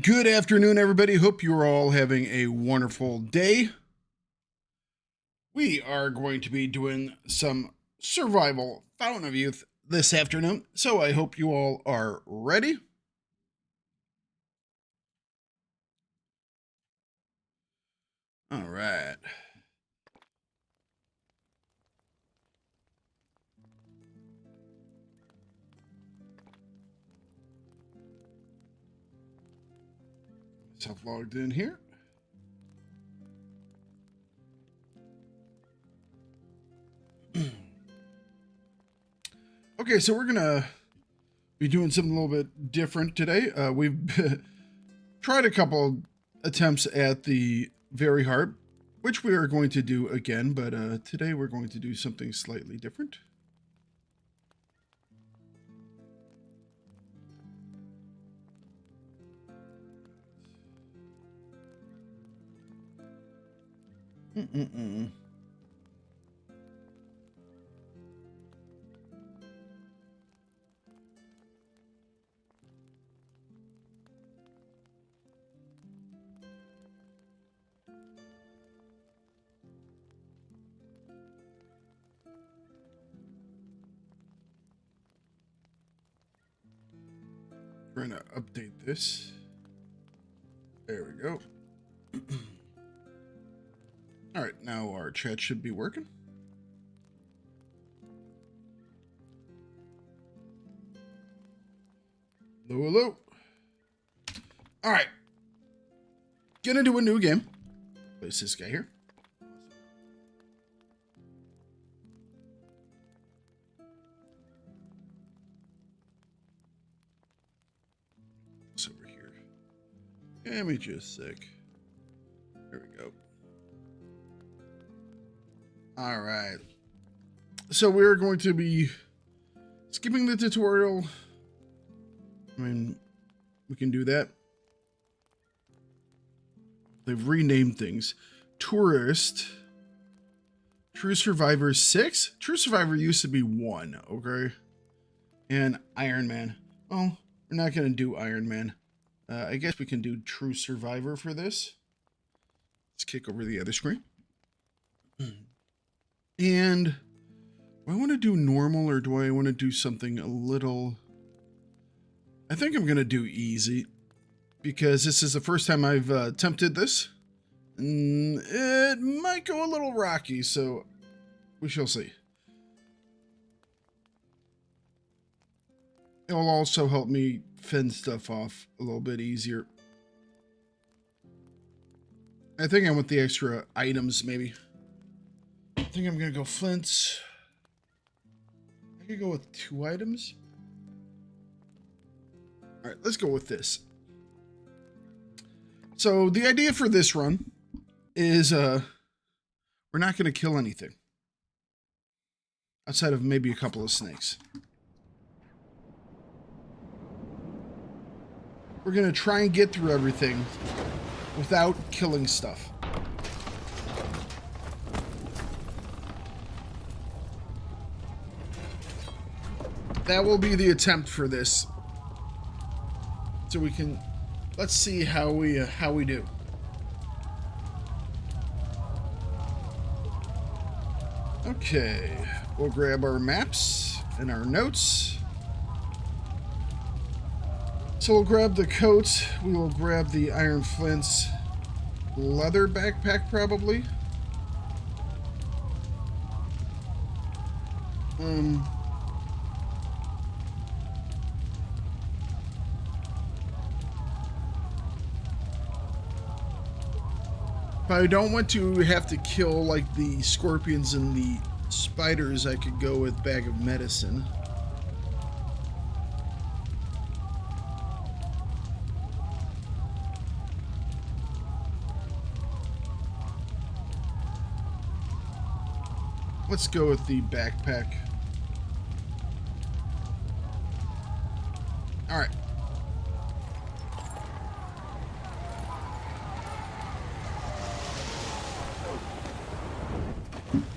Good afternoon, everybody. Hope you're all having a wonderful day. We are going to be doing some survival Fountain of Youth this afternoon, so I hope you all are ready. All right. Self-logged in here. Okay, so we're gonna be doing something a little bit different today. We've tried a couple attempts at the very hard, which we are going to do again, but today we're going to do something slightly different. Trying to update this. There we go. All right, now our chat should be working. Hello, hello. All right. Gonna do a new game. Place this guy here. It's over here. Let me just a sec. There we go. All right. So we're going to be skipping the tutorial. I mean, we can do that. They've renamed things. Tourist. True Survivor 6? True Survivor used to be 1, okay? And Iron Man. Well, we're not going to do Iron Man. I guess we can do True Survivor for this. Let's kick over the other screen. And do I want to do normal or do I want to do something a little... I think I'm going to do easy because this is the first time I've attempted this. It might go a little rocky, so we shall see. It'll also help me fend stuff off a little bit easier. I think I want the extra items, maybe. I think I'm going to go flints. I could go with 2 items. All right, let's go with this. So the idea for this run is we're not going to kill anything. Outside of maybe a couple of snakes. We're going to try and get through everything without killing stuff. That will be the attempt for this. So we can, let's see how we do. Okay, we'll grab our maps and our notes. So we'll grab the coat. We will grab the iron flints, leather backpack probably. If I don't want to have to kill like the scorpions and the spiders, I could go with bag of medicine. Let's go with the backpack. All right.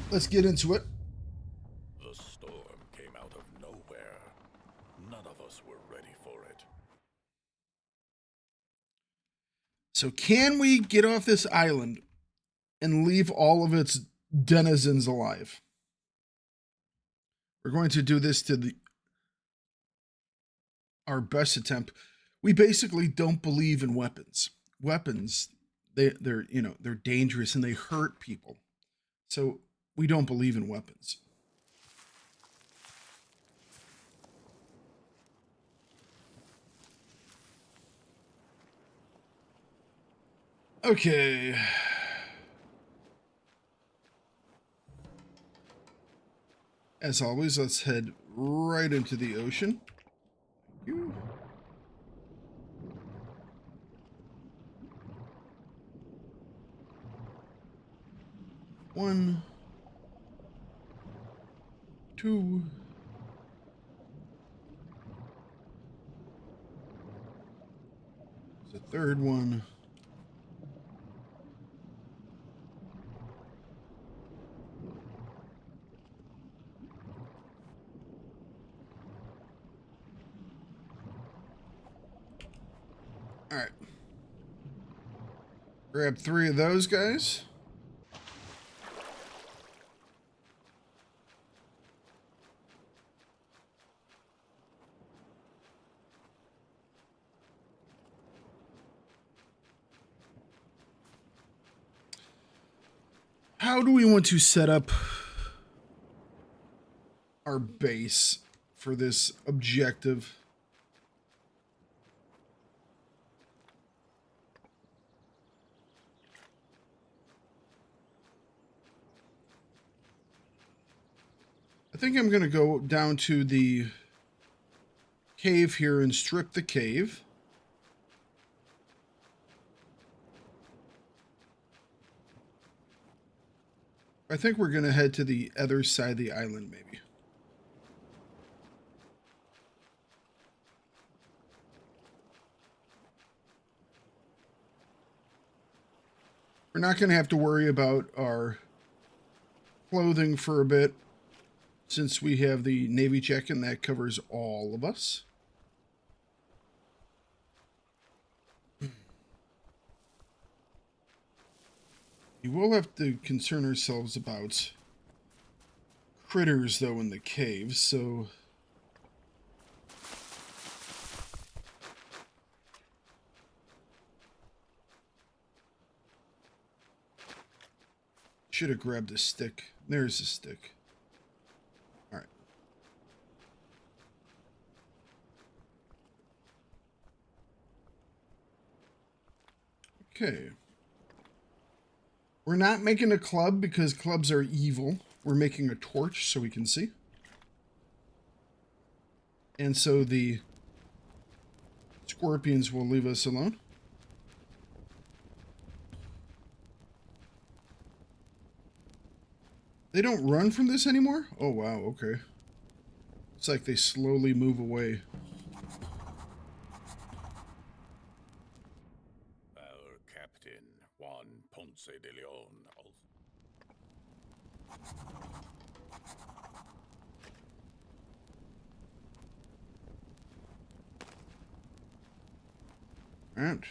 Let's get into it. The storm came out of nowhere. None of us were ready for it. So can we get off this island and leave all of its denizens alive? We're going to do this to our best attempt. We basically don't believe in weapons. Weapons, they're dangerous and they hurt people. So we don't believe in weapons. Okay. As always, let's head right into the ocean. Thank you. One, two, there's a third one. All right. Grab 3 of those guys. How do we want to set up our base for this objective? I think I'm going to go down to the cave here and strip the cave. I think we're going to head to the other side of the island, maybe. We're not going to have to worry about our clothing for a bit, since we have the Navy jacket and that covers all of us. We will have to concern ourselves about critters, though, in the cave, so... Should have grabbed a stick. There's a stick. Alright. Okay. We're not making a club because clubs are evil. We're making a torch so we can see. And so the scorpions will leave us alone. They don't run from this anymore? Oh, wow, okay. It's like they slowly move away. Our captain, Juan Ponce de Leon. Alright.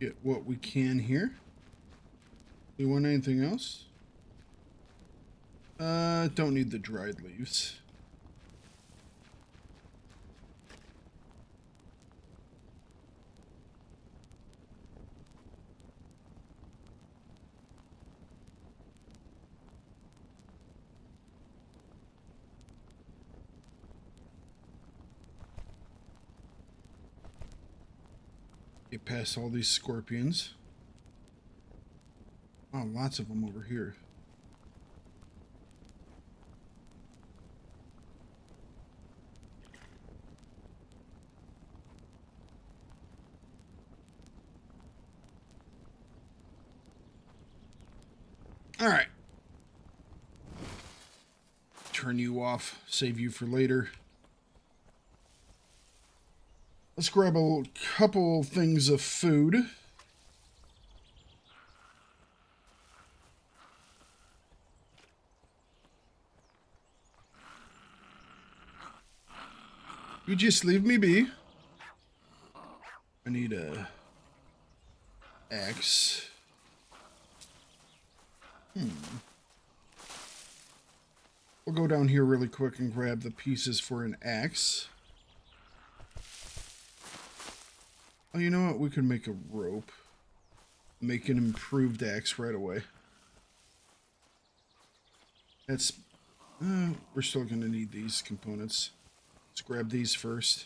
Get what we can here. Do you want anything else? Don't need the dried leaves. Get past all these scorpions. Oh, lots of them over here. All right. turn you off. Save you for later. Let's grab a couple things of food. You just leave me be. I need a axe. We'll go down here really quick and grab the pieces for an axe. Oh, you know what? We could make a rope. Make an improved axe right away. That's... we're still going to need these components. Let's grab these first.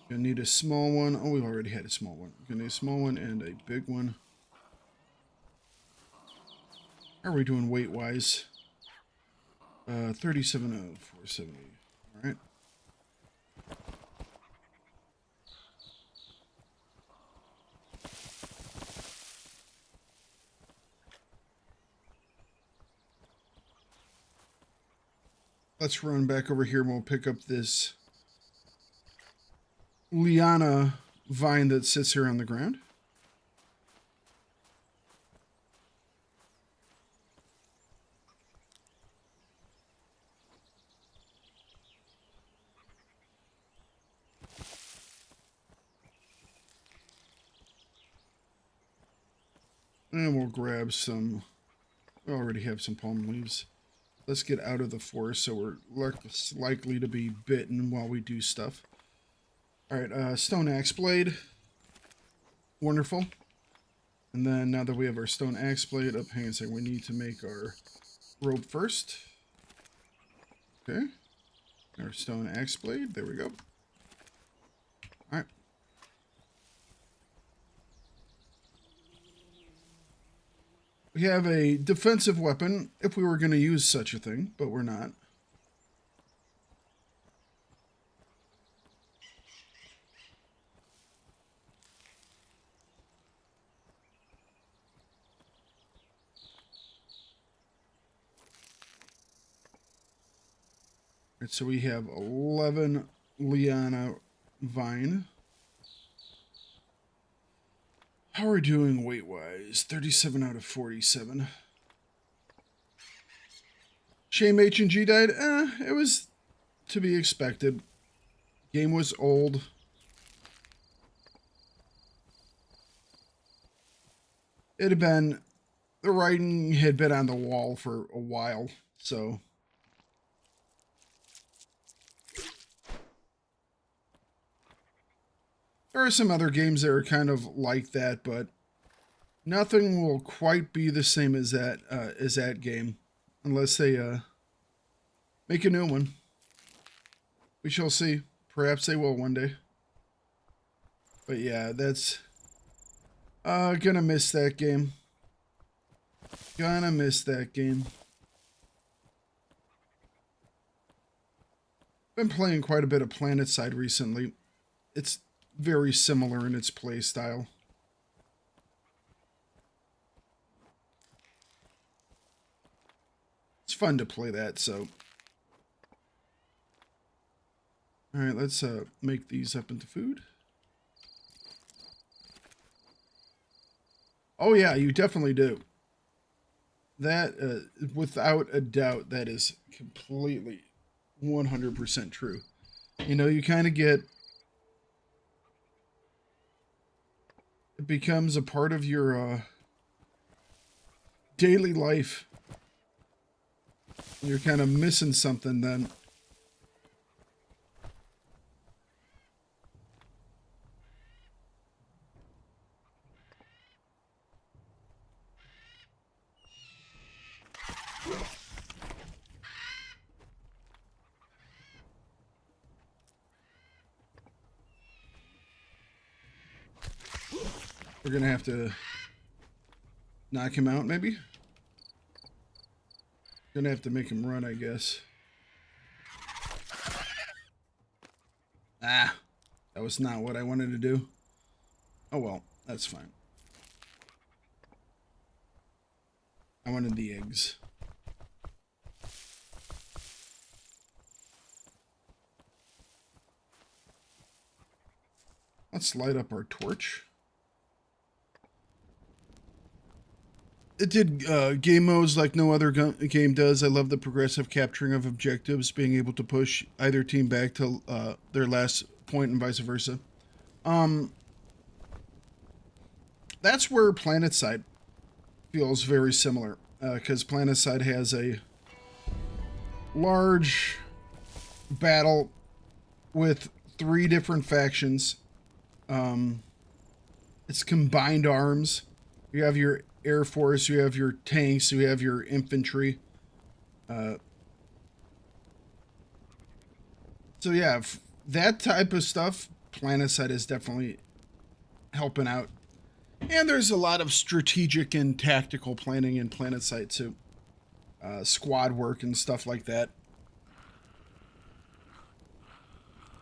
Gonna need a small one. Oh, we already had a small one. Gonna need a small one and a big one. How are we doing weight-wise? 370470. All right. Let's run back over here and we'll pick up this liana vine that sits here on the ground. And we'll grab some, we already have some palm leaves. Let's get out of the forest so we're less likely to be bitten while we do stuff. Alright, stone axe blade. Wonderful. And then now that we have our stone axe blade, hang on a second, we need to make our rope first. Okay. Our stone axe blade, there we go. Alright. We have a defensive weapon if we were going to use such a thing, but we're not. Right, so we have 11 liana vine. How are we doing weight-wise? 37 out of 47. Shame H&G died? It was to be expected. Game was old. It had been... The writing had been on the wall for a while, so... There are some other games that are kind of like that, but nothing will quite be the same as that game, unless they make a new one. We shall see. Perhaps they will one day. But yeah, that's gonna miss that game. Gonna miss that game. Been playing quite a bit of PlanetSide recently. It's very similar in its play style. It's fun to play that, so. Alright, let's make these up into food. Oh yeah, you definitely do. That, without a doubt, that is completely 100% true. You know, you kind of get... It becomes a part of your daily life. You're kind of missing something then. We're gonna have to knock him out, maybe? Gonna have to make him run, I guess. Ah, that was not what I wanted to do. Oh well, that's fine. I wanted the eggs. Let's light up our torch. It did game modes like no other game does. I love the progressive capturing of objectives, being able to push either team back to their last point and vice versa. That's where PlanetSide feels very similar, because PlanetSide has a large battle with 3 different factions. It's combined arms. You have your Air Force, you have your tanks, you have your infantry. So yeah, that type of stuff, PlanetSide is definitely helping out. And there's a lot of strategic and tactical planning in PlanetSide too. Squad work and stuff like that.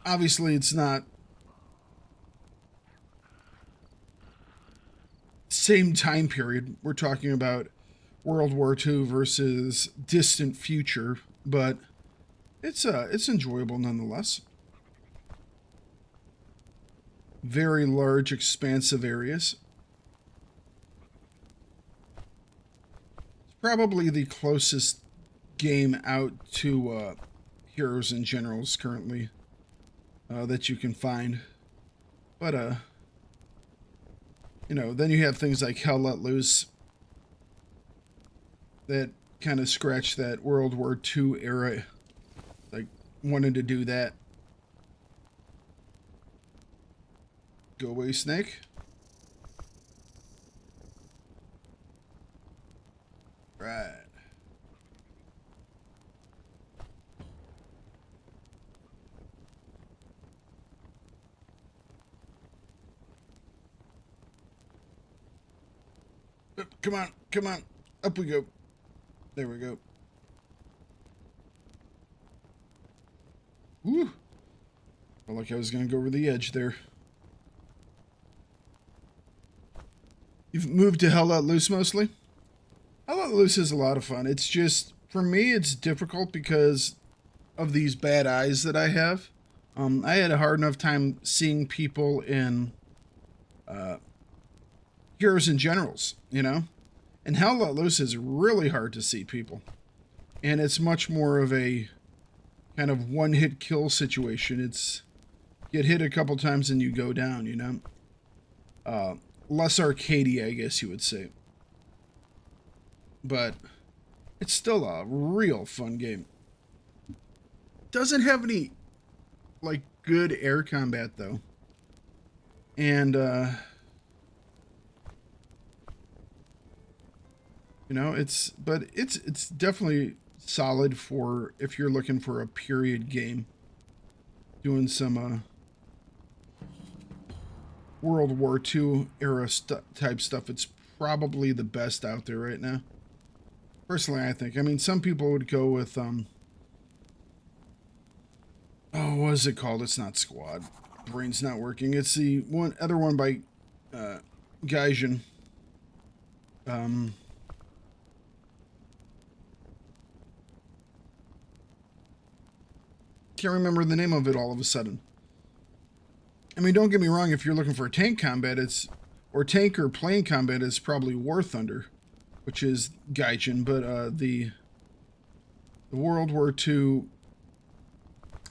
Obviously, it's not same time period. We're talking about World War II versus distant future, but it's enjoyable nonetheless. Very large, expansive areas. It's probably the closest game out to Heroes and Generals currently that you can find. But you know, then you have things like Hell Let Loose that kind of scratch that World War II era, like wanting to do that. Go away, snake. Right. Come on, come on. Up we go. There we go. Woo. Felt like I was going to go over the edge there. You've moved to Hell Let Loose mostly? Hell Let Loose is a lot of fun. It's just, for me, it's difficult because of these bad eyes that I have. I had a hard enough time seeing people in Heroes and Generals, you know? And Hell Let Loose is really hard to see people. And it's much more of a kind of one-hit kill situation. It's get hit a couple times and you go down, you know? Less arcadey, I guess you would say. But it's still a real fun game. Doesn't have any, like, good air combat, though. And, you know, it's definitely solid for if you're looking for a period game. Doing some, World War II era type stuff. It's probably the best out there right now. Personally, I think. I mean, some people would go with, oh, what is it called? It's not Squad. Brain's not working. It's the other one by, Gaijin. Can't remember the name of it all of a sudden. I mean, don't get me wrong, if you're looking for tank combat, or tank or plane combat, it's probably War Thunder, which is Gaijin, but the World War II,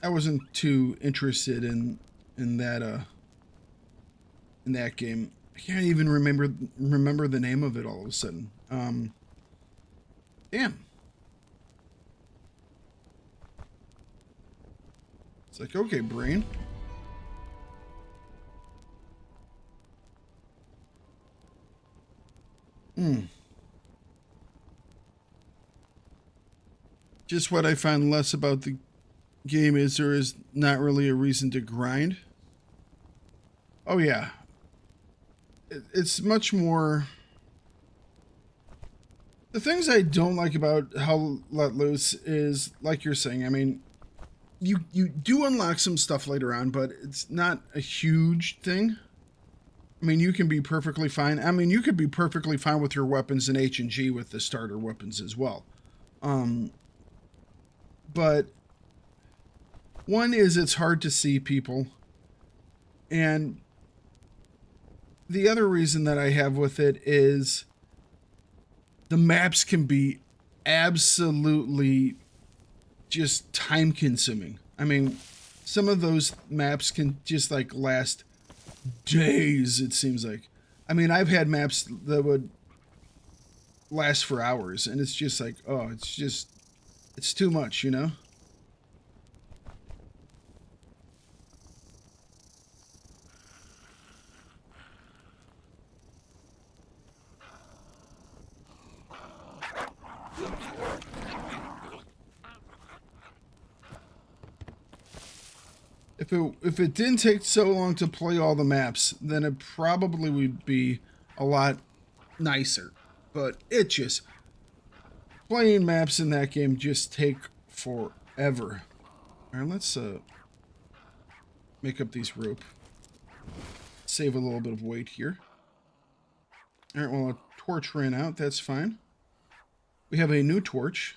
I wasn't too interested in that game. I can't even remember the name of it all of a sudden. Damn. It's like, okay, brain. Just what I find less about the game is there is not really a reason to grind. Oh yeah. It's much more... The things I don't like about Hell Let Loose is, like you're saying, I mean, you do unlock some stuff later on, but it's not a huge thing. I mean, you can be perfectly fine. I mean, you could be perfectly fine with your weapons in H&G with the starter weapons as well. But one is it's hard to see people. And the other reason that I have with it is the maps can be absolutely just time consuming. I mean, some of those maps can just like last days, it seems like. I mean, I've had maps that would last for hours, and it's just like, oh, it's too much, you know? If it didn't take so long to play all the maps, then it probably would be a lot nicer. But it just playing maps in that game just take forever. All right, let's make up these rope. Save a little bit of weight here. All right, well, a torch ran out. That's fine. We have a new torch,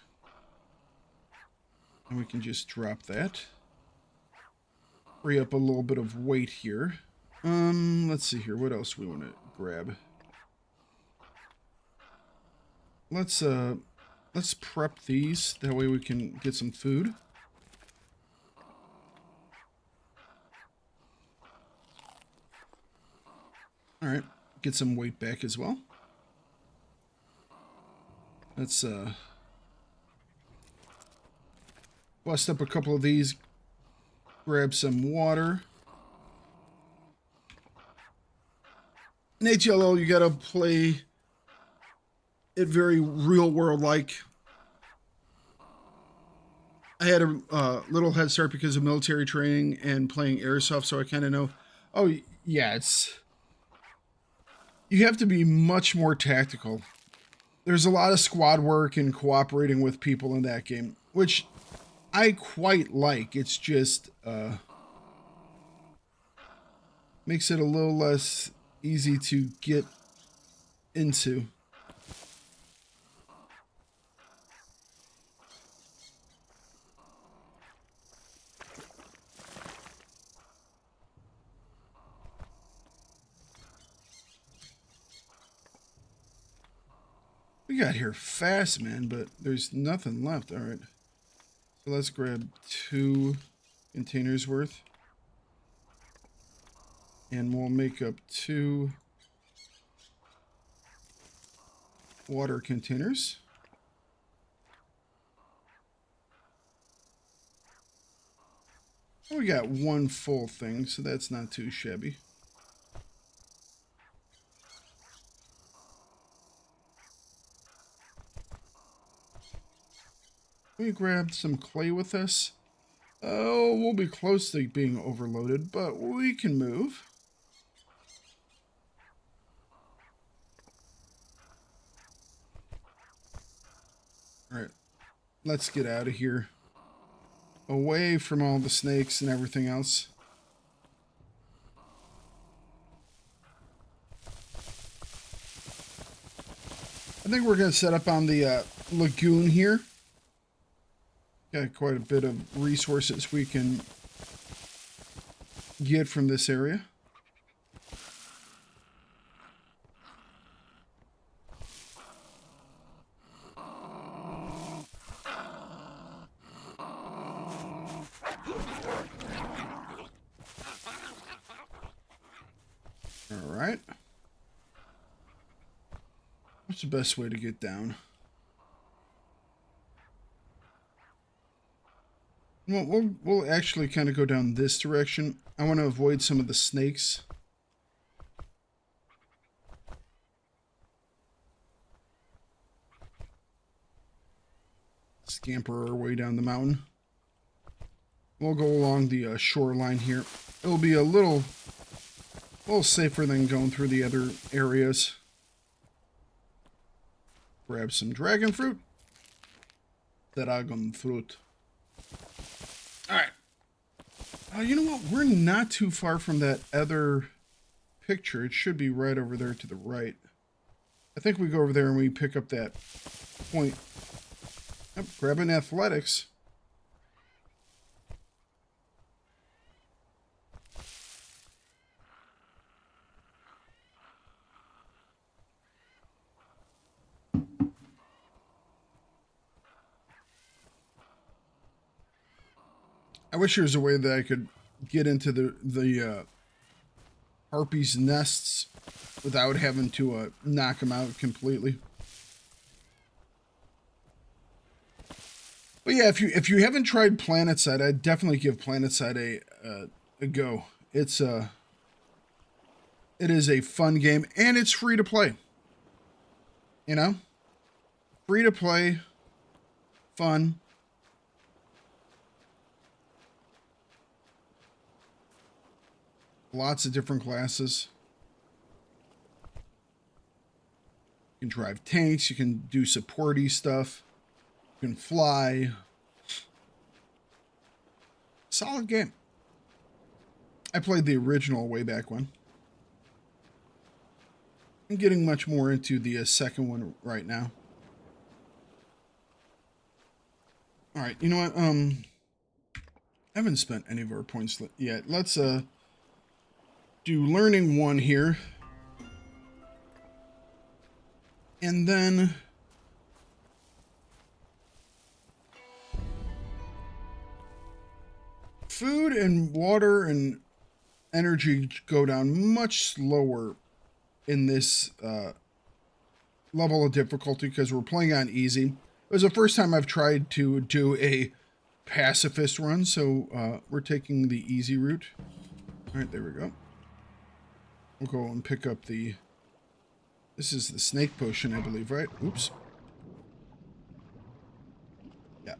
and we can just drop that. Free up a little bit of weight here. Let's see here. What else we want to grab? Let's prep these. That way we can get some food. All right, get some weight back as well. Let's bust up a couple of these. Grab some water. In HLL, you gotta play it very real world like. I had a little head start because of military training and playing Airsoft, so I kind of know. Oh, yeah, you have to be much more tactical. There's a lot of squad work and cooperating with people in that game, which I quite like. It's just makes it a little less easy to get into. We got here fast, man, but there's nothing left. All right. So let's grab 2 containers worth. And we'll make up 2 water containers. We got 1 full thing, so that's not too shabby. We grabbed some clay with us. Oh, we'll be close to being overloaded, but we can move. All right, let's get out of here. Away from all the snakes and everything else. I think we're going to set up on the lagoon here. Got quite a bit of resources we can get from this area. All right. What's the best way to get down? Well, we'll actually kind of go down this direction. I want to avoid some of the snakes. Scamper our way down the mountain. We'll go along the shoreline here. It'll be a little safer than going through the other areas. Grab some dragon fruit. Dragon fruit. Alright. You know what? We're not too far from that other picture. It should be right over there to the right. I think we go over there and we pick up that point. Yep, grabbing athletics. I wish there was a way that I could get into the harpies' nests without having to knock them out completely. But yeah, if you haven't tried PlanetSide, I'd definitely give PlanetSide a go. It is a fun game, and it's free to play. You know, free to play, fun. Lots of different classes. You can drive tanks. You can do supporty stuff. You can fly. Solid game. I played the original way back when. I'm getting much more into the second one right now. All right, you know what? I haven't spent any of our points yet. Let's do learning 1 here. And then food and water and energy go down much slower in this level of difficulty because we're playing on easy. It was the first time I've tried to do a pacifist run, so we're taking the easy route. All right, there we go. We'll go and pick up the... This is the snake potion, I believe, right? Oops. Yeah,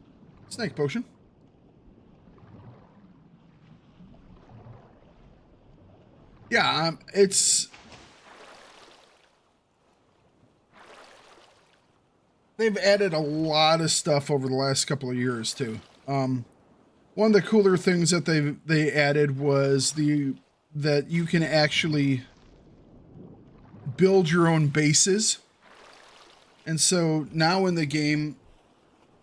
snake potion. Yeah, it's... They've added a lot of stuff over the last couple of years, too. One of the cooler things that they added was that you can actually build your own bases. And so now in the game,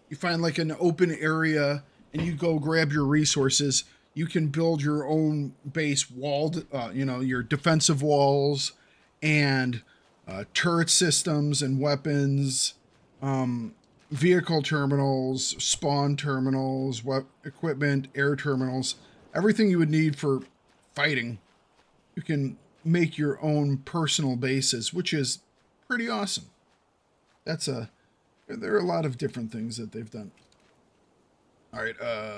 you find like an open area and you go grab your resources. You can build your own base walled, your defensive walls and turret systems and weapons, vehicle terminals, spawn terminals, equipment, air terminals, everything you would need for fighting. You can make your own personal bases, which is pretty awesome. There are a lot of different things that they've done. All right,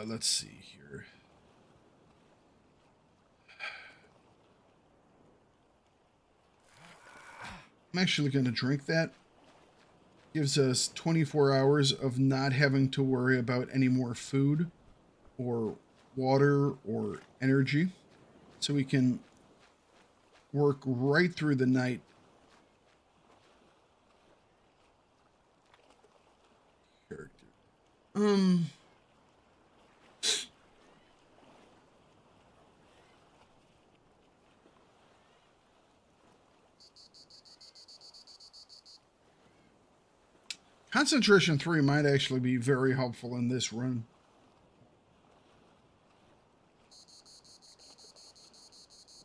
let's see here. I'm actually going to drink that. Gives us 24 hours of not having to worry about any more food or water or energy. So we can work right through the night. Character. Concentration 3 might actually be very helpful in this run.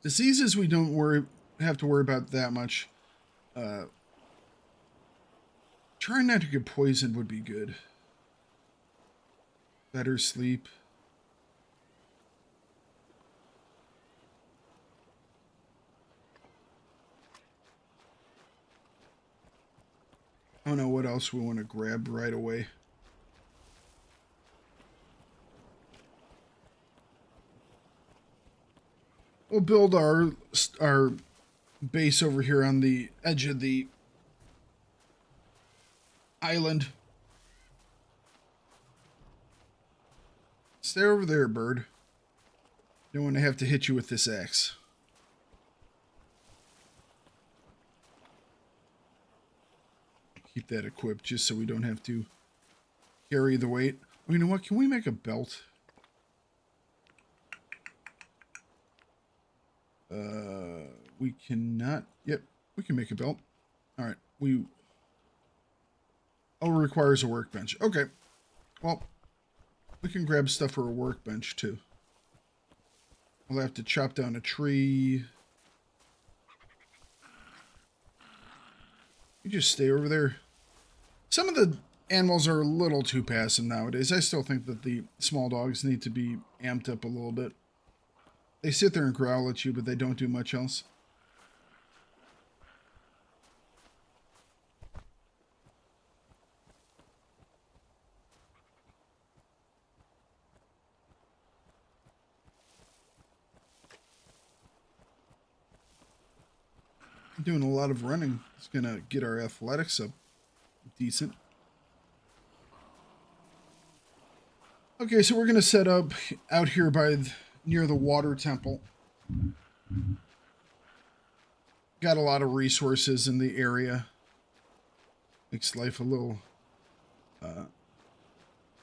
Diseases we don't have to worry about that much. Trying not to get poisoned would be good. Better sleep. I don't know what else we want to grab right away. We'll build our base over here on the edge of the island. Stay over there, bird. Don't want to have to hit you with this axe. Keep that equipped just so we don't have to carry the weight. Oh, you know what? Can we make a belt? We cannot. Yep, we can make a belt. All right. Oh, requires a workbench. Okay. Well, we can grab stuff for a workbench too. We'll have to chop down a tree. You just stay over there. Some of the Animals are a little too passive nowadays. I still think that the small dogs need to be amped up a little bit. They sit there and growl at you, but they don't do much else. Doing a lot of running. It's going to get our athletics up decent. Okay, so we're going to set up out here by near the water temple. Got a lot of resources in the area. Makes life a little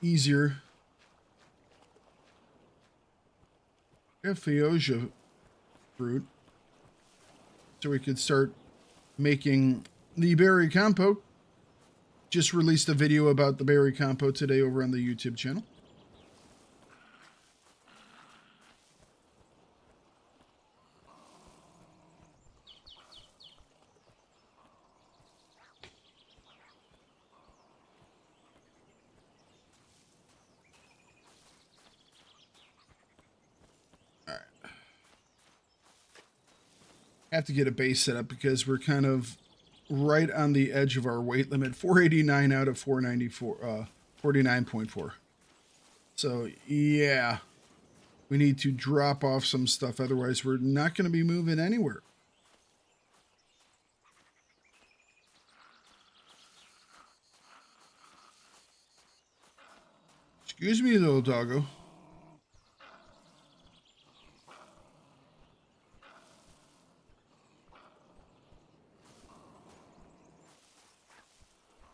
easier. We have Fioja fruit. So we could start making the berry compote. Just released a video about the berry compote today over on the YouTube channel. Have to get a base set up because we're kind of right on the edge of our weight limit. 489 out of 494, 49.4. So yeah, we need to drop off some stuff. Otherwise we're not going to be moving anywhere. Excuse me, little doggo.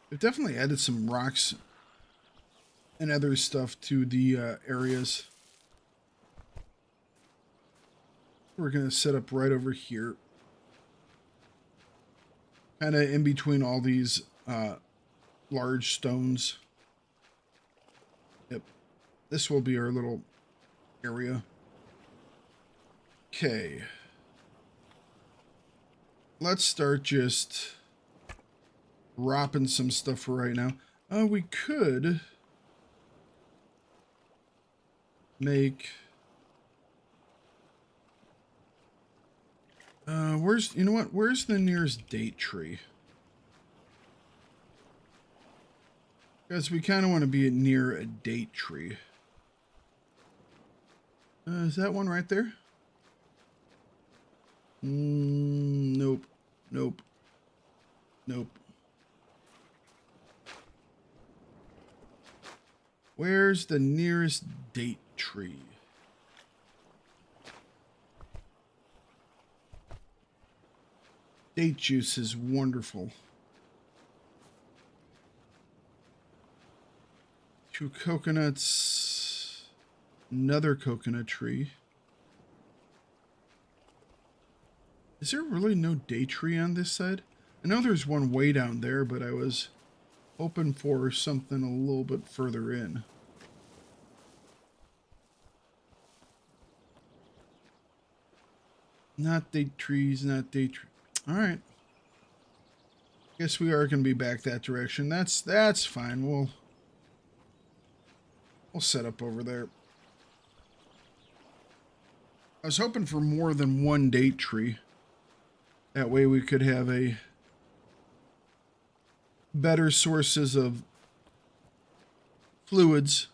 They've definitely added some rocks and other stuff to the areas. We're going to set up right over here. Kind of in between all these large stones. Yep. This will be our little area. Okay. Let's start just dropping some stuff for right now. We could make where's, you know what, where's the nearest date tree? Because we kind of want to be near a date tree. Is that one right there? Nope. Nope. Nope. Where's the nearest date tree? Date juice is wonderful. 2 coconuts. Another coconut tree. Is there really no date tree on this side? I know there's one way down there, but I was hoping for something a little bit further in. Not date trees, not date trees. All right. Guess we are going to be back that direction. That's fine. We'll set up over there. I was hoping for more than one date tree. That way we could have a better sources of fluids,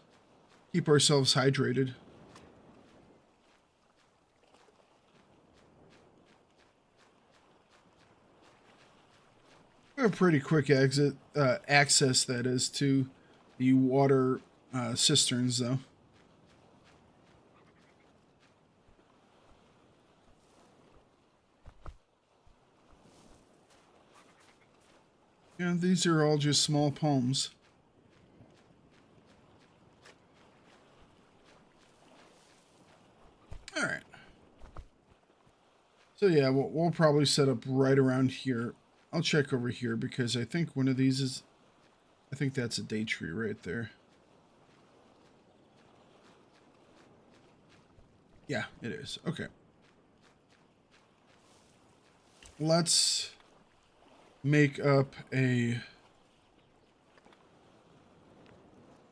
keep ourselves hydrated. We have pretty quick exit access, that is, to the water cisterns, though. Yeah, these are all just small palms. All right. So yeah, we'll probably set up right around here. I'll check over here because I think one of these is, I think that's a date tree right there. Yeah, it is. Okay. Let's make up a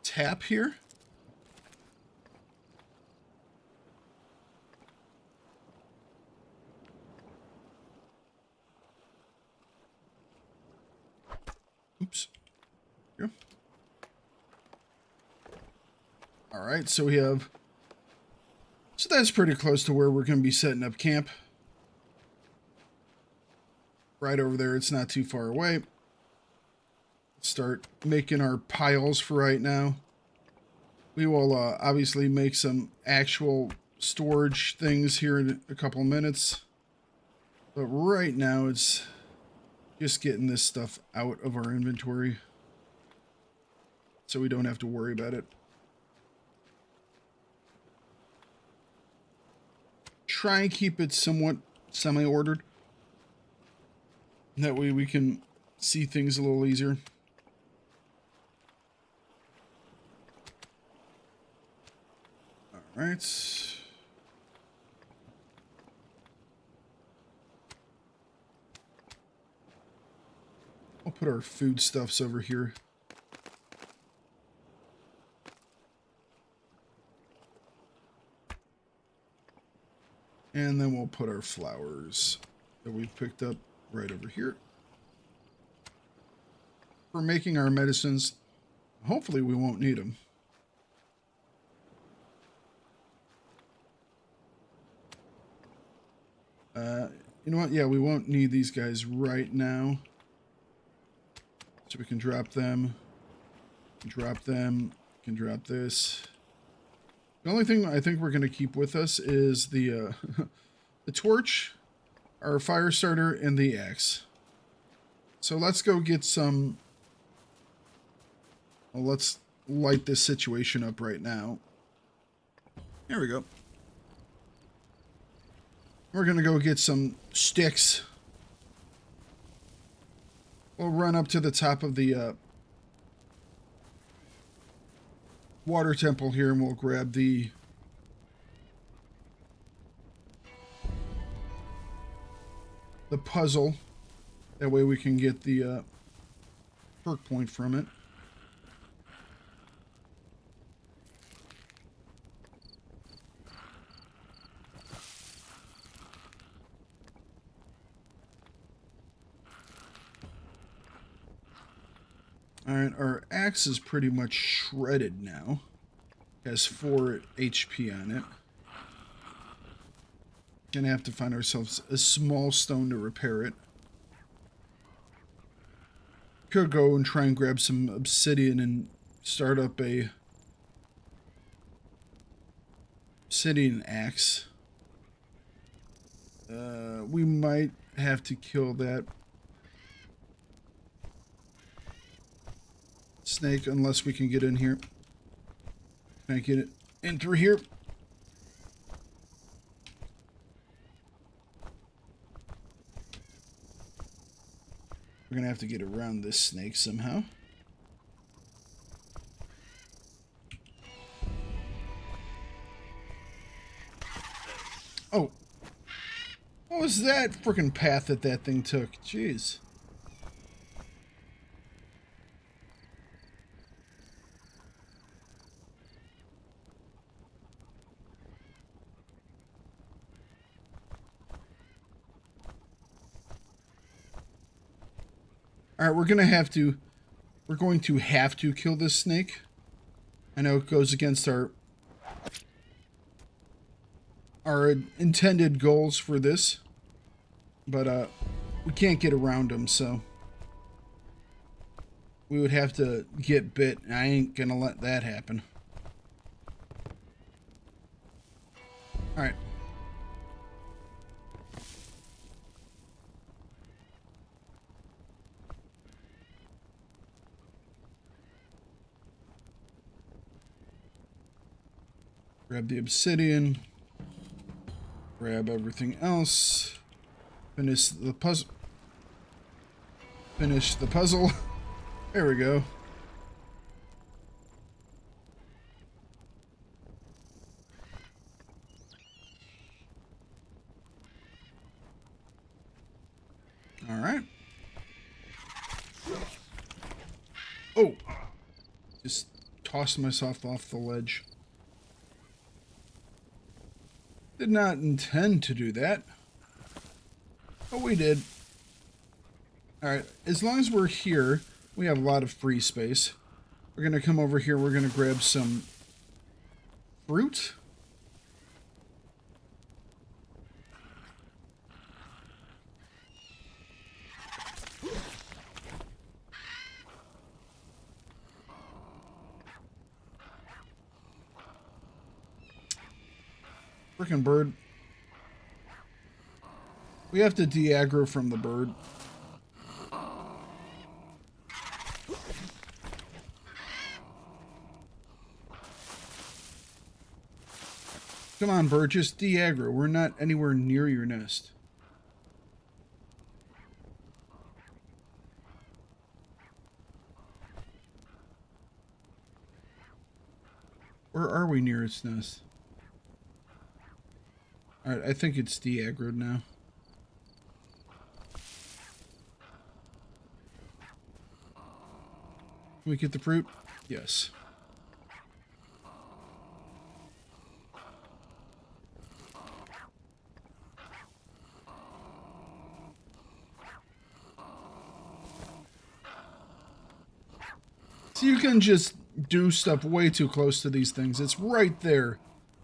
tap here. Oops. Here. All right, so we have... So that's pretty close to where we're going to be setting up camp. Right over there, it's not too far away. Start making our piles for right now. We will obviously make some actual storage things here in a couple of minutes. But right now, it's just getting this stuff out of our inventory so we don't have to worry about it. Try and keep it somewhat semi-ordered. That way we can see things a little easier. All right. I'll put our foodstuffs over here. And then we'll put our flowers that we've picked up right over here. For making our medicines, hopefully we won't need them. You know what? Yeah, we won't need these guys right now. So we can drop them. Drop them. Can drop this. The only thing I think we're going to keep with us is the the torch, our fire starter, and the axe. So let's go get some... Well, let's light this situation up right now. There we go. We're going to go get some sticks. We'll run up to the top of the water temple here and we'll grab the puzzle. That way we can get the perk point from it. Alright, our axe is pretty much shredded now. It has 4 HP on it. Gonna have to find ourselves a small stone to repair it. Could go and try and grab some obsidian and start up a obsidian axe. We might have to kill that snake unless we can get in here. Can I get it in through here? We're gonna have to get around this snake somehow. Oh. What was that freaking path that thing took? Jeez. Alright, we're going to have to kill this snake. I know it goes against our intended goals for this. But, we can't get around him, so we would have to get bit, and I ain't going to let that happen. Alright. Grab the obsidian. Grab everything else. Finish the puzzle. Finish the puzzle. There we go. All right. Oh. Just tossed myself off the ledge. Did not intend to do that. But we did. Alright, as long as we're here, we have a lot of free space. We're going to come over here. We're going to grab some fruit. Frickin' bird. We have to de-aggro from the bird. Come on, bird, just de-aggro. We're not anywhere near your nest. Where are we near its nest? Alright, I think it's de-aggroed now. Can we get the fruit? Yes. So you can just do stuff way too close to these things. It's right there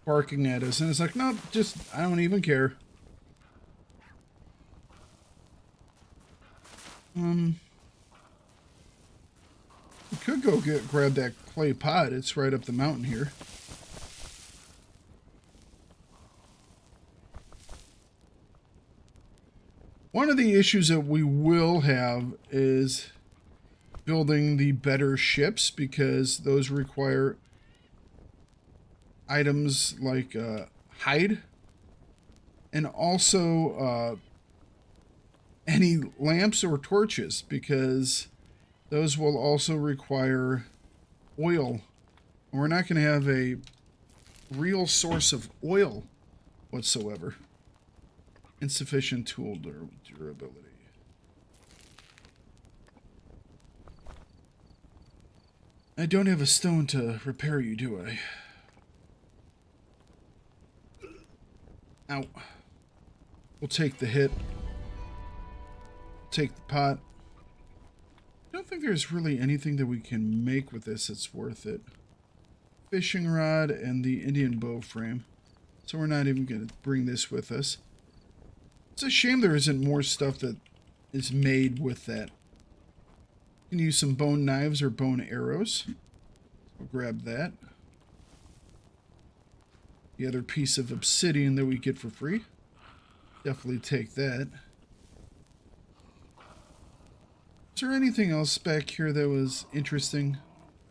barking at us. And it's like, no, just, I don't even care. We could go grab that clay pot. It's right up the mountain here. One of the issues that we will have is building the better ships, because those require items like hide, and also any lamps or torches, because those will also require oil. And we're not going to have a real source of oil whatsoever. Insufficient tool durability. I don't have a stone to repair you, do I? Ow. We'll take the hit. Take the pot. I don't think there's really anything that we can make with this that's worth it. Fishing rod and the Indian bow frame. So we're not even going to bring this with us. It's a shame there isn't more stuff that is made with that. You can use some bone knives or bone arrows. We'll grab that. The other piece of obsidian that we get for free. Definitely take that. Is there anything else back here that was interesting?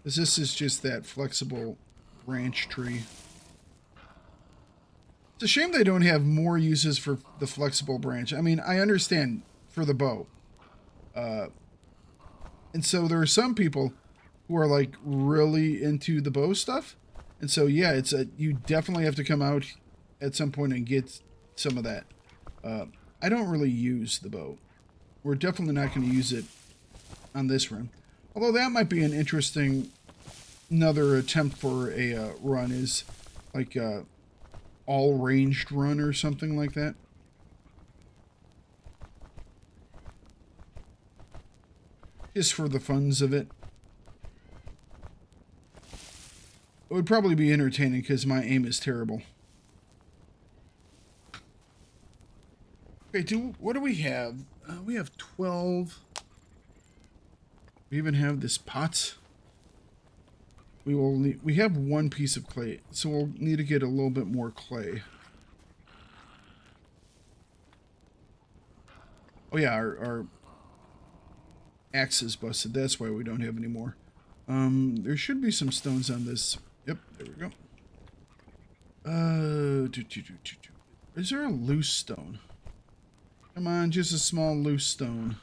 Because this is just that flexible branch tree. It's a shame they don't have more uses for the flexible branch. I mean, I understand for the bow. And so there are some people who are like really into the bow stuff. And so, yeah, you definitely have to come out at some point and get some of that. I don't really use the bow. We're definitely not going to use it on this run. Although that might be an interesting, another attempt for a run is like all ranged run or something like that. Just for the funs of it. It would probably be entertaining because my aim is terrible. Okay, what do we have? We have 12. We even have this pot. We have one piece of clay, so we'll need to get a little bit more clay. Oh yeah, our axe is busted. That's why we don't have any more. There should be some stones on this. Yep, there we go. Is there a loose stone? Come on, just a small loose stone.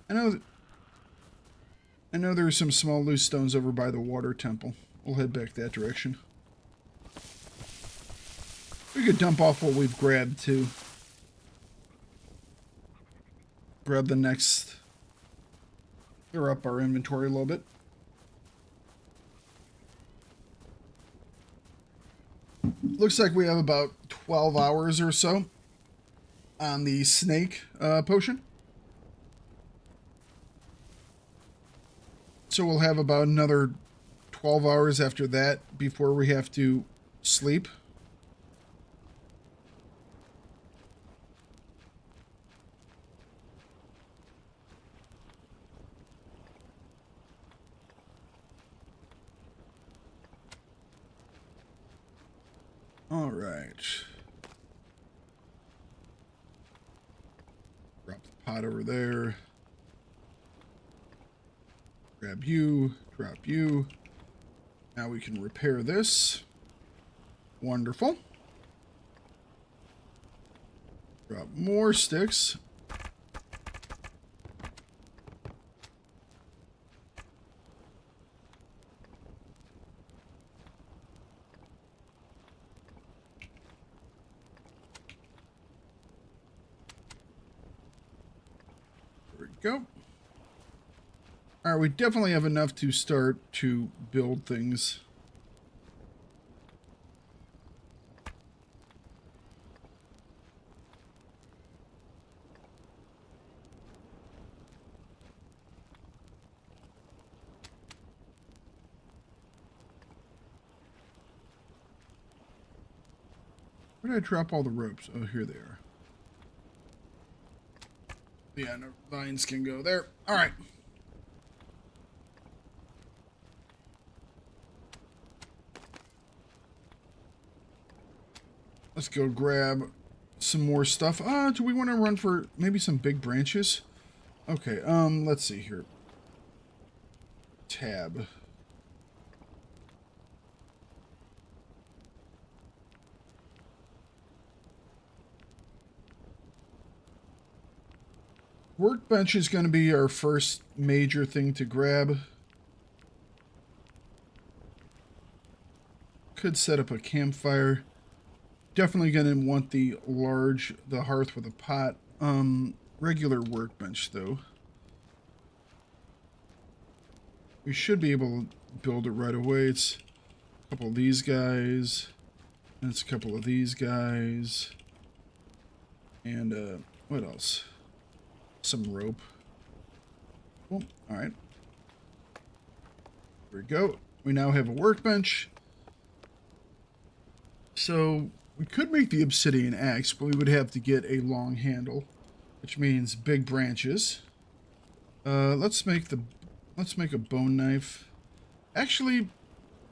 I know there's some small loose stones over by the water temple. We'll head back that direction. We could dump off what we've grabbed too. Grab the next. Clear up our inventory a little bit. Looks like we have about 12 hours or so on the snake potion. So we'll have about another 12 hours after that before we have to sleep. All right. Drop the pot over there. Grab you, drop you. Now we can repair this. Wonderful. Drop more sticks. There we go. All right, we definitely have enough to start to build things. Where did I drop all the ropes? Oh, here they are. Yeah, no, vines can go there. All right. Let's go grab some more stuff. Do we want to run for maybe some big branches? Okay, let's see here. Tab. Workbench is going to be our first major thing to grab. Could set up a campfire. Definitely going to want the hearth with a pot. Regular workbench though. We should be able to build it right away. It's a couple of these guys. And it's a couple of these guys. And what else? Some rope. Cool. All right. There we go. We now have a workbench. So we could make the obsidian axe, but we would have to get a long handle, which means big branches. Let's make a bone knife. Actually,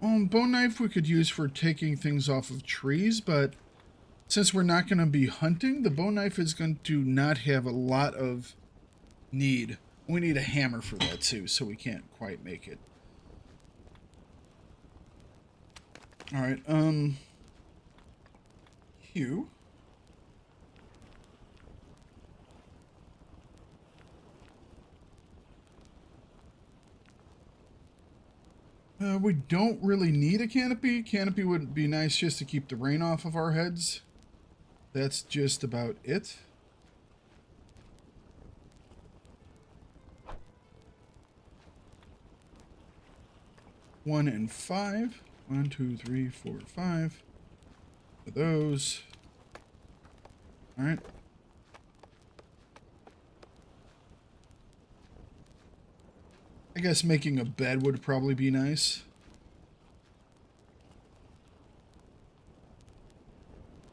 bone knife we could use for taking things off of trees, but since we're not going to be hunting, the bone knife is going to not have a lot of need. We need a hammer for that too, so we can't quite make it. All right, Hugh. We don't really need a canopy. Canopy would be nice just to keep the rain off of our heads. That's just about it. One and 5. 1, 2, 3, 4, 5. Of those. All right. I guess making a bed would probably be nice.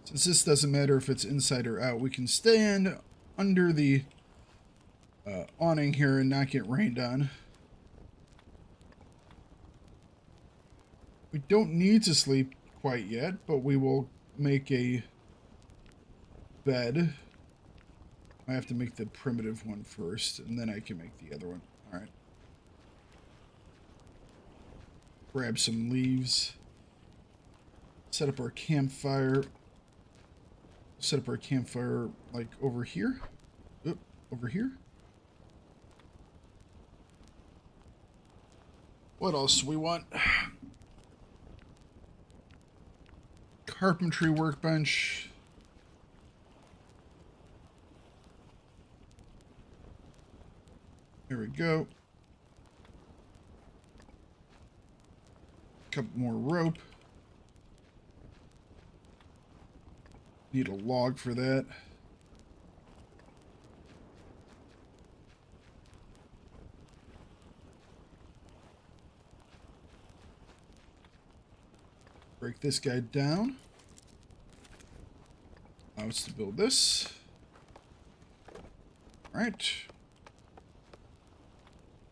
Since this doesn't matter if it's inside or out, we can stand under the awning here and not get rained on. We don't need to sleep quite yet, but we will make a bed. I have to make the primitive one first, and then I can make the other one. All right. Grab some leaves. Set up our campfire. Set up our campfire like over here. Oop, over here. What else do we want? carpentry workbench. There we go. Couple more rope. Need a log for that. Break this guy down. Now it's to build this. All right.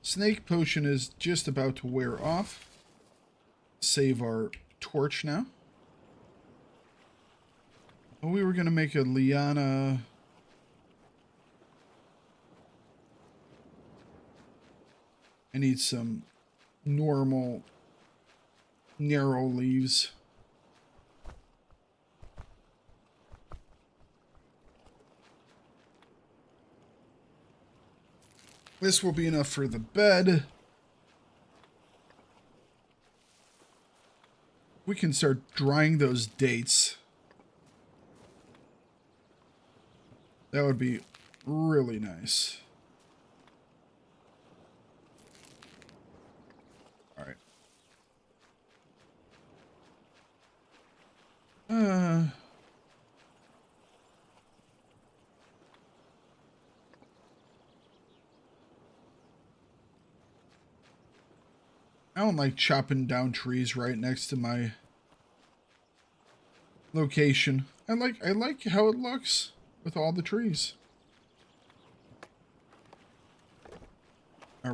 Snake potion is just about to wear off. Save our torch now. Oh, we were going to make a liana. I need some normal, narrow leaves. This will be enough for the bed. We can start drying those dates. That would be really nice. All right. I don't like chopping down trees right next to my location. I like how it looks with all the trees.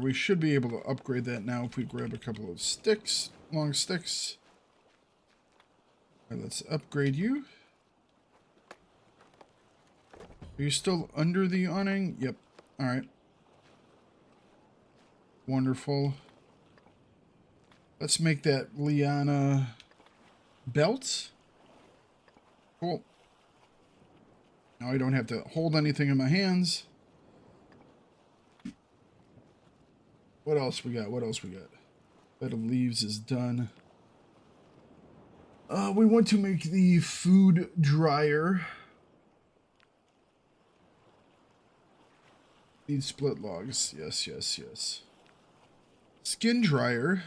We should be able to upgrade that now if we grab a couple of sticks, long sticks. All right, let's upgrade you. Are you still under the awning? Yep. All right. Wonderful. Let's make that liana belt. Cool. Now I don't have to hold anything in my hands. What else we got? What else we got? Bed of leaves is done. We want to make the food dryer. Need split logs. Yes, yes, yes. Skin dryer.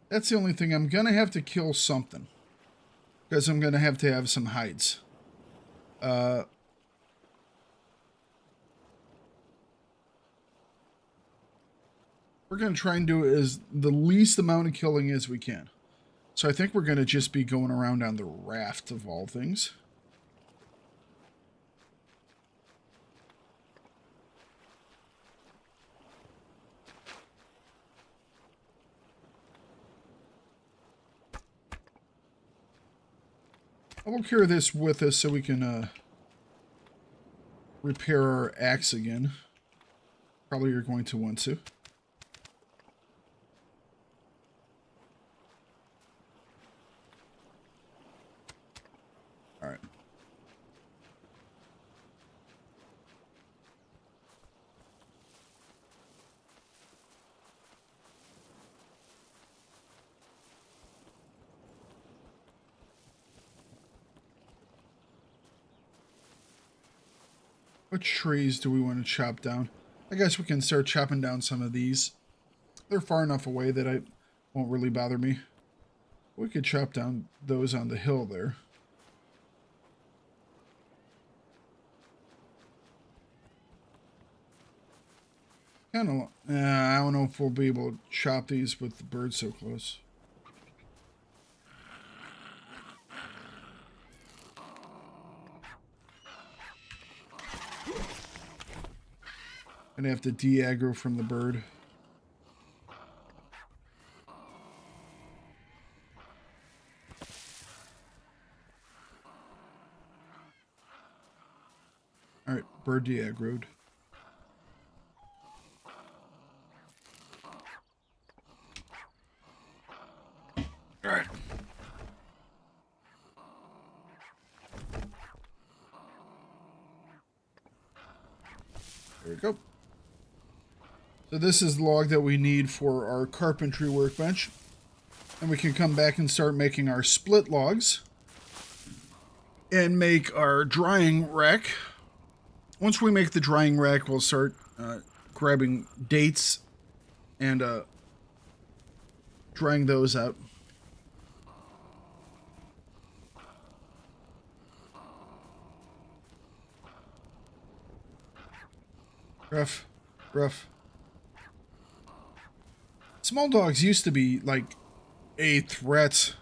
That's the only thing. I'm going to have to kill something. Because I'm going to have some hides. What we're going to try and do is the least amount of killing as we can. So I think we're going to just be going around on the raft of all things. We'll carry this with us so we can repair our axe again. Probably you're going to want to. All right. What trees do we want to chop down? I guess we can start chopping down some of these. They're far enough away that it won't really bother me. We could chop down those on the hill there. Kind of, I don't know if we'll be able to chop these with the bird so close. Gonna have to de-aggro from the bird. Alright, bird de-aggroed. Alright. There we go. So this is the log that we need for our carpentry workbench. And we can come back and start making our split logs. And make our drying rack. Once we make the drying rack, we'll start grabbing dates and drying those out. Rough. Small dogs used to be like a threat,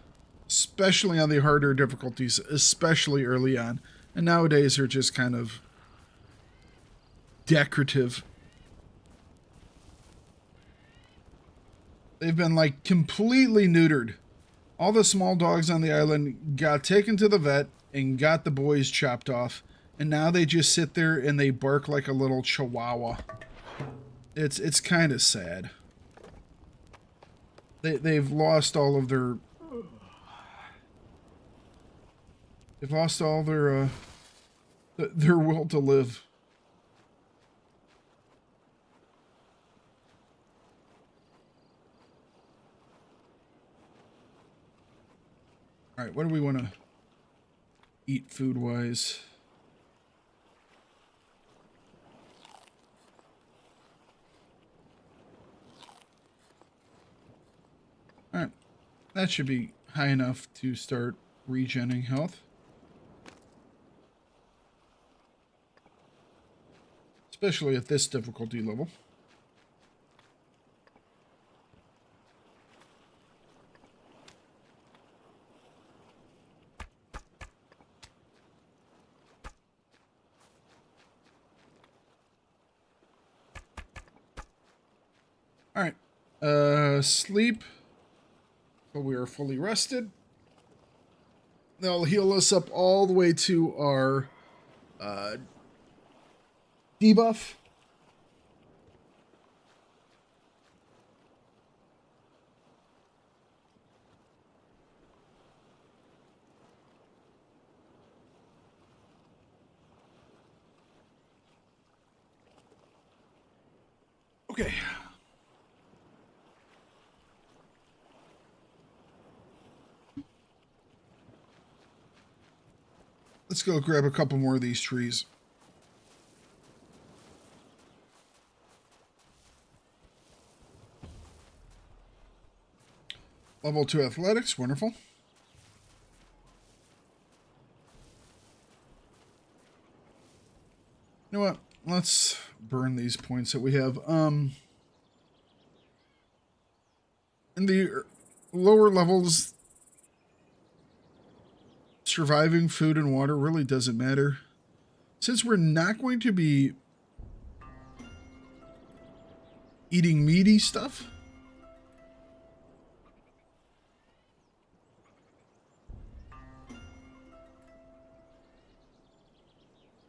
especially on the harder difficulties, especially early on. And nowadays they're just kind of decorative. They've been like completely neutered. All the small dogs on the island got taken to the vet and got the boys chopped off. And now they just sit there and they bark like a little chihuahua. It's kind of sad. They've lost all of their... They've lost all their will to live. All right, what do we want to eat food-wise? All right, that should be high enough to start regenerating health. Especially at this difficulty level. All right, sleep. So we are fully rested. They'll heal us up all the way to our debuff. Okay. Let's go grab a couple more of these trees. Level 2 athletics, wonderful. You know what? Let's burn these points that we have. In the lower levels, surviving food and water really doesn't matter. Since we're not going to be eating meaty stuff,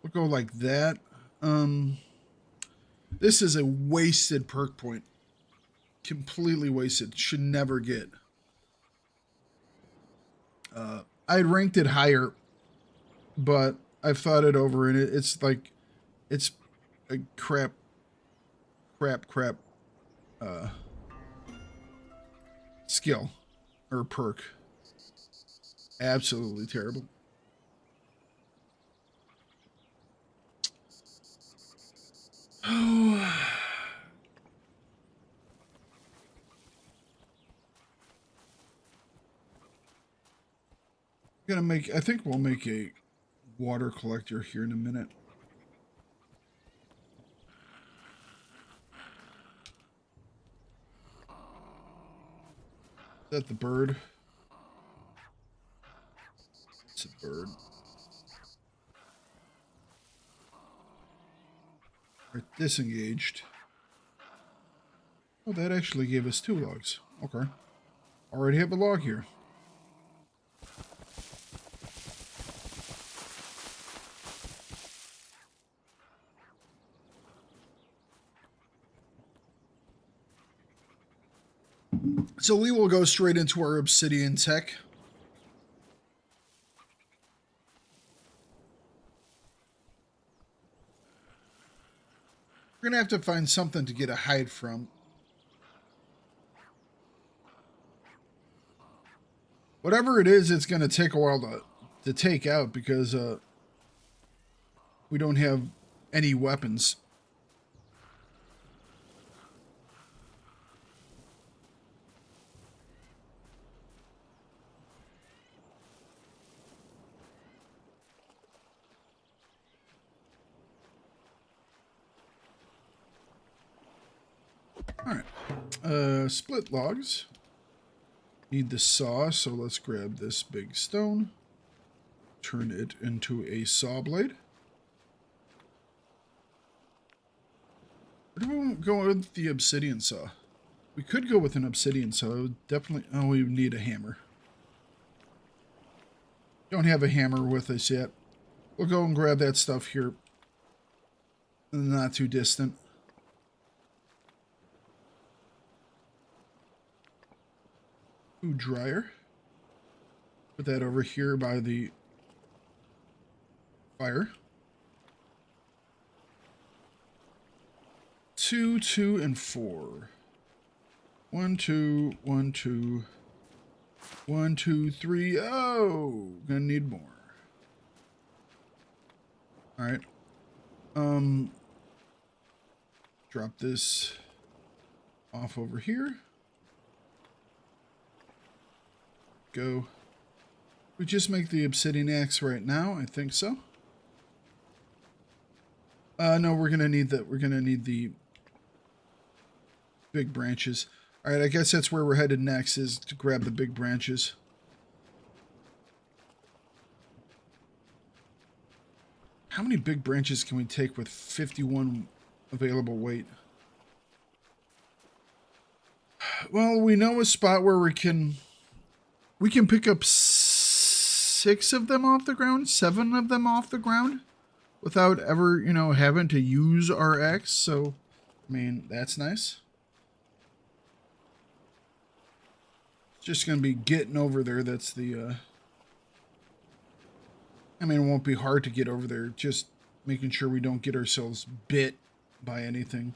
we'll go like that. This is a wasted perk point. Completely wasted. Should never get. I had ranked it higher, but I've thought it over, and it's like, it's a crap skill or perk. Absolutely terrible. Oh. I think we'll make a water collector here in a minute. Is that the bird? It's a bird. We're disengaged. Oh, that actually gave us 2 logs. Okay. Already have a log here. So we will go straight into our obsidian tech. We're gonna have to find something to get a hide from. Whatever it is, it's gonna take a while to take out because we don't have any weapons. All right, split logs. Need the saw, so let's grab this big stone. Turn it into a saw blade. Where do we go with the obsidian saw? We could go with an obsidian saw. It would definitely... Oh, we would need a hammer. Don't have a hammer with us yet. We'll go and grab that stuff here. Not too distant. Food dryer. Put that over here by the fire. 2, 2, and 4. 1, 2, 1, 2. 1, 2, 3. Oh, gonna need more. All right. Drop this off over here. Go. We just make the obsidian axe right now. I think so. No, we're gonna need the big branches. All right, I guess that's where we're headed next, is to grab the big branches. How many big branches can we take with 51 available weight? Well, we know a spot where we can pick up 6 of them off the ground, 7 of them off the ground, without ever, you know, having to use our axe. So, I mean, that's nice. Just going to be getting over there. That's the, I mean, it won't be hard to get over there. Just making sure we don't get ourselves bit by anything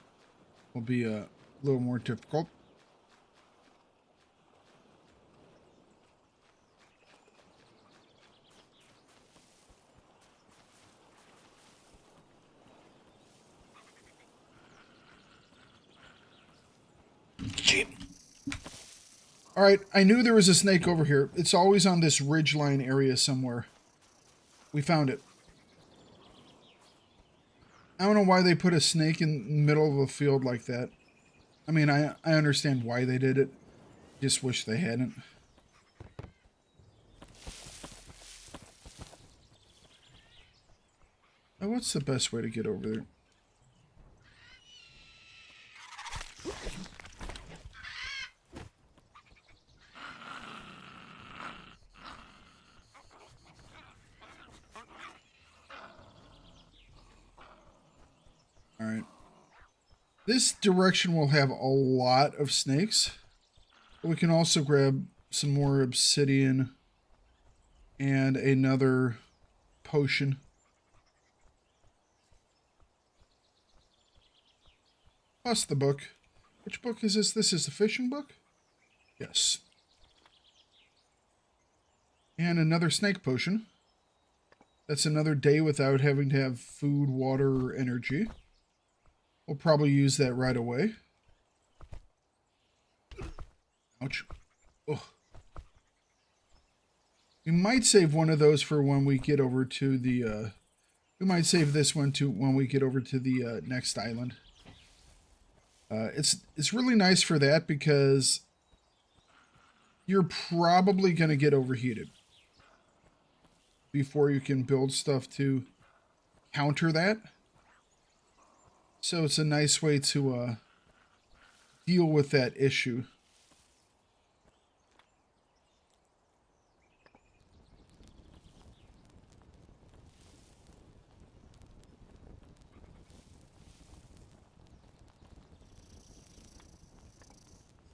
will be a little more difficult. All right, I knew there was a snake over here. It's always on this ridgeline area somewhere. We found it. I don't know why they put a snake in the middle of a field like that. I mean, I understand why they did it. Just wish they hadn't. Oh, what's the best way to get over there? Alright. This direction will have a lot of snakes. But we can also grab some more obsidian and another potion. Plus the book. Which book is this? This is the fishing book? Yes. And another snake potion. That's another day without having to have food, water, or energy. We'll probably use that right away. Ouch. Ugh. We might save one of those for when we get over to the, we might save this one to when we get over to the next island. It's really nice for that because you're probably going to get overheated before you can build stuff to counter that. So it's a nice way to deal with that issue.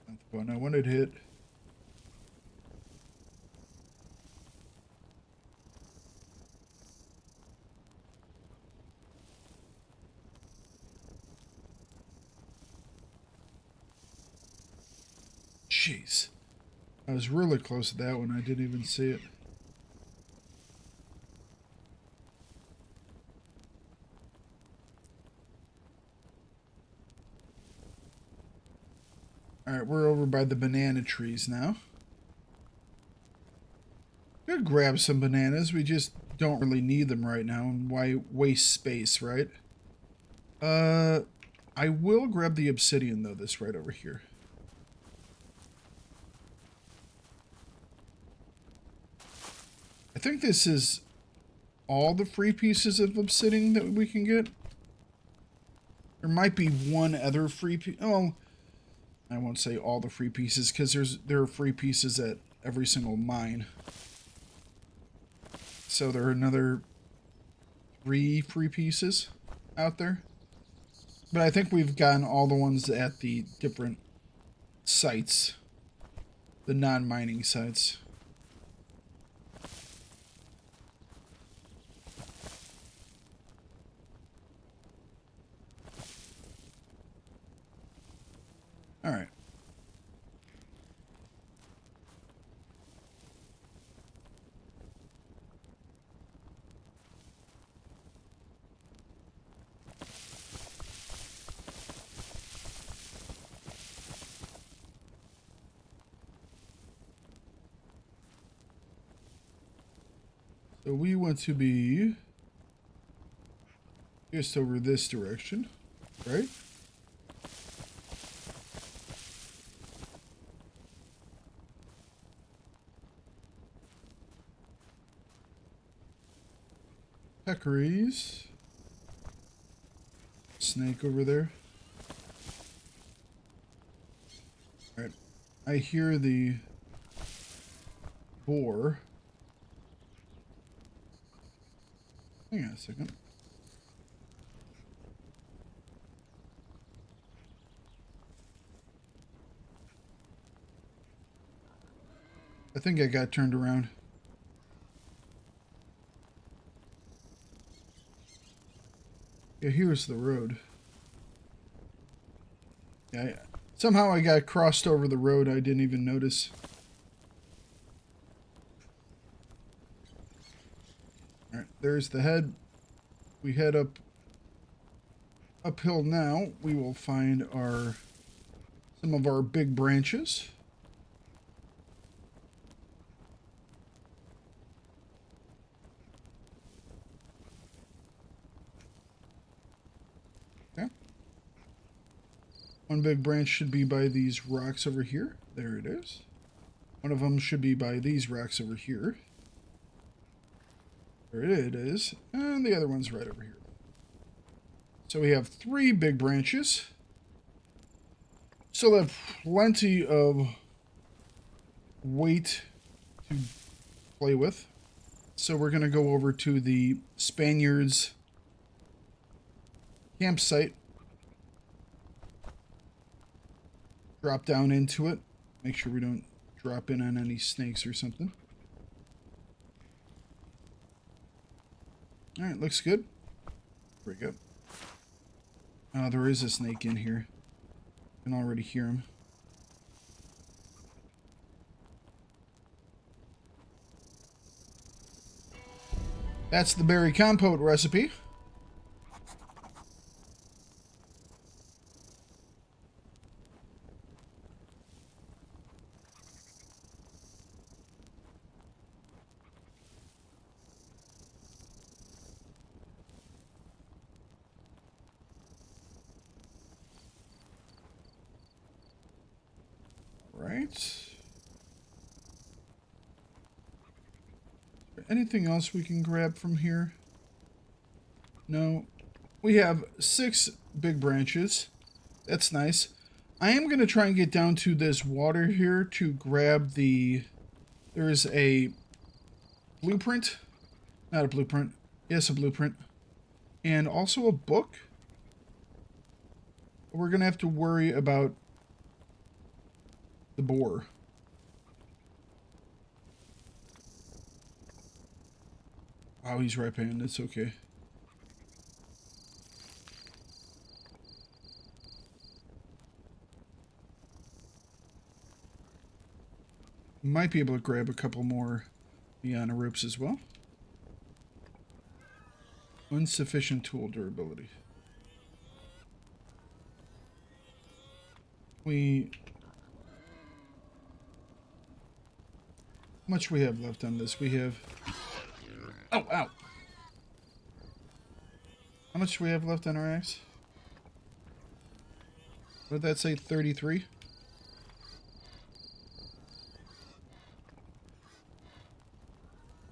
Not the one I wanted to hit. jeez. I was really close to that one. I didn't even see it. Alright, we're over by the banana trees now. Could grab some bananas. We just don't really need them right now. And why waste space, right? I will grab the obsidian, though, this right over here. I think this is all the free pieces of obsidian that we can get. There might be one other free piece. Oh, I won't say all the free pieces because there are free pieces at every single mine. So there are another 3 free pieces out there. But I think we've gotten all the ones at the different sites. The non-mining sites. Alright. So we want to be just over this direction, right? Peccaries. Snake over there. Alright. I hear the boar. Hang on a second. I think I got turned around. Yeah, here's the road. Yeah, somehow I got crossed over the road. I didn't even notice. Alright, there's the head. We head uphill now. We will find some of our big branches. Okay. One big branch should be by these rocks over here. There it is. One of them should be by these rocks over here. There it is. And the other one's right over here. So we have 3 big branches. Still have plenty of weight to play with. So we're going to go over to the Spaniards campsite. Drop down into it. Make sure we don't drop in on any snakes or something. Alright, looks good. There we go. Oh, there is a snake in here. I can already hear him. That's the berry compote recipe. Right. Anything else we can grab from here? No. We have 6 big branches. That's nice. I am going to try and get down to this water here to grab the... There's a blueprint. Not a blueprint. Yes, a blueprint. And also a book. We're going to have to worry about the boar. Wow, he's right behind. That's okay. Might be able to grab a couple more Liana ropes as well. Insufficient tool durability. How much we have left on this? We have... Oh, ow! How much do we have left on our axe? What did that say? 33?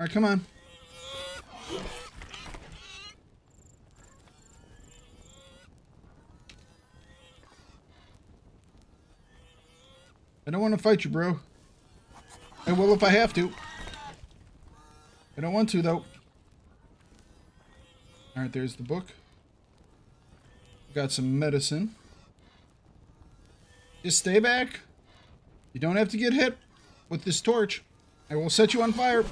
Alright, come on. I don't want to fight you, bro. I will if I have to. I don't want to, though. Alright, there's the book. Got some medicine. Just stay back. You don't have to get hit with this torch. I will set you on fire.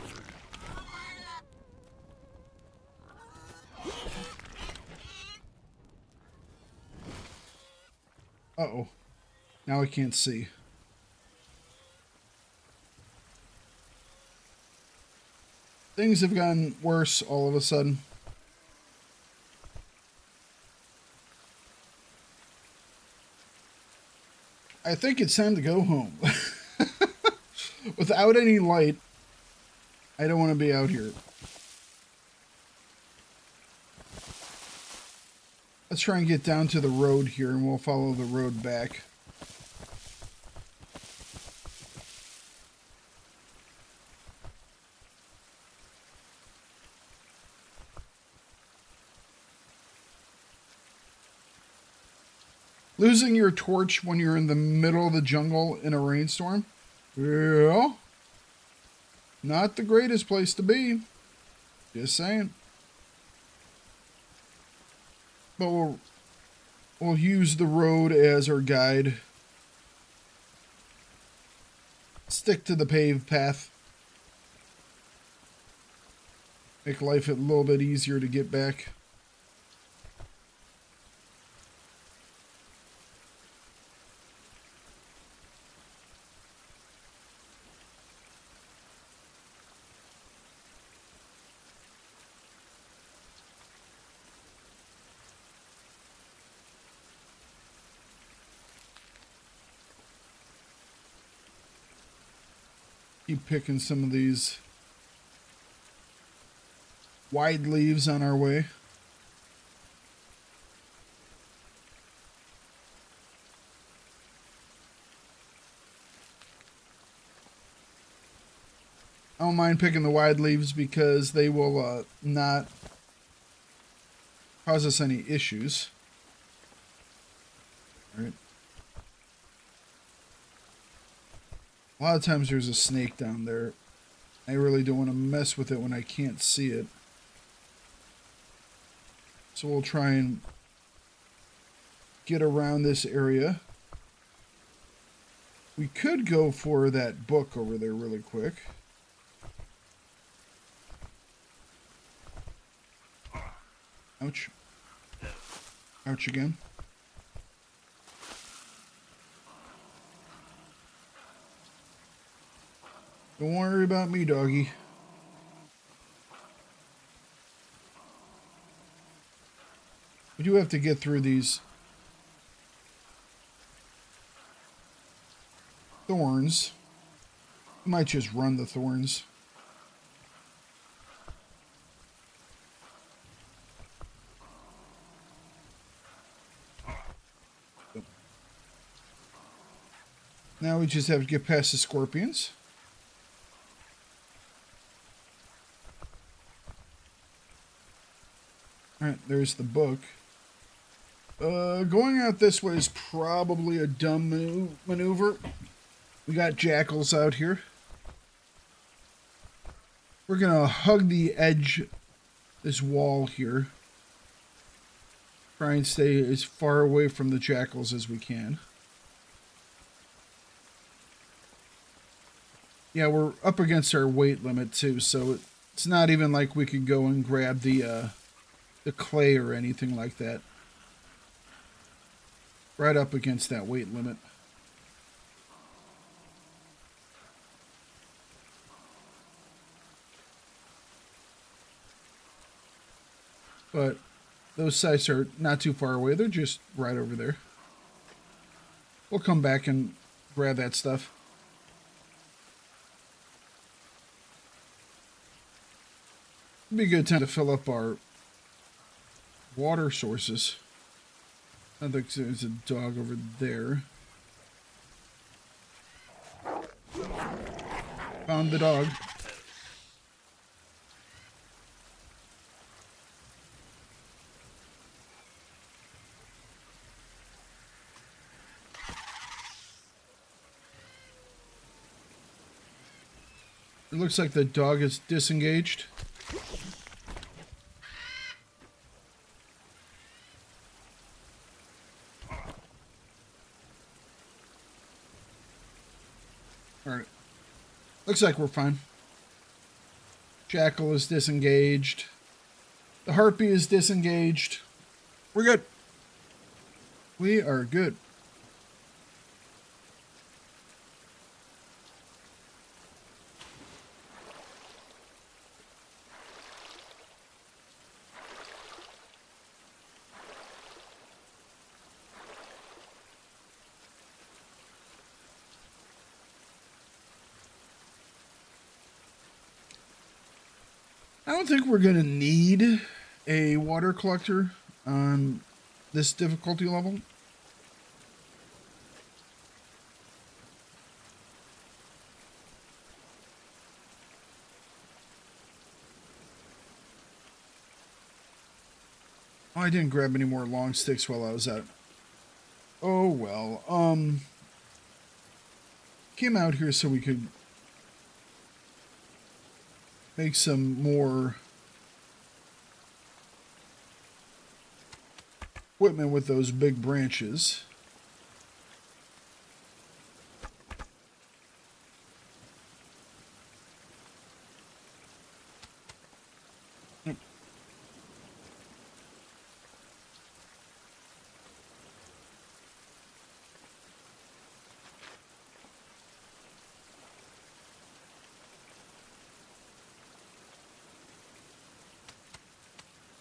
Uh-oh. Now I can't see. Things have gotten worse all of a sudden. I think it's time to go home. Without any light, I don't want to be out here. Let's try and get down to the road here, and we'll follow the road back. Losing your torch when you're in the middle of the jungle in a rainstorm? Yeah. Not the greatest place to be. Just saying. But we'll use the road as our guide. Stick to the paved path. Make life a little bit easier to get back. Keep picking some of these wide leaves on our way. I don't mind picking the wide leaves because they will not cause us any issues. All right. A lot of times there's a snake down there. I really don't want to mess with it when I can't see it. So we'll try and get around this area. We could go for that book over there really quick. Ouch. Ouch again. Don't worry about me, doggy. We do have to get through these thorns. We might just run the thorns. Now we just have to get past the scorpions. Alright, there's the book. Going out this way is probably a dumb maneuver. We got jackals out here. We're gonna hug the edge, this wall here. Try and stay as far away from the jackals as we can. Yeah, we're up against our weight limit too, so it's not even like we could go and grab the clay or anything like that. Right up against that weight limit. but those sites are not too far away. They're just right over there. We'll come back and grab that stuff. It'd be a good time to fill up our water sources. I think there's a dog over there. Found the dog. It looks like the dog is disengaged. Alright. Looks like we're fine. Jackal is disengaged. The harpy is disengaged. We're good. We are good. I don't think we're going to need a water collector on this difficulty level. Oh, I didn't grab any more long sticks while I was out. Oh, well. Came out here so we could make some more equipment with those big branches.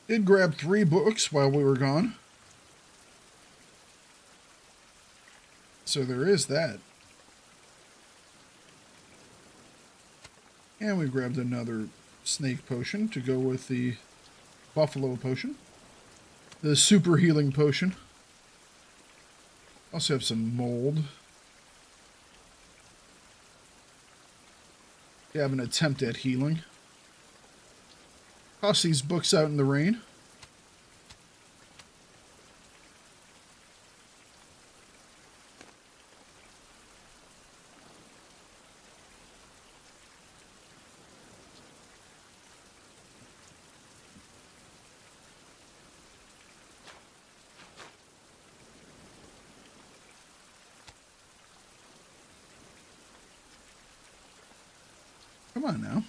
Did grab 3 books while we were gone. So there is that. And we grabbed another snake potion to go with the buffalo potion. The super healing potion. Also have some mold. We have an attempt at healing. Toss these books out in the rain. Come on now.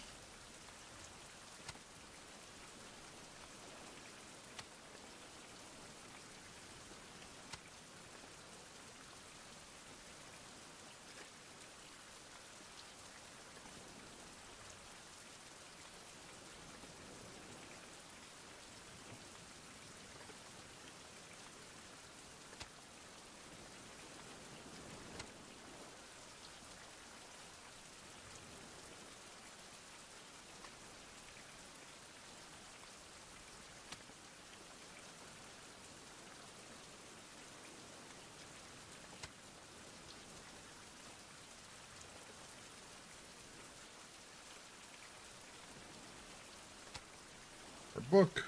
Our book.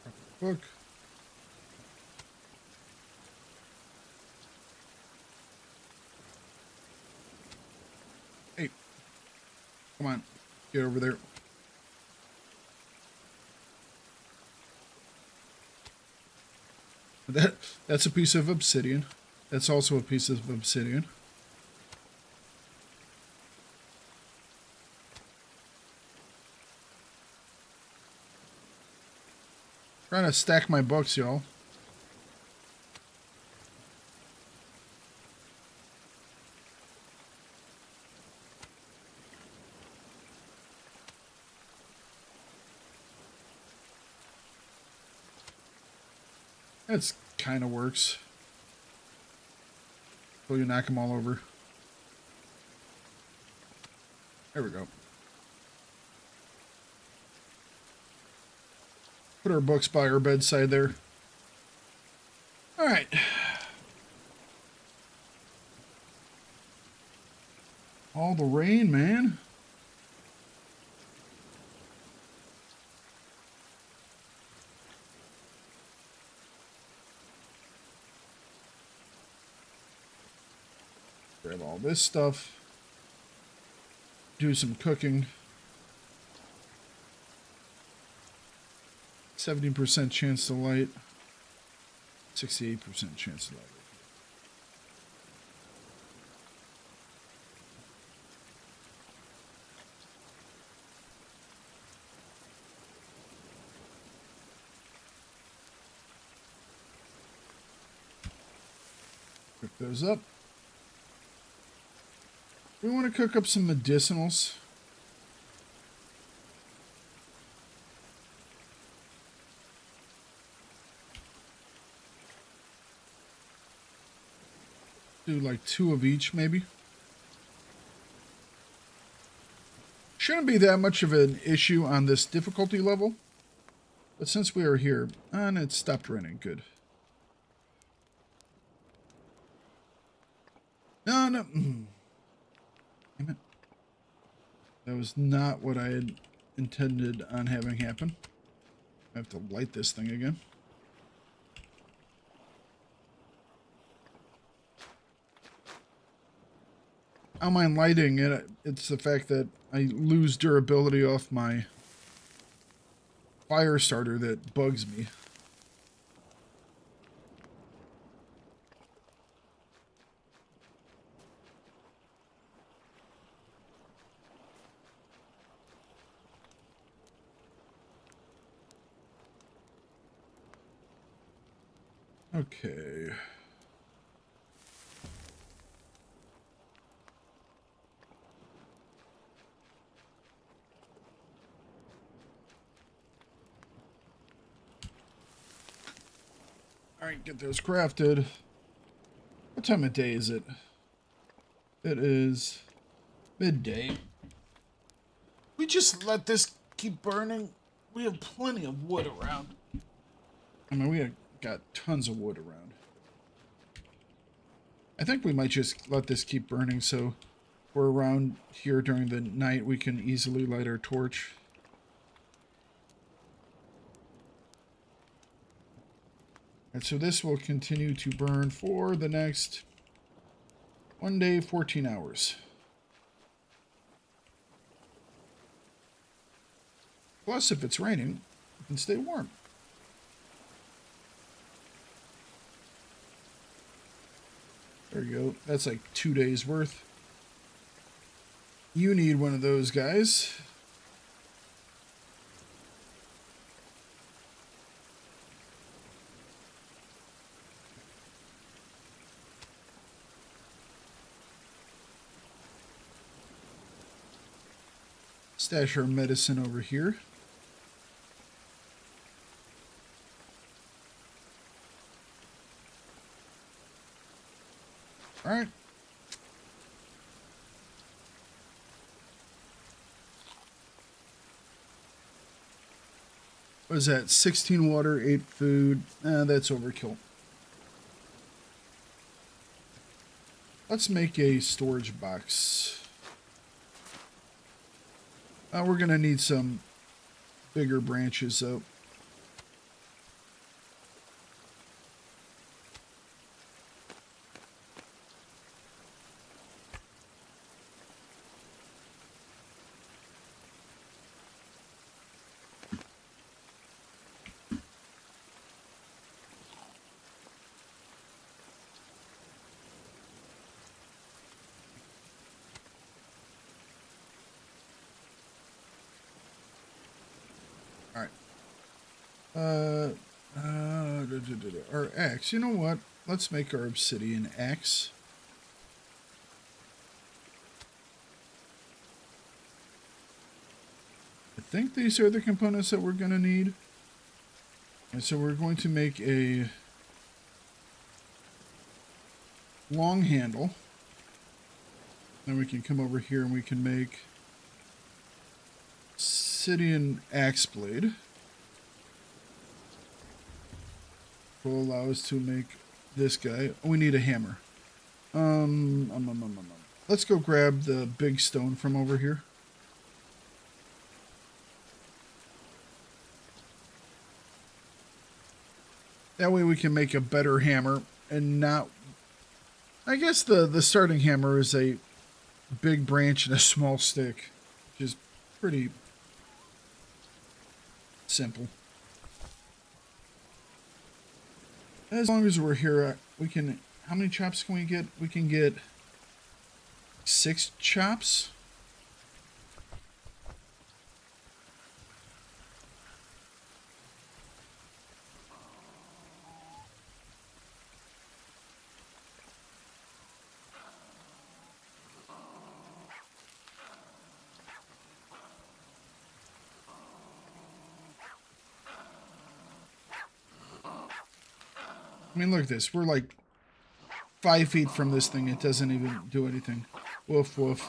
Our book. Hey. Come on. Get over there. That's a piece of obsidian. That's also a piece of obsidian. Trying to stack my books, y'all. That's kind of works. So you knock them all over. There we go. Put our books by our bedside there. All right. All the rain, man. Grab all this stuff. Do some cooking. 70% chance to light. 68% chance to light. Cook those up. We want to cook up some medicinals. Do like 2 of each, maybe. Shouldn't be that much of an issue on this difficulty level. But since we are here, and it stopped raining, good. No, no. Damn it. That was not what I had intended on having happen. I have to light this thing again. I don't mind lighting it. It's the fact that I lose durability off my fire starter that bugs me. Okay. All right, get those crafted. What time of day is it? It is midday. We just let this keep burning. We have plenty of wood around. I mean, we have got tons of wood around. I think we might just let this keep burning so we're around here during the night. We can easily light our torch. And so this will continue to burn for the next 1 day, 14 hours. Plus, if it's raining, it can stay warm. There you go. That's like 2 days worth. You need one of those guys. Stash our medicine over here. All right. What is that? 16 water, 8 food. That's overkill. Let's make a storage box. We're going to need some bigger branches, though. Our axe. You know what? Let's make our obsidian axe. I think these are the components that we're going to need. And so we're going to make a long handle. Then we can come over here and we can make obsidian axe blade. Will allow us to make this guy. Oh, we need a hammer. Let's go grab the big stone from over here. That way we can make a better hammer and not... I guess the starting hammer is a big branch and a small stick, which is pretty simple. As long as we're here, we can... How many chops can we get? We can get 6 chops. I mean, look at this. We're like 5 feet from this thing. It doesn't even do anything. Woof, woof.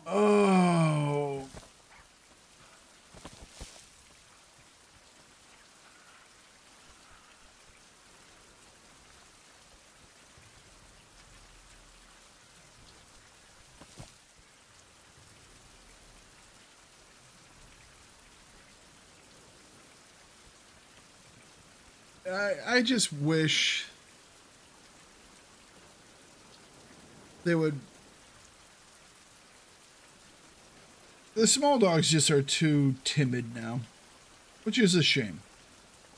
Oh. I just wish they would... The small dogs just are too timid now, which is a shame.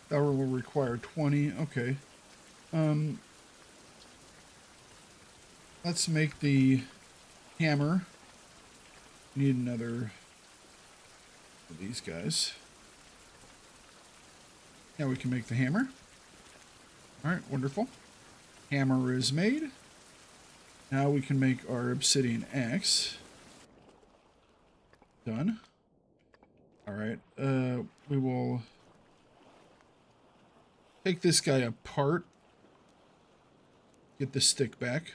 That will require 20. Okay. Let's make the hammer. Need another of these guys. Now we can make the hammer. Alright, wonderful. Hammer is made. Now we can make our obsidian axe. Done. Alright, we will take this guy apart. Get the stick back.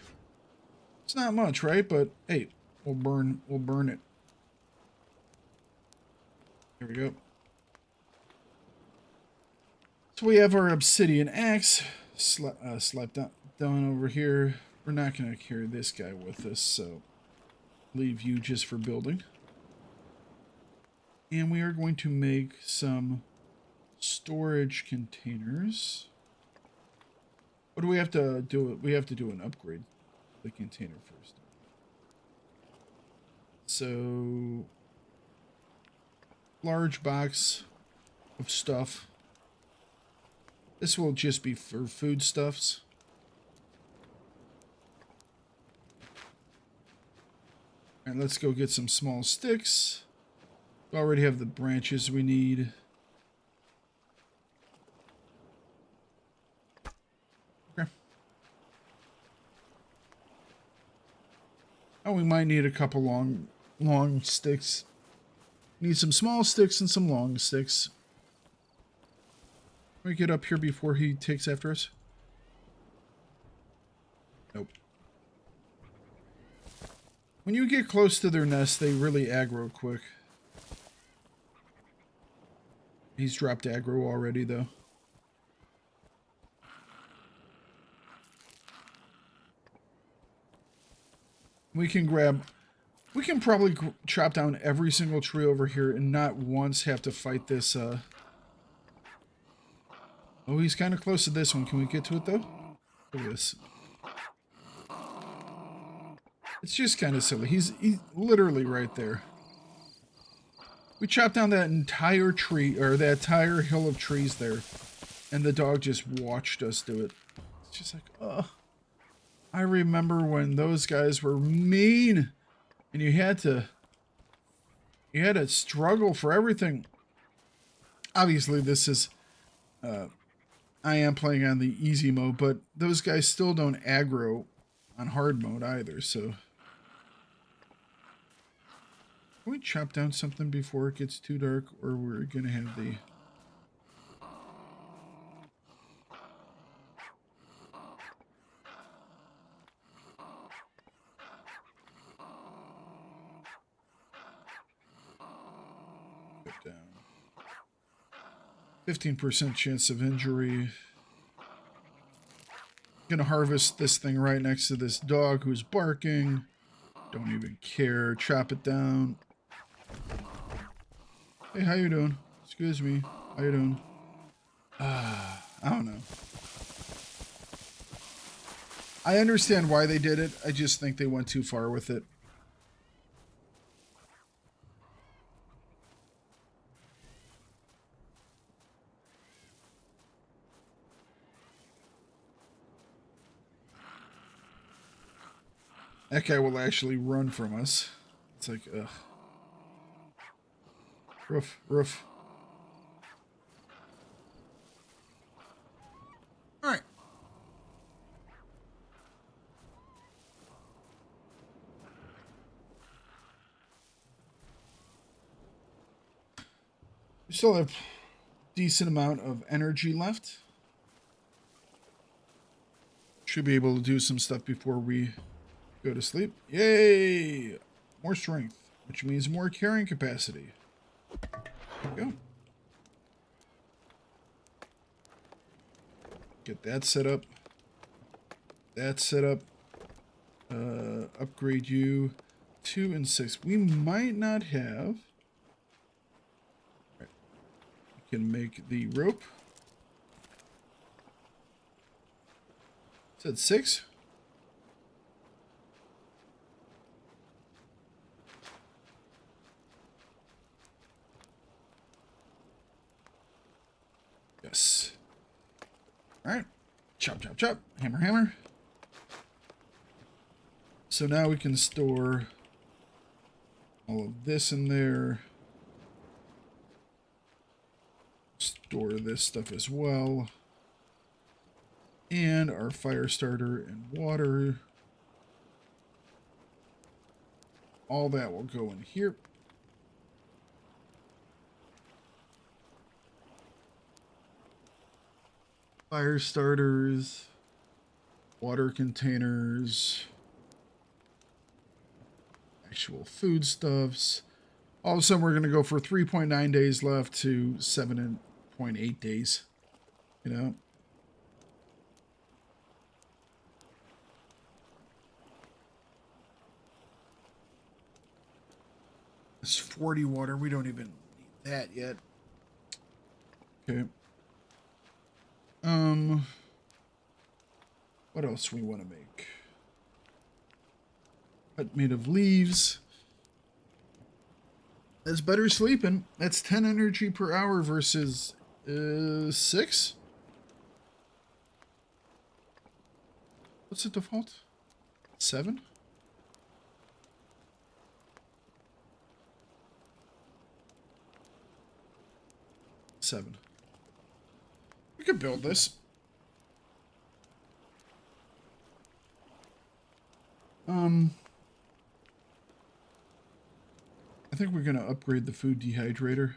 It's not much, right? But hey, we'll burn it. Here we go. So we have our obsidian axe slapped down over here. We're not going to carry this guy with us, so leave you just for building. And we are going to make some storage containers. What do we have to do? We have to do an upgrade of the container first. So, large box of stuff. This will just be for foodstuffs. And let's go get some small sticks. We already have the branches we need. Okay. Oh, we might need a couple long sticks. Need some small sticks and some long sticks. Can we get up here before he takes after us? Nope. When you get close to their nest, they really aggro quick. He's dropped aggro already, though. We can probably chop down every single tree over here and not once have to fight this, Oh, he's kind of close to this one. Can we get to it, though? Look at this. It's just kind of silly. He's literally right there. We chopped down that entire tree, or that entire hill of trees there, and the dog just watched us do it. It's just like, oh. I remember when those guys were mean, and you had to struggle for everything. Obviously, this is... I am playing on the easy mode, but those guys still don't aggro on hard mode either, so... Can we chop down something before it gets too dark, or we're gonna have the... down. 15% chance of injury. Gonna harvest this thing right next to this dog who's barking. Don't even care. Chop it down. Hey, how you doing? Excuse me. How you doing? I don't know. I understand why they did it. I just think they went too far with it. That guy will actually run from us. It's like, ugh. Roof, roof. All right. We still have a decent amount of energy left. Should be able to do some stuff before we go to sleep. Yay! More strength, which means more carrying capacity. There we go. Get that set up. That set up. Upgrade you 2 and 6. We might not have. Right. We can make the rope. Is that 6? Yes. All right. Chop, chop, chop. Hammer, hammer. So now we can store all of this in there. Store this stuff as well. And our fire starter and water. All that will go in here. Fire starters, water containers, actual foodstuffs. All of a sudden, we're going to go for 3.9 days left to 7.8 days. You know? It's 40 water. We don't even need that yet. Okay. What else we want to make? Hut made of leaves. That's better sleeping. That's 10 energy per hour versus 6. What's the default? 7? We could build this. I think we're going to upgrade the food dehydrator.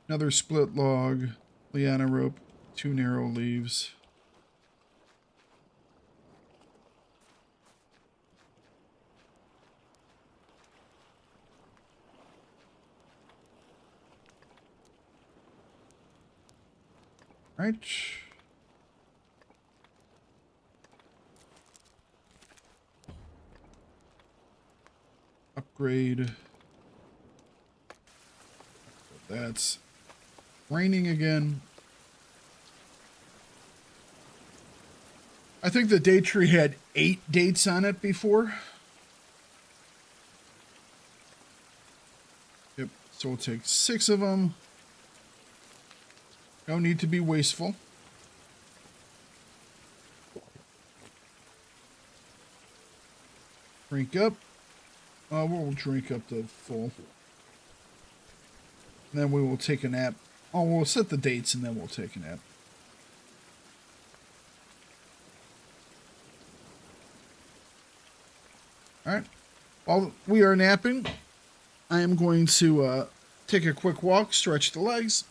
Another split log, liana rope, 2 narrow leaves. Right. Upgrade. That's raining again. I think the date tree had 8 dates on it before. Yep, so we'll take 6 of them. No need to be wasteful. Drink up. We'll drink up to full. And then we will take a nap. Oh, we'll set the dates and then we'll take a nap. Alright. While we are napping, I am going to take a quick walk, stretch the legs,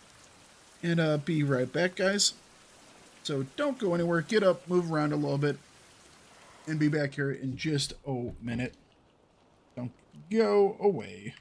and be right back, guys. So don't go anywhere. Get up, move around a little bit, and be back here in just a minute. Don't go away.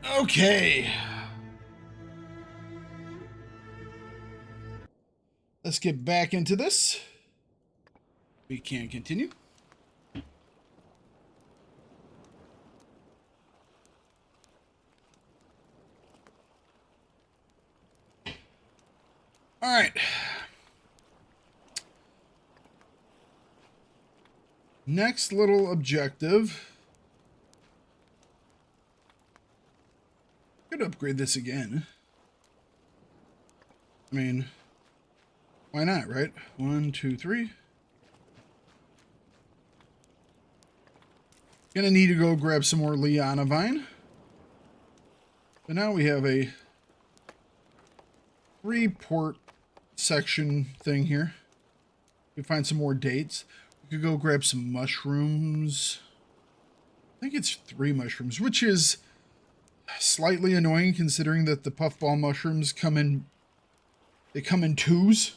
Okay. Let's get back into this. We can continue. All right. Next little objective. Could upgrade this again. I mean, why not, right? 1, 2, 3. Gonna need to go grab some more Liana Vine. But now we have a 3-port section thing here. We find some more dates. We could go grab some mushrooms. I think it's 3 mushrooms, which is slightly annoying considering that the puffball mushrooms come in 2s.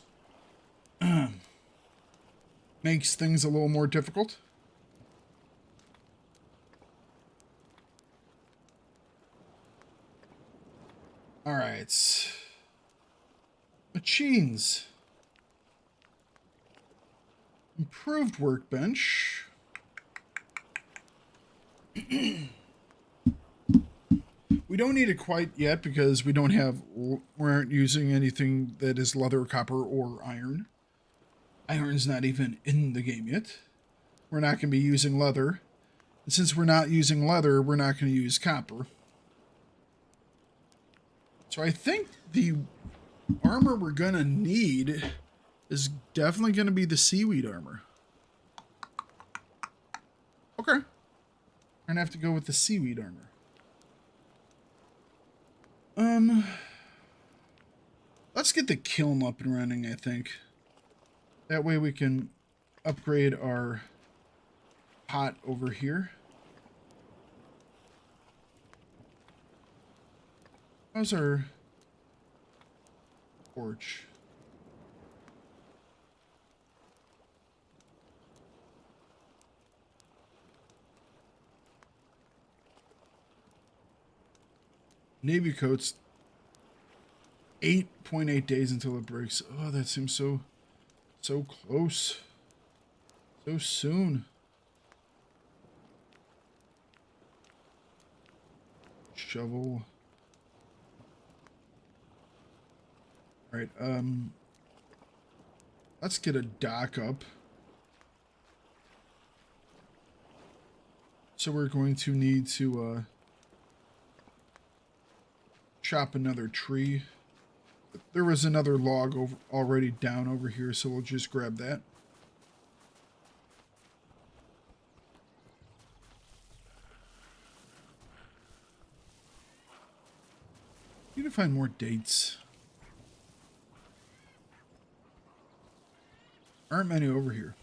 Makes things a little more difficult. All right. Machines. Improved workbench. We don't need it quite yet because we aren't using anything that is leather, copper, or iron. Iron's not even in the game yet. We're not going to be using leather. And since we're not using leather, we're not going to use copper. So I think the armor we're going to need is definitely going to be the seaweed armor. Okay. We're going to have to go with the seaweed armor. Let's get the kiln up and running, I think. That way we can upgrade our pot over here. How's our porch? Navy coats. 8.8 days until it breaks. Oh, that seems so close. So soon. Shovel. All right, let's get a dock up. So we're going to need to chop another tree. There was another log already down over here, so we'll just grab that. Need to find more dates. Aren't many over here.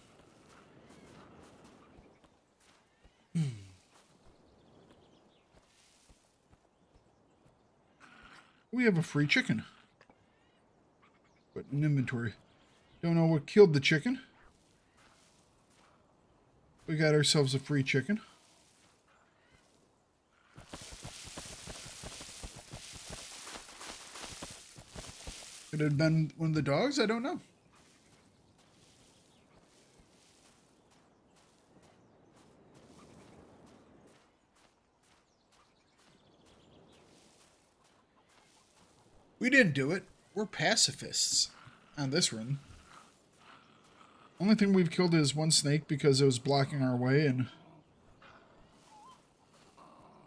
We have a free chicken. Put in inventory. Don't know what killed the chicken. We got ourselves a free chicken. Could it have been one of the dogs? I don't know. We didn't do it. We're pacifists on this run. Only thing we've killed is one snake because it was blocking our way and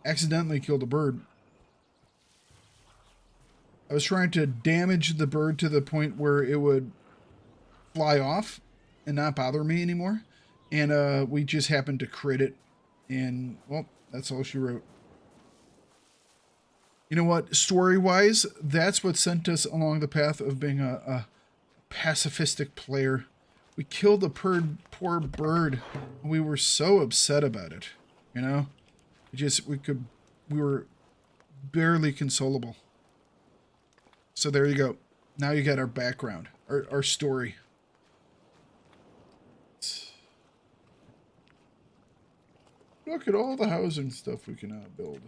accidentally killed a bird. I was trying to damage the bird to the point where it would fly off and not bother me anymore. And we just happened to crit it. And, well, that's all she wrote. You know what? Story-wise, that's what sent us along the path of being a pacifistic player. We killed a poor bird. We were so upset about it. You know? We were barely consolable. So there you go. Now you got our background, our story. Look at all the housing stuff we can build.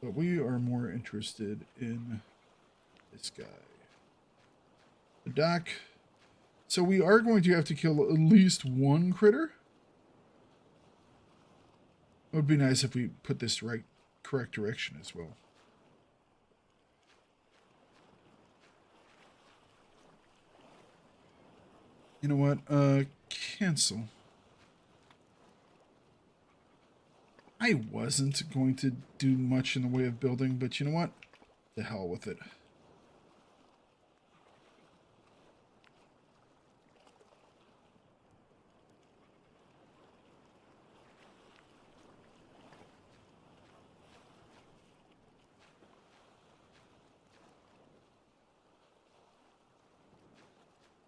But we are more interested in this guy. The dock. So we are going to have to kill at least one critter. It would be nice if we put this correct direction as well. You know what? Cancel. I wasn't going to do much in the way of building, but you know what? To hell with it.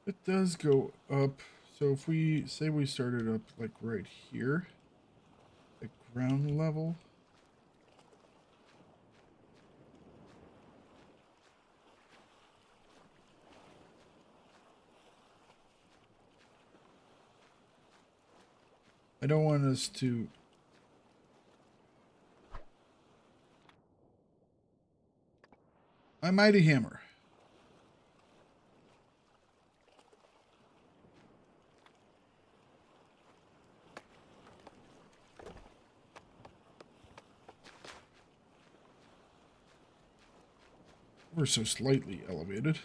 It does go up. So if we say we started up like right here at ground level. I don't want us to... My mighty hammer. We're so slightly elevated.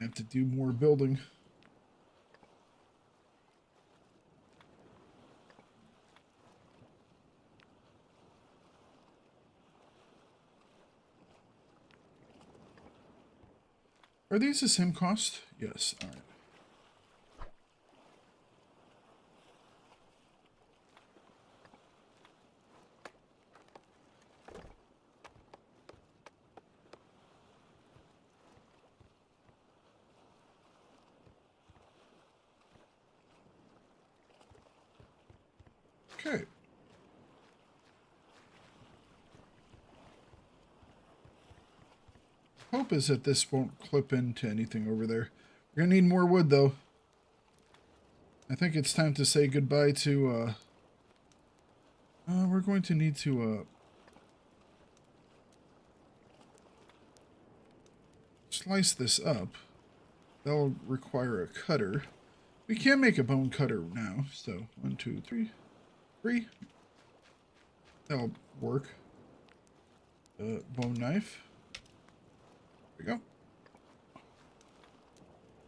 I have to do more building. Are these the same cost? Yes. All right. Okay. Hope is that this won't clip into anything over there. We're gonna need more wood though. I think it's time to say goodbye to we're going to need to slice this up. That'll require a cutter. We can make a bone cutter now, so 1, 2, 3. That'll work. Bone knife. There we go.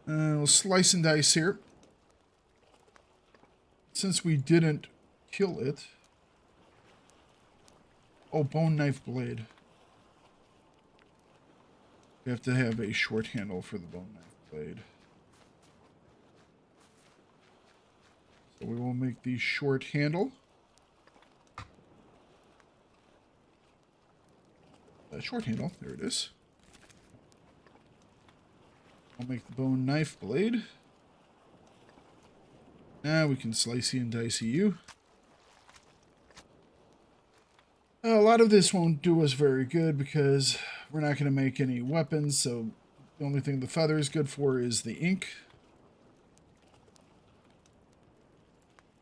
And we'll slice and dice here. Since we didn't kill it. Oh, bone knife blade. We have to have a short handle for the bone knife blade. So we will make the short handle. Short handle, there it is. I'll make the bone knife blade. Now we can slicey and dicey you. A lot of this won't do us very good because we're not going to make any weapons, so the only thing the feather is good for is the ink.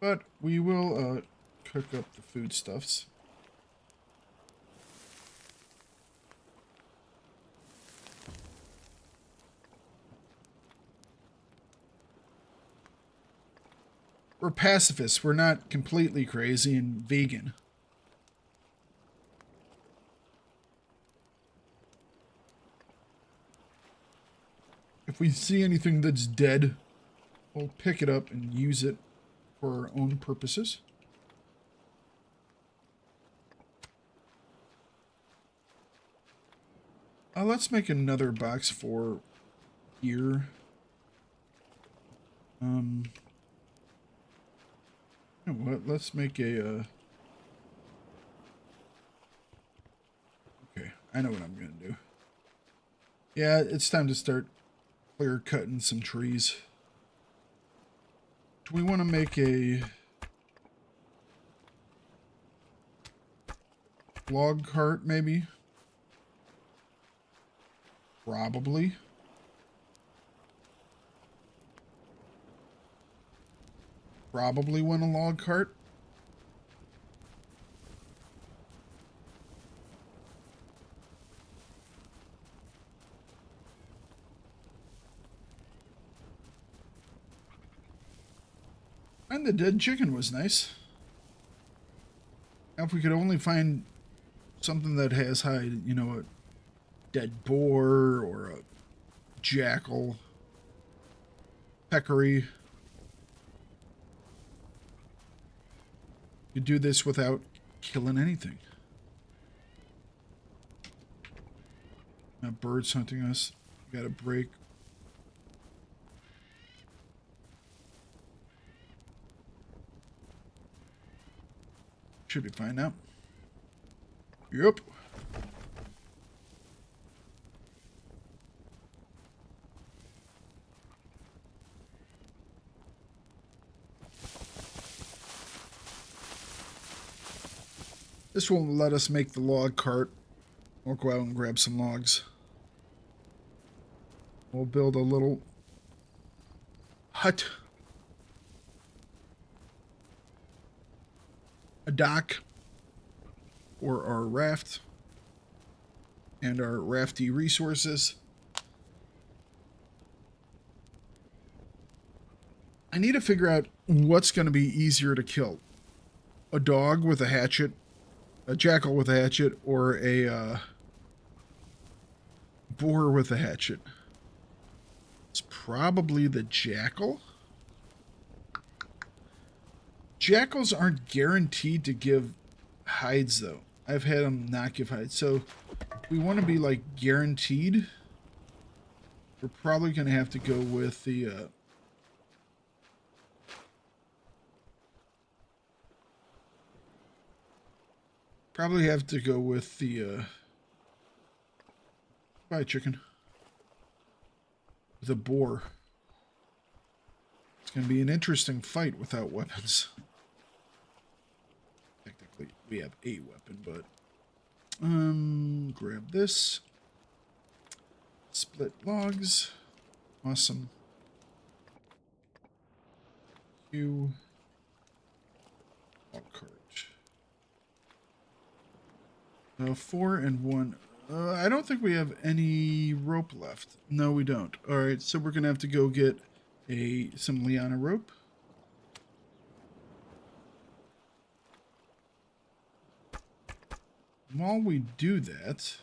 But we will cook up the foodstuffs. We're pacifists. We're not completely crazy and vegan. If we see anything that's dead, we'll pick it up and use it for our own purposes. Let's make another box for here. You know what? Let's make a, okay, I know what I'm going to do. Yeah, it's time to start clear cutting some trees. Do we want to make a... Log cart, maybe. Probably. Probably want a log cart. And the dead chicken was nice. Now if we could only find something that has hide, you know, a dead boar or a jackal, peccary. You do this without killing anything. Now birds hunting us. We got a break. Should be fine now. Yep. This will let us make the log cart. We'll go out and grab some logs. We'll build a little hut. A dock for our raft and our rafty resources. I need to figure out what's going to be easier to kill. A dog with a hatchet, a jackal with a hatchet, or a boar with a hatchet. It's probably the jackal. Jackals aren't guaranteed to give hides, though. I've had them not give hides. So we want to be, like, guaranteed. We're probably going to have to go with the... probably have to go with the... Bye, chicken. The boar. It's going to be an interesting fight without weapons. Technically, we have a weapon, but... grab this. Split logs. Awesome. Log cart. 4 and 1. I don't think we have any rope left. No, we don't. Alright, so we're going to have to go get some liana rope. While we do that...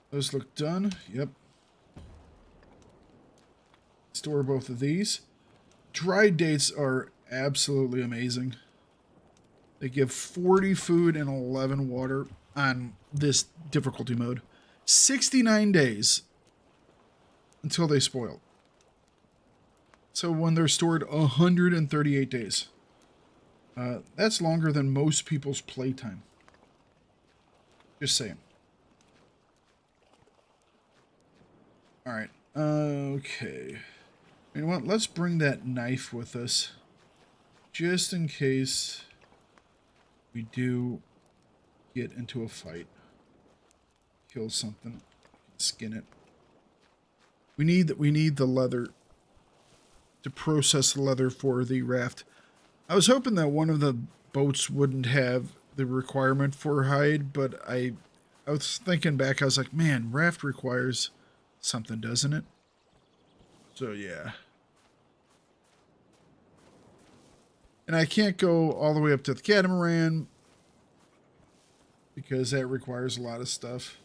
Those look done. Yep. Store both of these. Dried dates are absolutely amazing. They give 40 food and 11 water on this difficulty mode. 69 days until they spoil. So when they're stored, 138 days. That's longer than most people's playtime. Just saying. Alright, okay. You know what, let's bring that knife with us. Just in case we do get into a fight. Kill something. Skin it. We need the leather to process the leather for the raft. I was hoping that one of the boats wouldn't have the requirement for hide, but I was thinking back, I was like, man, raft requires something, doesn't it? So yeah. And I can't go all the way up to the catamaran because that requires a lot of stuff.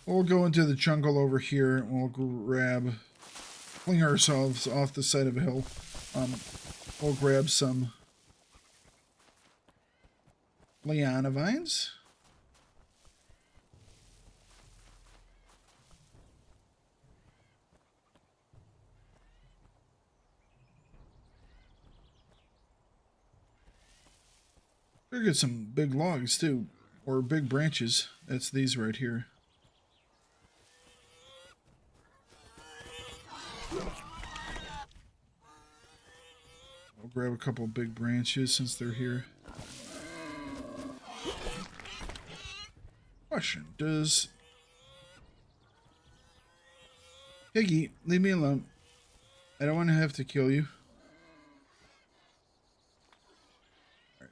We'll go into the jungle over here and we'll fling ourselves off the side of a hill. We'll grab some liana vines. Look at some big logs too, or big branches. That's these right here. I'll grab a couple big branches since they're here. Question, does... Piggy, leave me alone. I don't want to have to kill you. Right.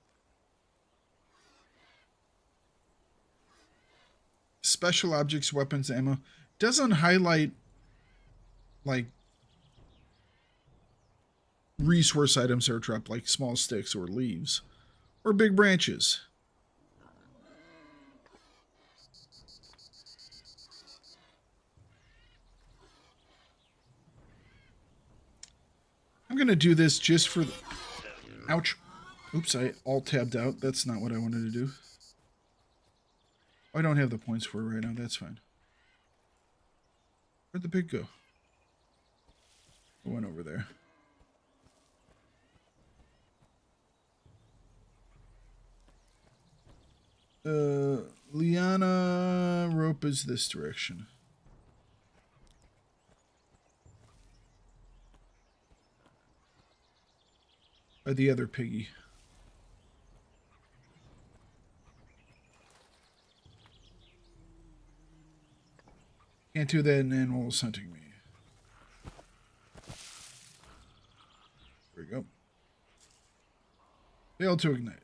Special objects, weapons, ammo. Doesn't highlight, like, resource items are dropped, like small sticks or leaves. Or big branches. I'm going to do this just for... Ouch. Oops, I alt-tabbed out. That's not what I wanted to do. I don't have the points for it right now. That's fine. Where'd the pig go? It went over there. Liana rope is this direction. Or the other piggy. Can't do that, an animal is hunting me. There we go. Failed to ignite.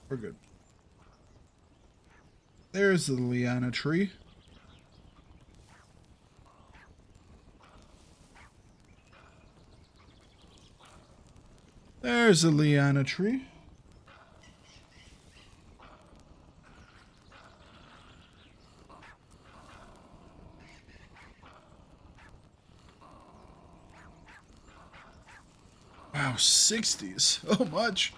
We're good. There's the liana tree. There's the liana tree. Wow, 60s. So much.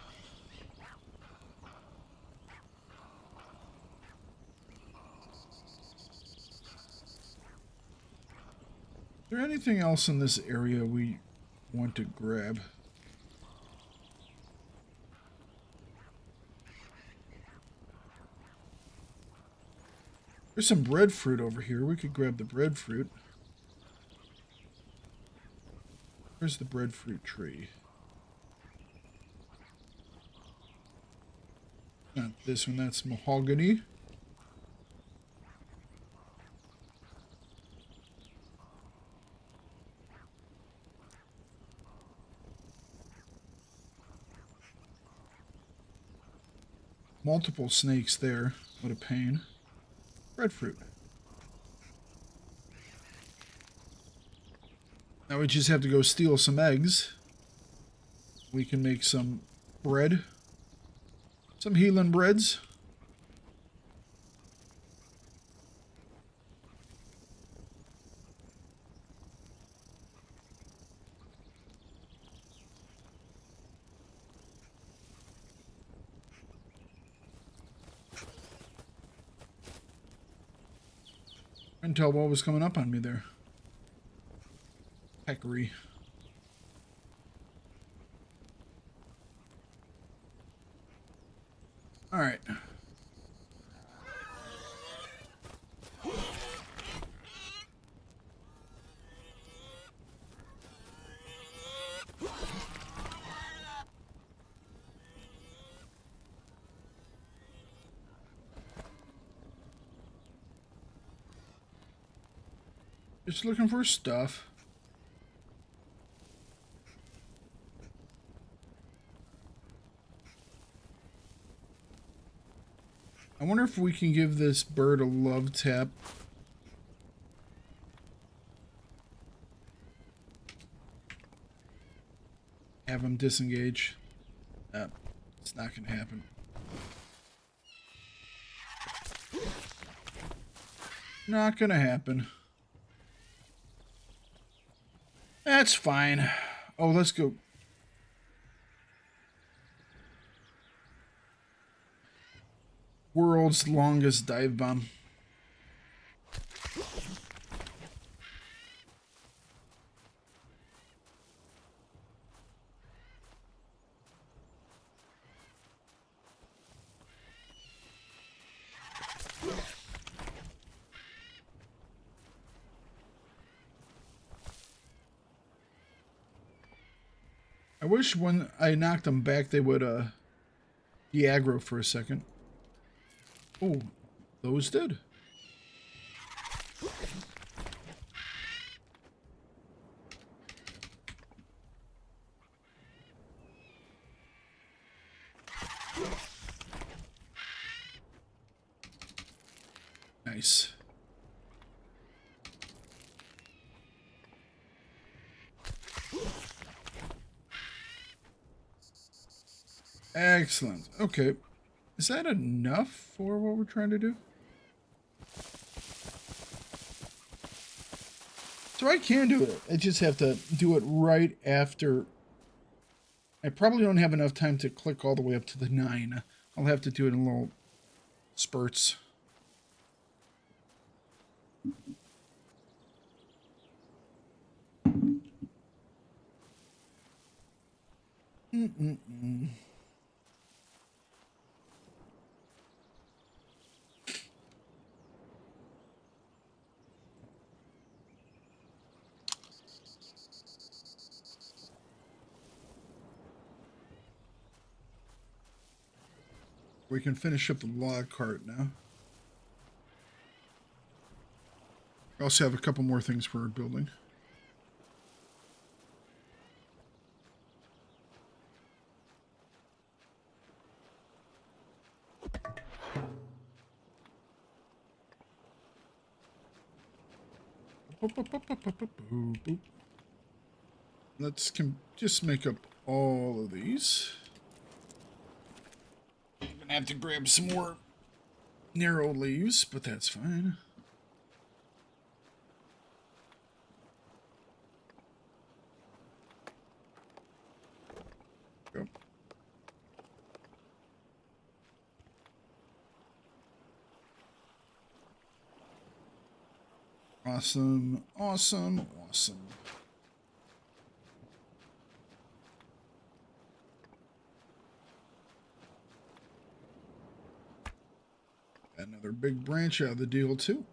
Is there anything else in this area we want to grab? There's some breadfruit over here. We could grab the breadfruit. Where's the breadfruit tree? Not this one, that's mahogany. Multiple snakes there. What a pain. Breadfruit. Now we just have to go steal some eggs. We can make some bread. Some healing breads. Couldn't tell what was coming up on me there. Peccary. All right. Just looking for stuff. I wonder if we can give this bird a love tap. Have him disengage. It's not going to happen. Not going to happen. That's fine. Oh, let's go. World's longest dive bomb. I wish when I knocked them back, they would be aggro for a second. Oh, those did. Nice. Excellent. Okay. Is that enough for what we're trying to do? So I can do it. I just have to do it right after. I probably don't have enough time to click all the way up to the 9. I'll have to do it in little spurts. We can finish up the log cart now. We also have a couple more things for our building. Let's just make up all of these. I'm gonna have to grab some more narrow leaves, but that's fine. Go. Awesome, awesome, awesome. Another big branch out of the deal, too.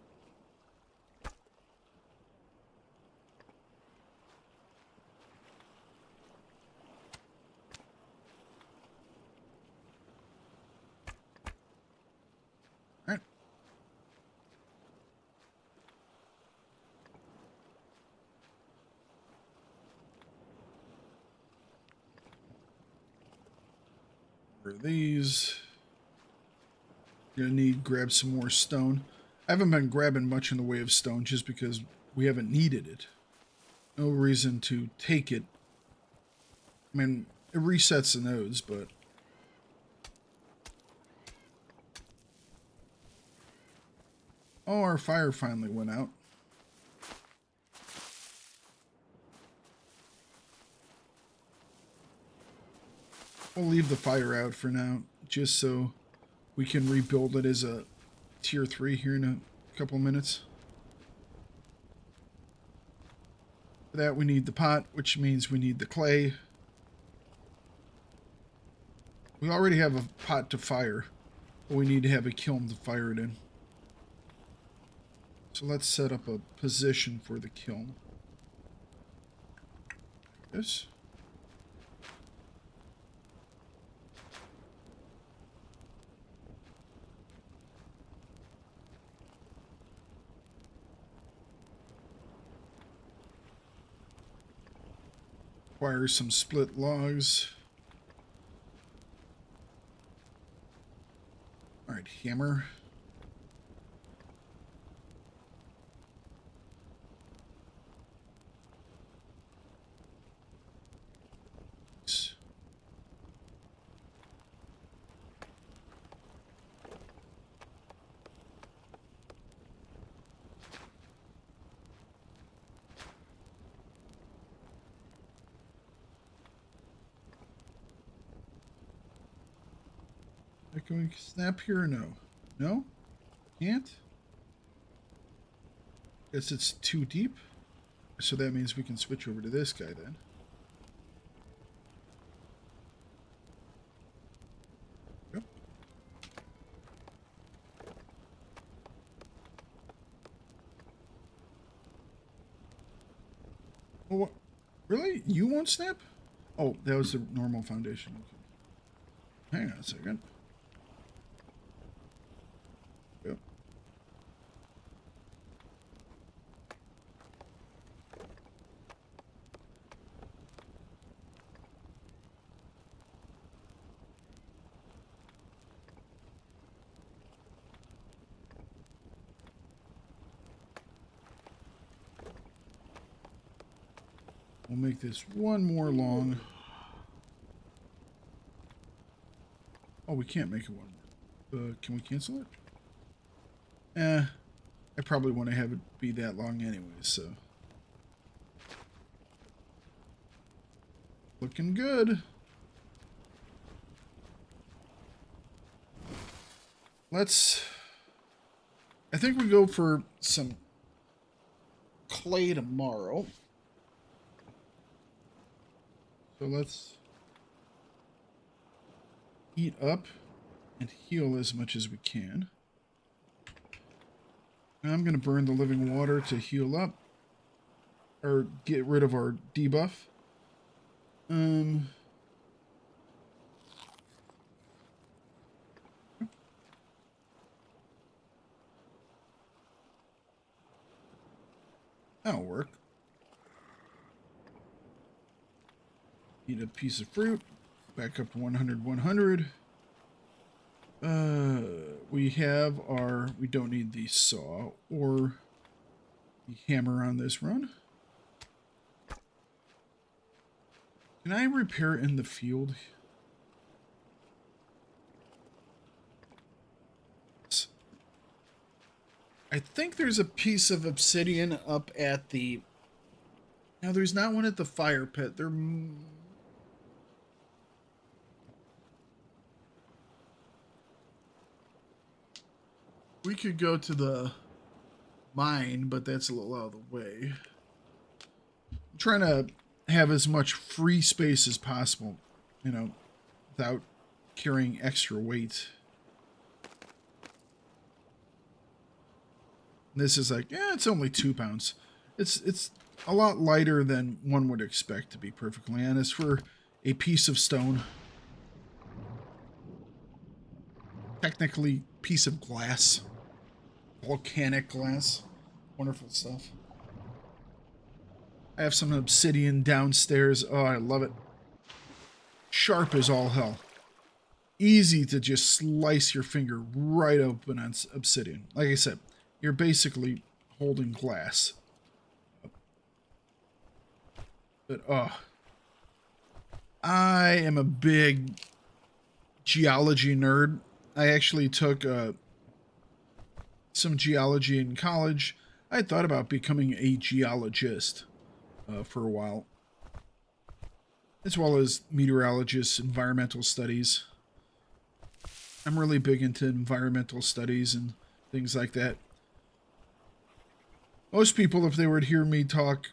All right. For these, you're gonna grab some more stone. I haven't been grabbing much in the way of stone just because we haven't needed it. No reason to take it. I mean, it resets the nodes, but oh, our fire finally went out. We'll leave the fire out for now, just so we can rebuild it as a tier 3 here in a couple minutes. For that, we need the pot, which means we need the clay. We already have a pot to fire, but we need to have a kiln to fire it in. So let's set up a position for the kiln. This. Requires some split logs. All right, hammer. Can we snap here or no? No? Can't? Guess it's too deep. So that means we can switch over to this guy then. Yep. Well, what? Really? You won't snap? Oh, that was the normal foundation. Okay. Hang on a second. Yep. We'll make this one more long. Oh, we can't make it one more. Can we cancel it? I probably want to have it be that long anyway, so. Looking good. I think we go for some clay tomorrow. So let's eat up and heal as much as we can. And I'm going to burn the living water to heal up. Or get rid of our debuff. That'll work. Eat a piece of fruit. Back up to 100, 100. We have our... We don't need the saw or the hammer on this run. Can I repair in the field? I think there's a piece of obsidian up at the... Now, there's not one at the fire pit. There... We could go to the mine, but that's a little out of the way. I'm trying to have as much free space as possible, you know, without carrying extra weight. This is like, yeah, it's only 2 pounds. It's a lot lighter than one would expect, to be perfectly honest, for a piece of stone. Technically, piece of glass. Volcanic glass. Wonderful stuff. I have some obsidian downstairs. Oh, I love it. Sharp as all hell. Easy to just slice your finger right open on obsidian. Like I said, you're basically holding glass. But, I am a big geology nerd. I actually took some geology in college. I thought about becoming a geologist for a while, as well as meteorologist, environmental studies. I'm really big into environmental studies and things like that. Most people, if they were to hear me talk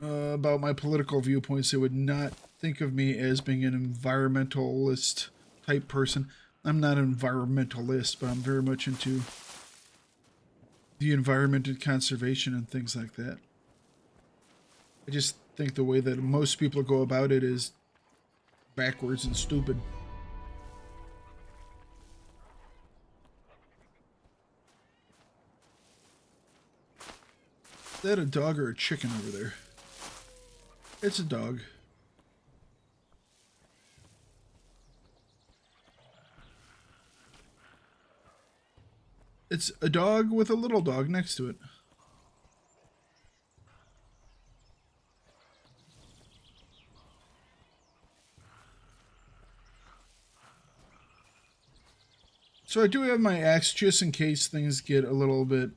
about my political viewpoints, they would not think of me as being an environmentalist type person. I'm not an environmentalist, but I'm very much into the environment and conservation and things like that. I just think the way that most people go about it is backwards and stupid. Is that a dog or a chicken over there? It's a dog. It's a dog with a little dog next to it. So I do have my axe just in case things get a little bit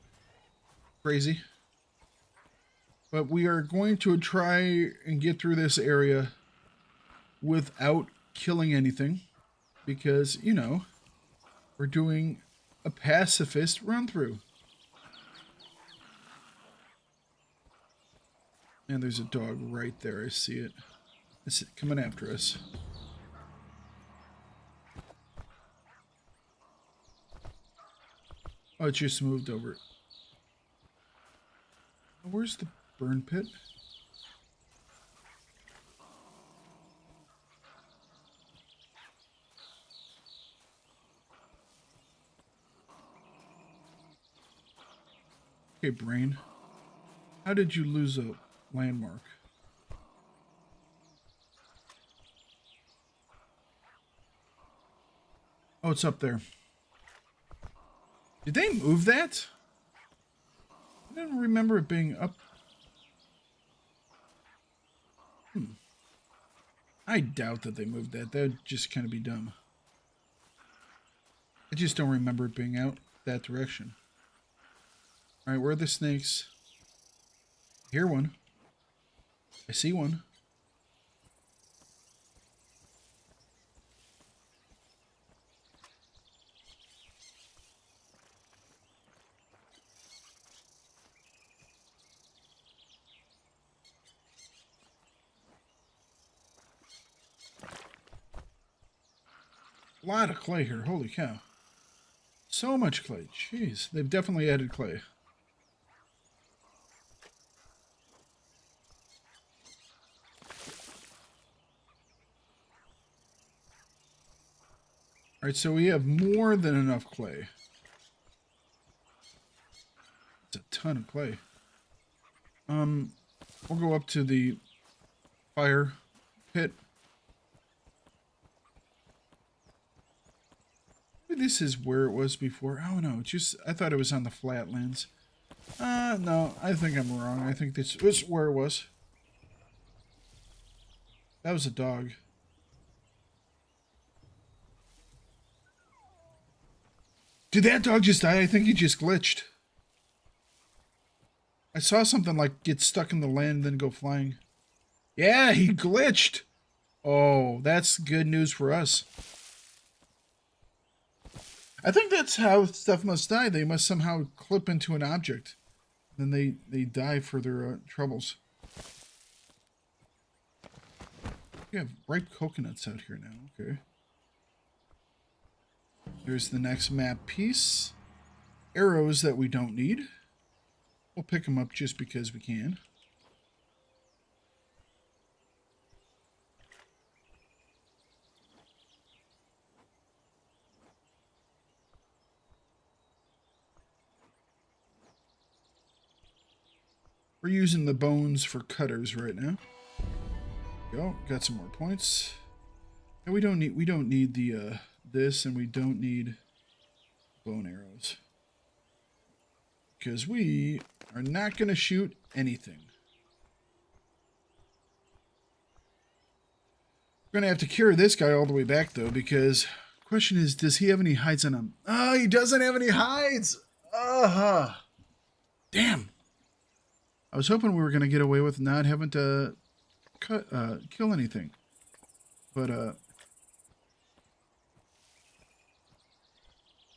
crazy. But we are going to try and get through this area without killing anything. Because, you know, we're doing a pacifist run-through. And there's a dog right there. I see it. It's coming after us. Oh, it just moved over. Where's the burn pit? Okay, brain. How did you lose a landmark? Oh, it's up there. Did they move that? I didn't remember it being up. I doubt that they moved that. That would just kind of be dumb. I just don't remember it being out that direction. Alright, where are the snakes? I hear one. I see one. A lot of clay here. Holy cow. So much clay. Jeez. They've definitely added clay. Alright, so we have more than enough clay. It's a ton of clay. We'll go up to the fire pit. Maybe this is where it was before. Oh no, I thought it was on the flatlands. No, I think I'm wrong. I think this was where it was. That was a dog. Did that dog just die? I think he just glitched. I saw something like get stuck in the land and then go flying. Yeah, he glitched. Oh, that's good news for us. I think that's how stuff must die. They must somehow clip into an object. Then they die for their troubles. We have ripe coconuts out here now. Okay. Here's the next map piece. Arrows that we don't need. We'll pick them up just because we can. We're using the bones for cutters right now. Go, got some more points. And we don't need the this, and we don't need bone arrows. Because we are not going to shoot anything. We're going to have to carry this guy all the way back, though, because the question is, does he have any hides on him? Oh, he doesn't have any hides! Damn! I was hoping we were going to get away with not having to kill anything. But,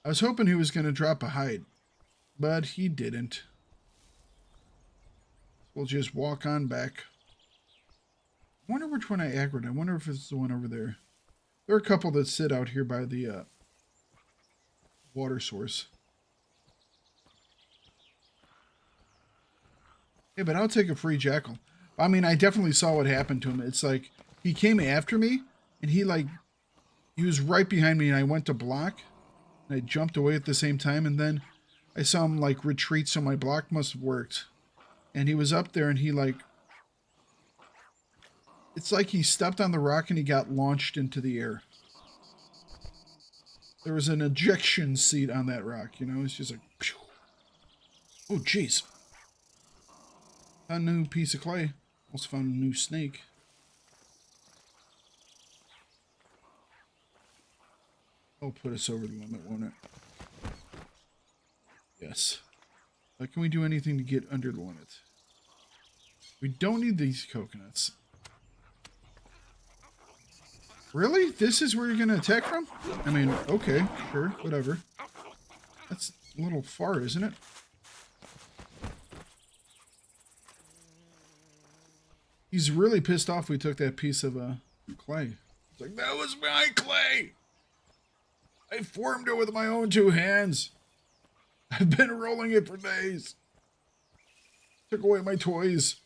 I was hoping he was going to drop a hide. But he didn't. We'll just walk on back. I wonder which one I aggroed. I wonder if it's the one over there. There are a couple that sit out here by the water source. Yeah, but I'll take a free jackal. I mean, I definitely saw what happened to him. It's like, he came after me, and he was right behind me, and I went to block, and I jumped away at the same time, and then I saw him, retreat, so my block must have worked. And he was up there, and he, it's like he stepped on the rock, and he got launched into the air. There was an ejection seat on that rock, you know? It's just like, phew. Oh, jeez. Found a new piece of clay. Also found a new snake. That'll put us over the limit, won't it? Yes. But can we do anything to get under the limit? We don't need these coconuts. Really? This is where you're going to attack from? I mean, okay, sure, whatever. That's a little far, isn't it? He's really pissed off we took that piece of clay. It's like, that was my clay! I formed it with my own two hands. I've been rolling it for days. Took away my toys.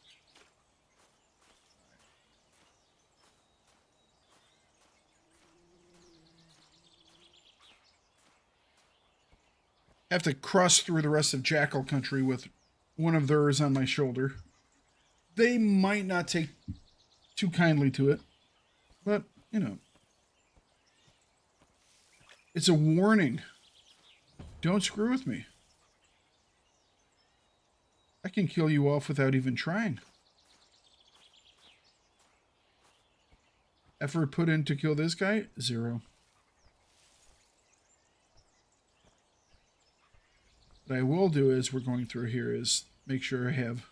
Have to cross through the rest of Jackal Country with one of theirs on my shoulder. They might not take too kindly to it, but, you know, it's a warning. Don't screw with me. I can kill you off without even trying. Effort put in to kill this guy? 0. What I will do as we're going through here is make sure I have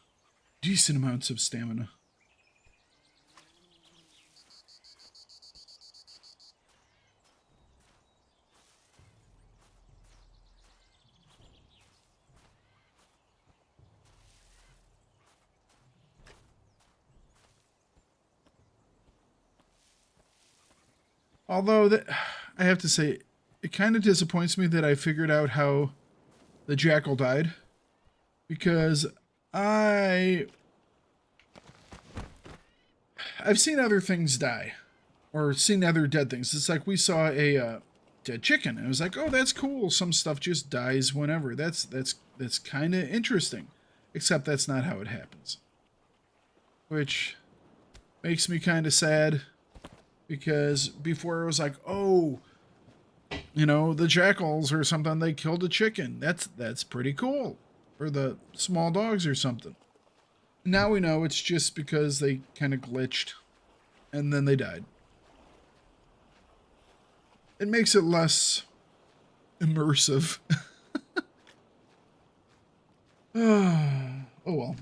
decent amounts of stamina. Although, I have to say, it kind of disappoints me that I figured out how the jackal died. Because I've seen other things die. Or seen other dead things. It's like we saw a dead chicken. And it was like, oh, that's cool. Some stuff just dies whenever. That's kind of interesting. Except that's not how it happens. Which makes me kind of sad. Because before it was like, oh, you know, the jackals or something, they killed a chicken. That's pretty cool. Or the small dogs or something. Now we know it's just because they kind of glitched. And then they died. It makes it less immersive. Oh well.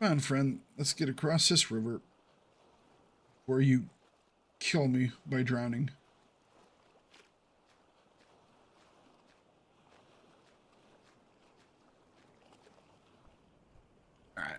Come on, friend. Let's get across this river. Before you kill me by drowning. Alright.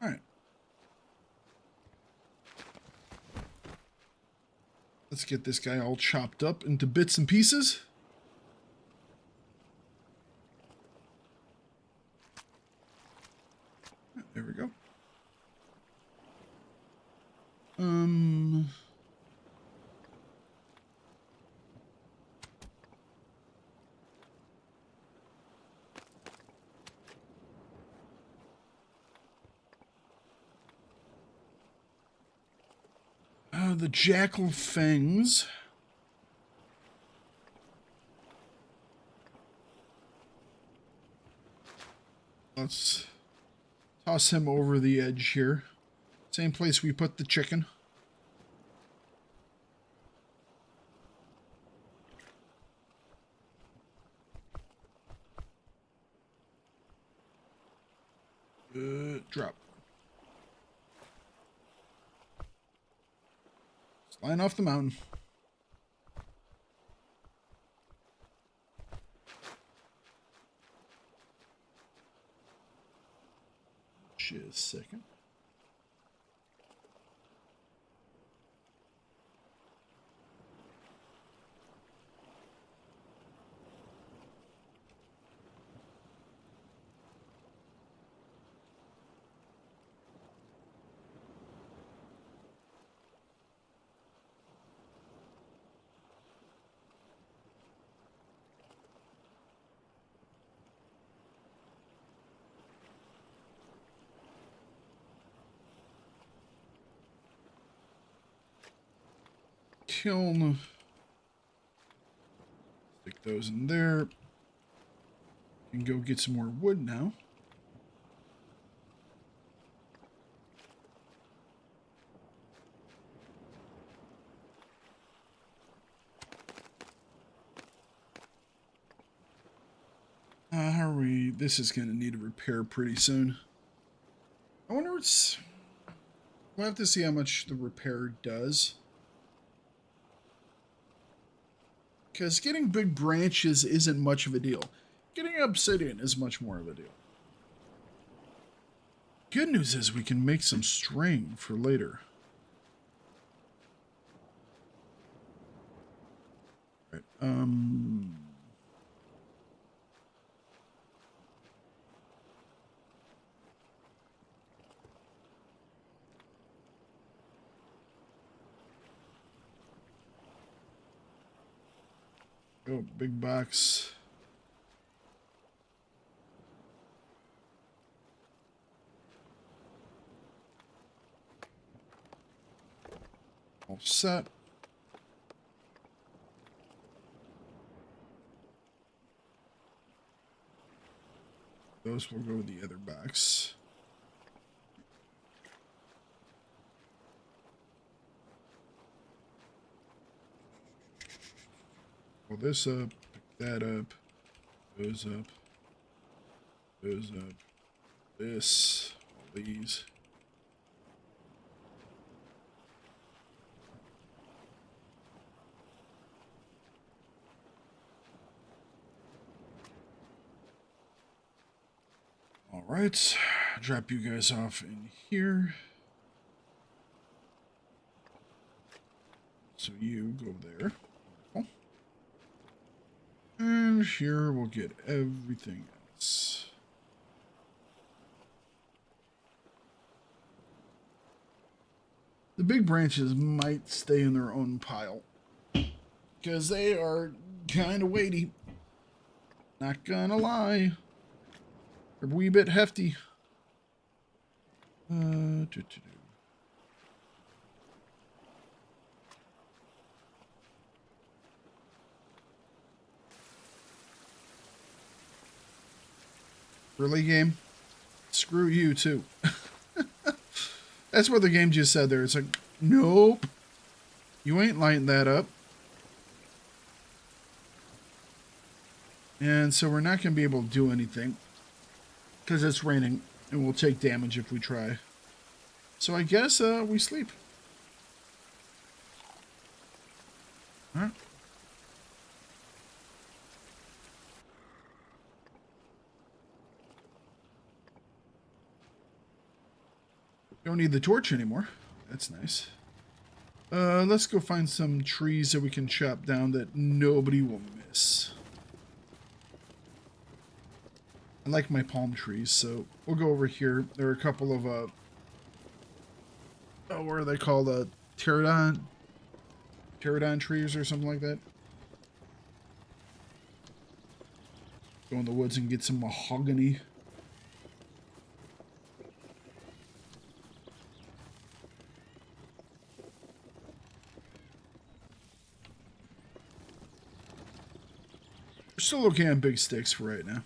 Alright. Let's get this guy all chopped up into bits and pieces. There we go. The jackal fangs. Let's toss him over the edge here. Same place we put the chicken. Drop. Flying off the mountain. Just a second. kiln. Stick those in there. Can go get some more wood now. How are we? This is going to need a repair pretty soon. I wonder what's... We'll have to see how much the repair does. Because getting big branches isn't much of a deal. Getting obsidian is much more of a deal. Good news is we can make some string for later. Right, oh, big box. All set. Those will go with the other box. Pull this up, pick that up, those up, those up, this, all these. All right, drop you guys off in here. So you go there. And here we'll get everything else. The big branches might stay in their own pile, because they are kind of weighty. Not gonna lie. They're a wee bit hefty. Really, game? Screw you, too. That's what the game just said there. It's like, nope. You ain't lighting that up. And so we're not going to be able to do anything. Because it's raining. And we'll take damage if we try. So I guess we sleep. Huh? Don't need the torch anymore. That's nice. Let's go find some trees that we can chop down that nobody will miss. I like my palm trees, so we'll go over here. There are a couple of, oh, what are they called? Pterodon trees or something like that. Go in the woods and get some mahogany. We're still okay on big sticks for right now.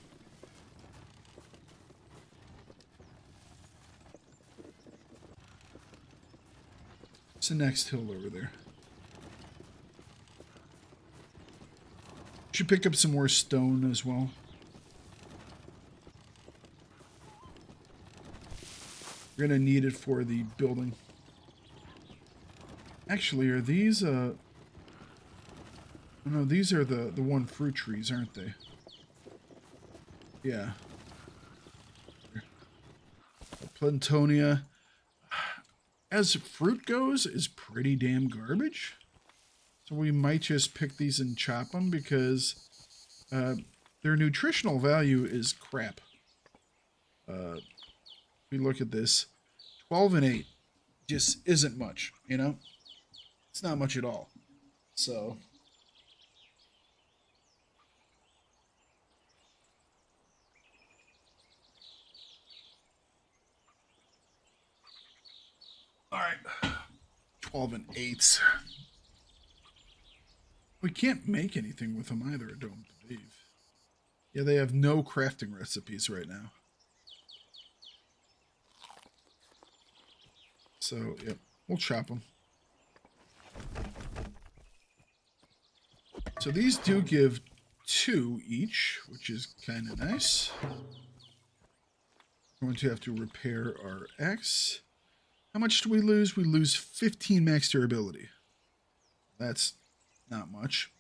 It's the next hill over there. Should pick up some more stone as well. We're gonna need it for the building. Actually, are these no, these are the one fruit trees, aren't they? Yeah. Plantonia, as fruit goes, is pretty damn garbage. So we might just pick these and chop them because their nutritional value is crap. We look at this, 12 and 8 just isn't much, you know? It's not much at all. So all right, 12 and 8s. We can't make anything with them either, I don't believe. Yeah, they have no crafting recipes right now. So, yep, we'll chop them. So these do give 2 each, which is kind of nice. We're going to have to repair our X. How much do we lose? We lose 15 max durability. That's not much.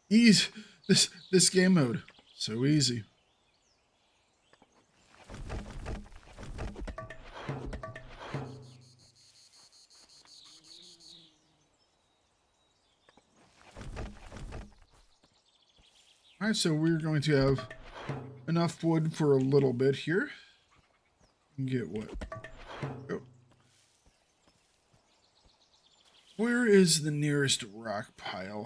Easy. This game mode, so easy. Alright, so we're going to have enough wood for a little bit here. And get what? Oh. Where is the nearest rock pile?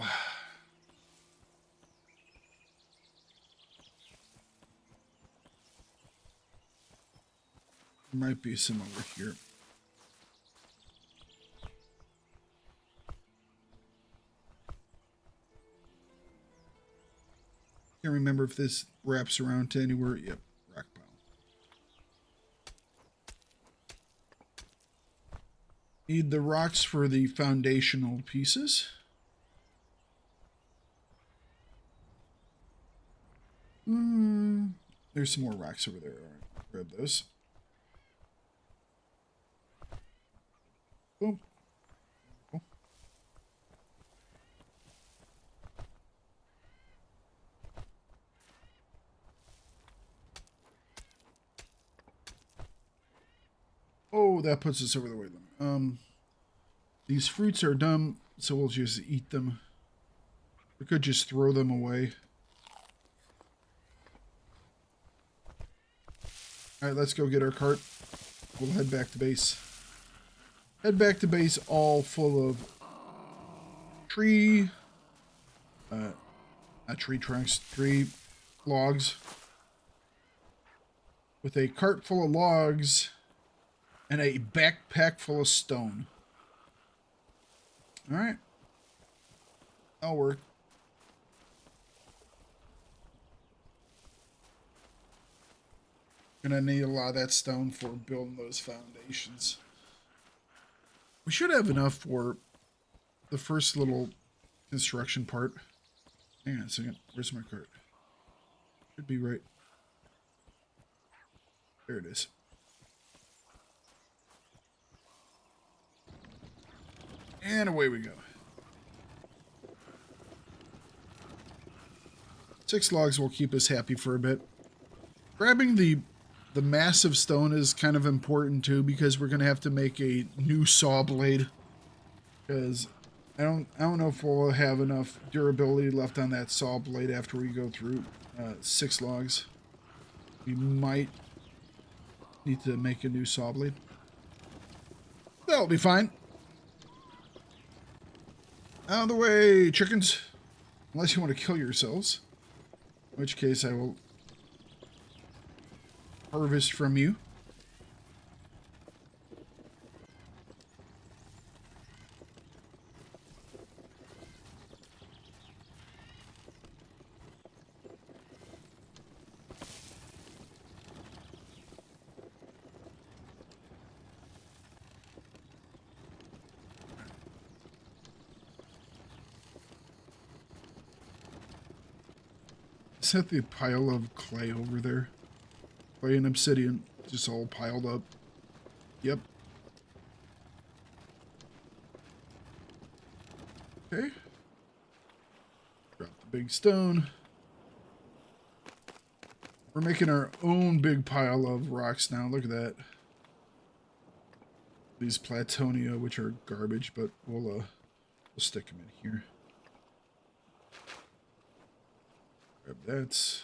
There might be some over here. Can't remember if this wraps around to anywhere. Yep, rock pile. Need the rocks for the foundational pieces. There's some more rocks over there. All right, grab those. Boom. Cool. Oh, that puts us over the weight limit. These fruits are dumb, so we'll just eat them. We could just throw them away. Alright, let's go get our cart. We'll head back to base. Head back to base all full of tree... not tree trunks, tree logs. With a cart full of logs and a backpack full of stone. Alright. That'll work. Gonna need a lot of that stone for building those foundations. We should have enough for the first little construction part. Hang on a second. Where's my cart? Should be right. There it is. And away we go. 6 logs will keep us happy for a bit. Grabbing the massive stone is kind of important too, because we're gonna have to make a new saw blade. Because I don't know if we'll have enough durability left on that saw blade after we go through 6 logs. We might need to make a new saw blade. That'll be fine. Out of the way, chickens. Unless you want to kill yourselves. In which case I will harvest from you. Is that the pile of clay over there? Clay and obsidian, just all piled up. Yep. Okay. Drop the big stone. We're making our own big pile of rocks now. Look at that. These platonia, which are garbage, but we'll stick them in here. Grab that.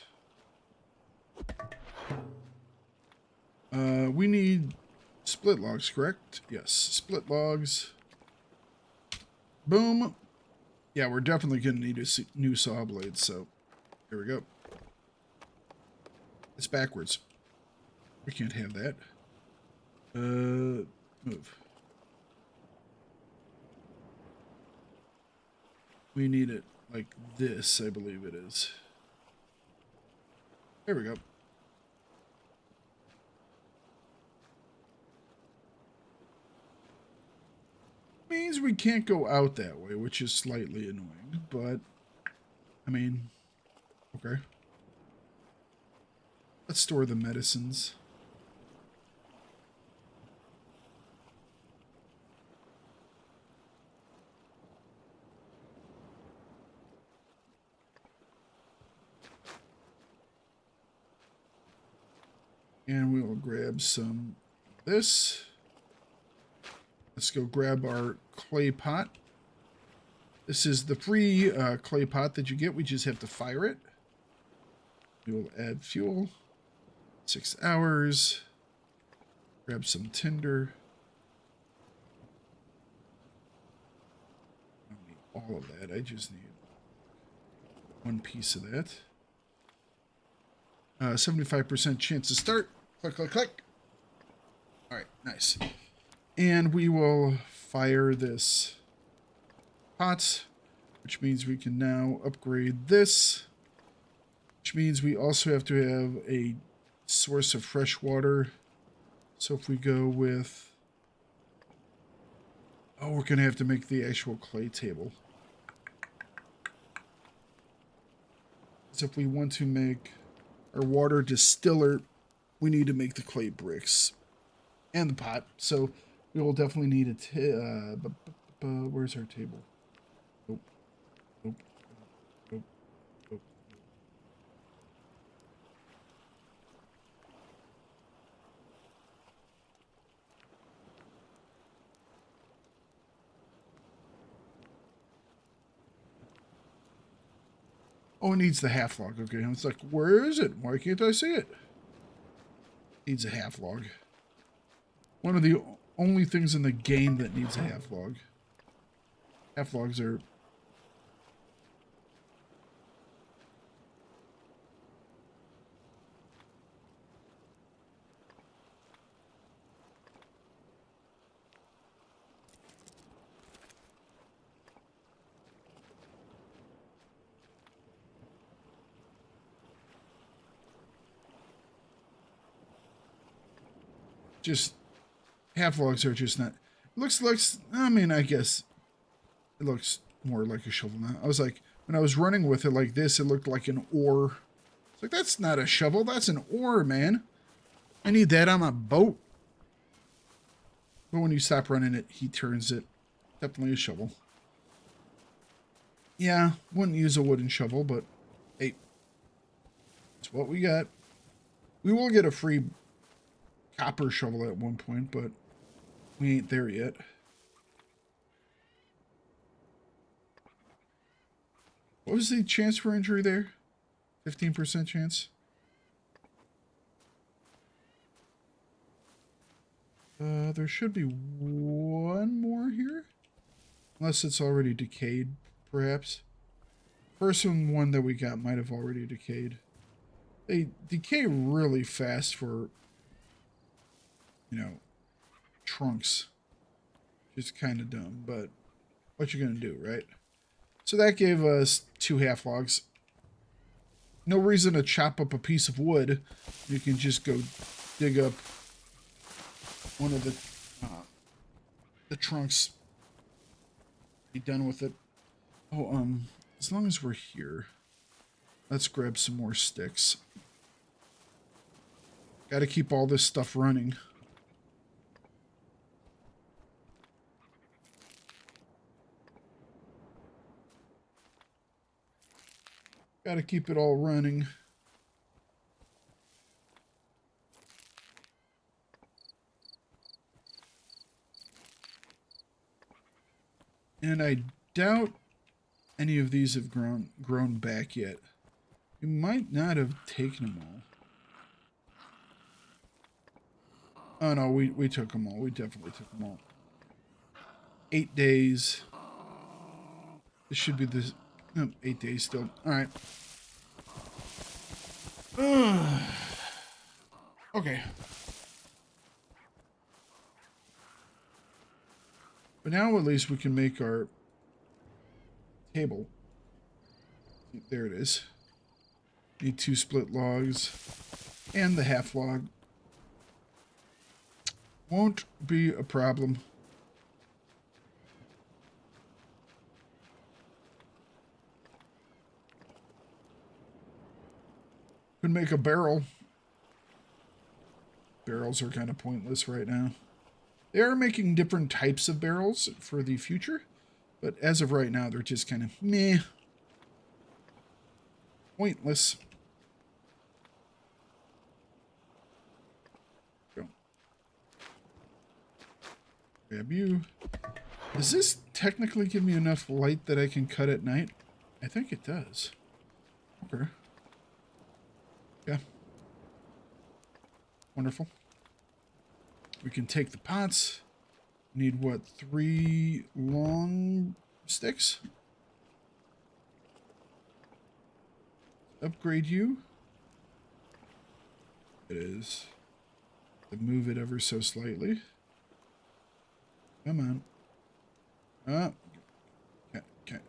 We need split logs, correct? Yes, split logs. Boom. Yeah, we're definitely going to need a new saw blade, so here we go. It's backwards. We can't have that. Move. We need it like this, I believe it is. There we go. Means we can't go out that way, which is slightly annoying, but I mean, okay. Let's store the medicines. And we will grab some of this. Let's go grab our clay pot. This is the free clay pot that you get. We just have to fire it. We will add fuel. 6 hours. Grab some tinder. I don't need all of that. I just need one piece of that. 75% chance to start. Click, click, click. All right, nice. And we will fire this pot, which means we can now upgrade this, which means we also have to have a source of fresh water. So if we go with, oh, we're going to have to make the actual clay table. So if we want to make our water distiller, we need to make the clay bricks and the pot. So we will definitely need a where's our table? Nope. Nope. Nope. Nope. Oh, it needs the half log. Okay, it's like, where is it? Why can't I see it? Needs a half log. One of the only things in the game that needs a half log. Half logs are just half logs are just not. It looks. I mean, I guess it looks more like a shovel now. I was like, when I was running with it like this, it looked like an oar. It's like, that's not a shovel. That's an oar, man. I need that on my boat. But when you stop running it, he turns it. Definitely a shovel. Yeah, wouldn't use a wooden shovel, but hey, it's what we got. We will get a free copper shovel at one point, but we ain't there yet. What was the chance for injury there? 15% chance? There should be one more here. Unless it's already decayed, perhaps. First one that we got might have already decayed. They decay really fast for, you know, trunks. Just kind of dumb, but what you gonna do, right? So that gave us 2 half logs. No reason to chop up a piece of wood. You can just go dig up one of the trunks. Be done with it. Oh, as long as we're here, let's grab some more sticks. Got to keep all this stuff running. Got to keep it all running. And I doubt any of these have grown back yet. We might not have taken them all. Oh no, we took them all. We definitely took them all. 8 days. This should be this. No, 8 days still. Alright. Okay. But now at least we can make our table. There it is. Need 2 split logs. And the half log. Won't be a problem. Could make a barrel. Barrels are kind of pointless right now. They are making different types of barrels for the future, but as of right now, they're just kind of meh. Pointless. Go. Grab you. Does this technically give me enough light that I can cut at night? I think it does. Okay. Yeah. Wonderful. We can take the pots. Need what, 3 long sticks? Upgrade you. It is. To move it ever so slightly. Come on. Oh. Okay.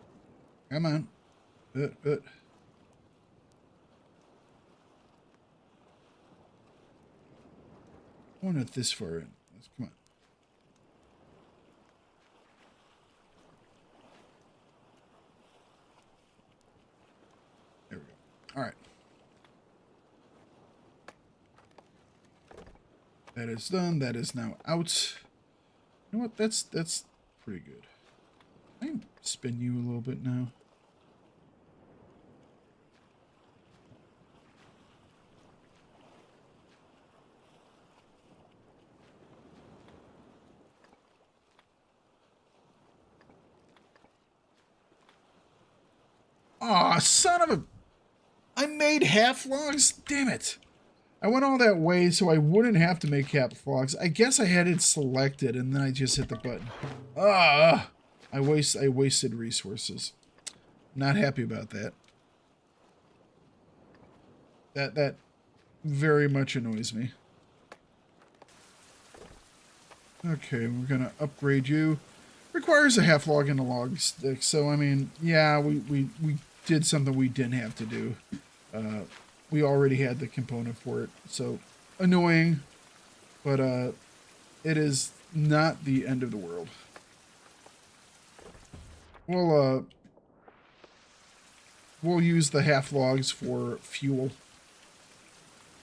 Come on. Oh, not this far in. Let's come on. There we go. All right. That is done. That is now out. You know what? That's pretty good. I can spin you a little bit now. Aw, son of a... I made half logs? Damn it. I went all that way so I wouldn't have to make half logs. I guess I had it selected and then I just hit the button. Ah, I wasted resources. Not happy about that. That very much annoys me. Okay, we're gonna upgrade you. Requires a half log and a log stick, so I mean, yeah, we did something we didn't have to do. We already had the component for it, so annoying, but it is not the end of the world. We'll use the half logs for fuel.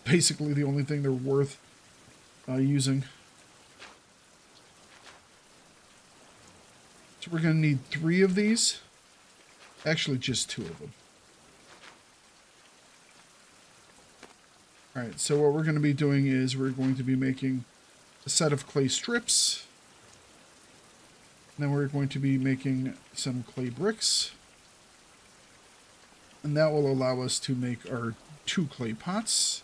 Basically the only thing they're worth using. So we're going to need 3 of these. Actually, just 2 of them. Alright, so what we're going to be doing is we're going to be making a set of clay strips. And then we're going to be making some clay bricks. And that will allow us to make our 2 clay pots.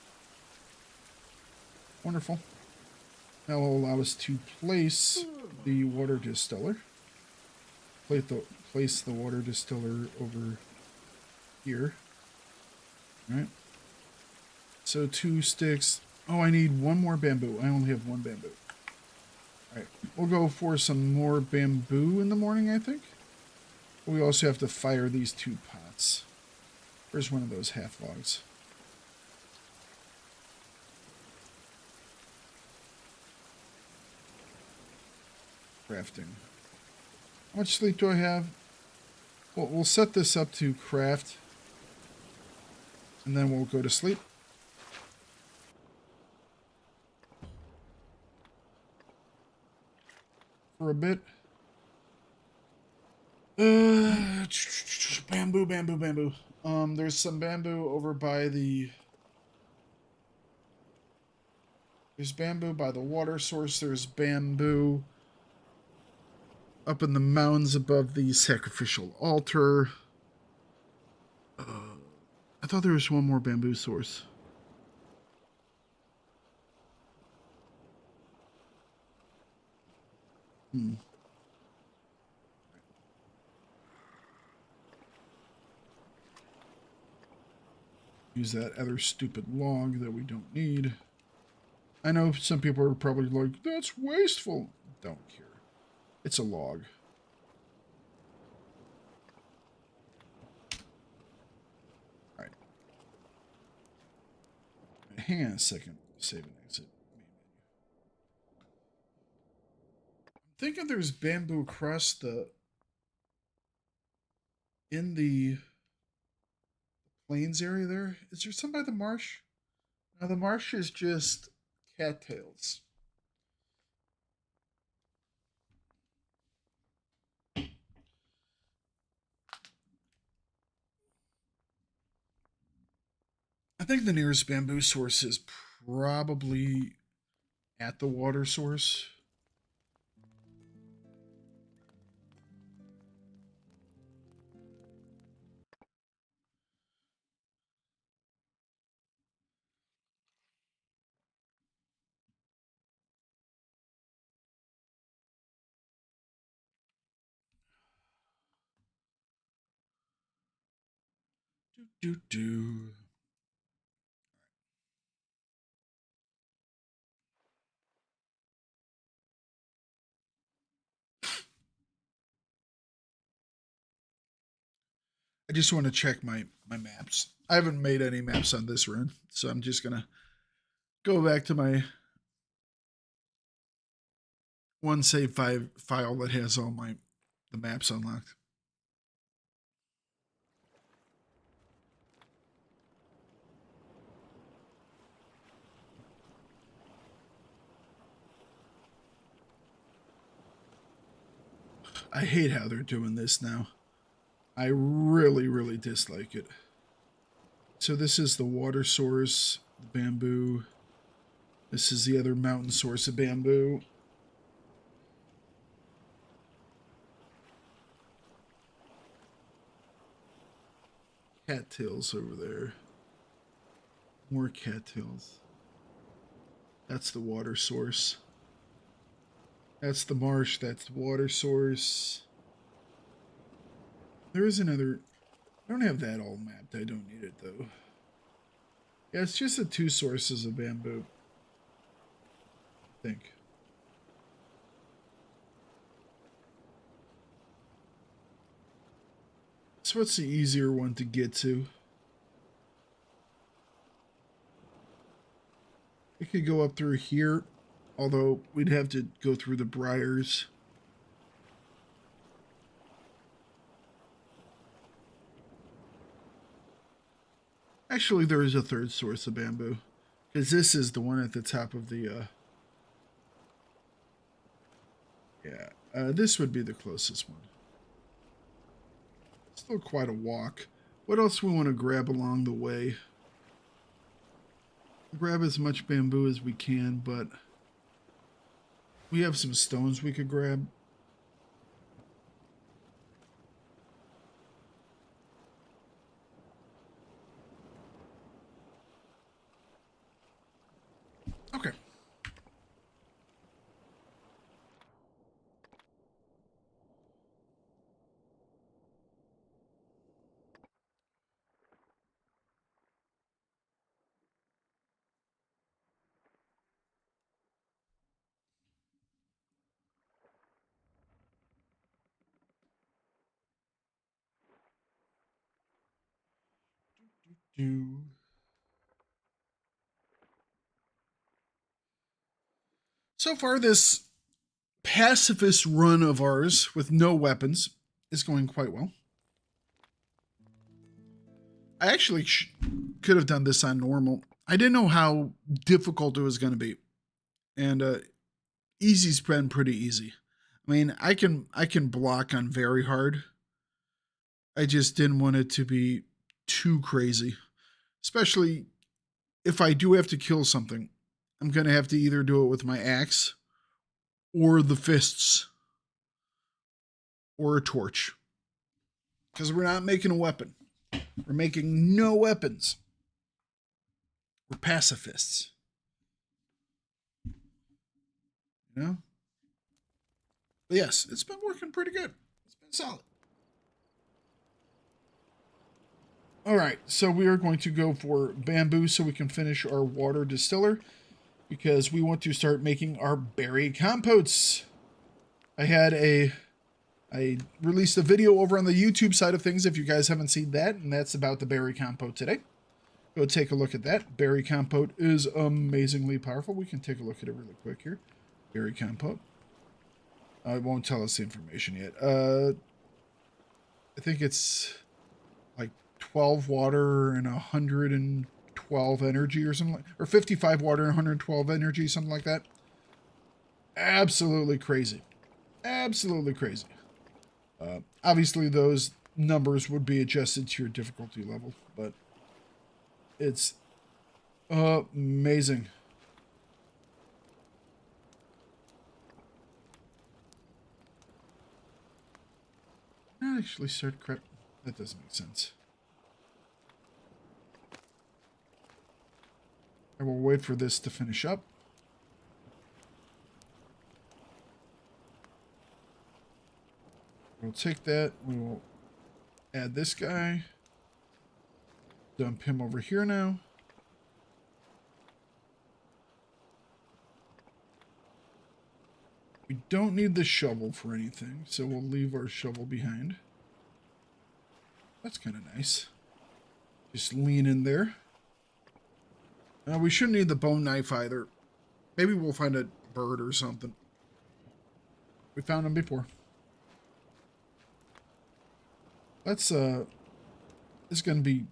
Wonderful. That will allow us to place the water distiller. Place the water distiller over here. All right. So 2 sticks. Oh, I need 1 more bamboo. I only have 1 bamboo. All right. We'll go for some more bamboo in the morning, I think. We also have to fire these 2 pots. Where's one of those half logs? Crafting. How much sleep do I have? Well, we'll set this up to craft. And then we'll go to sleep. For a bit. Bamboo. There's some bamboo over by the... There's bamboo by the water source. There's bamboo up in the mountains above the sacrificial altar. I thought there was 1 more bamboo source. Use that other stupid log that we don't need. I know some people are probably like, that's wasteful. Don't care. It's a log. hang on a second. Save and exit. I'm thinking there's bamboo across the in the plains area there. Is there some by the marsh? Now the marsh is just cattails. I think the nearest bamboo source is probably at the water source. Do. I just want to check my maps. I haven't made any maps on this run, so I'm just gonna go back to my one save file that has all the maps unlocked. I hate how they're doing this now. I really, really dislike it. So this is the water source, the bamboo. This is the other mountain source of bamboo. Cattails over there. More cattails. That's the water source. That's the marsh. That's the water source. There is another... I don't have that all mapped. I don't need it, though. Yeah, it's just the two sources of bamboo. I think. So what's the easier one to get to? It could go up through here, although we'd have to go through the briars. Actually, there is a third source of bamboo, because this is the one at the top of the... this would be the closest one. Still quite a walk. What else we want to grab along the way? Grab as much bamboo as we can, but we have some stones we could grab. Okay. So far, this pacifist run of ours with no weapons is going quite well. I actually could have done this on normal. I didn't know how difficult it was going to be. And easy's been pretty easy. I mean, I can block on very hard. I just didn't want it to be too crazy. Especially if I do have to kill something. I'm going to have to either do it with my axe or the fists or a torch. Because we're not making a weapon. We're making no weapons. We're pacifists. You know? But yes, it's been working pretty good. It's been solid. Alright, so we are going to go for bamboo so we can finish our water distiller. Because we want to start making our berry compotes. I released a video over on the YouTube side of things if you guys haven't seen that, and that's about the berry compote today. Go take a look at that. Berry compote is amazingly powerful. We can take a look at it really quick here. Berry compote. It won't tell us the information yet. I think it's like 12 water and 112 energy or something, or 55 water and 112 energy, something like that. Absolutely crazy. Absolutely crazy. Obviously, those numbers would be adjusted to your difficulty level, but it's amazing. Actually, start crap. That doesn't make sense. I will wait for this to finish up. We'll take that. We will add this guy. Dump him over here now. We don't need the shovel for anything, so we'll leave our shovel behind. That's kind of nice. Just lean in there. We shouldn't need the bone knife either. Maybe we'll find a bird or something. We found them before. Let's, it's going to be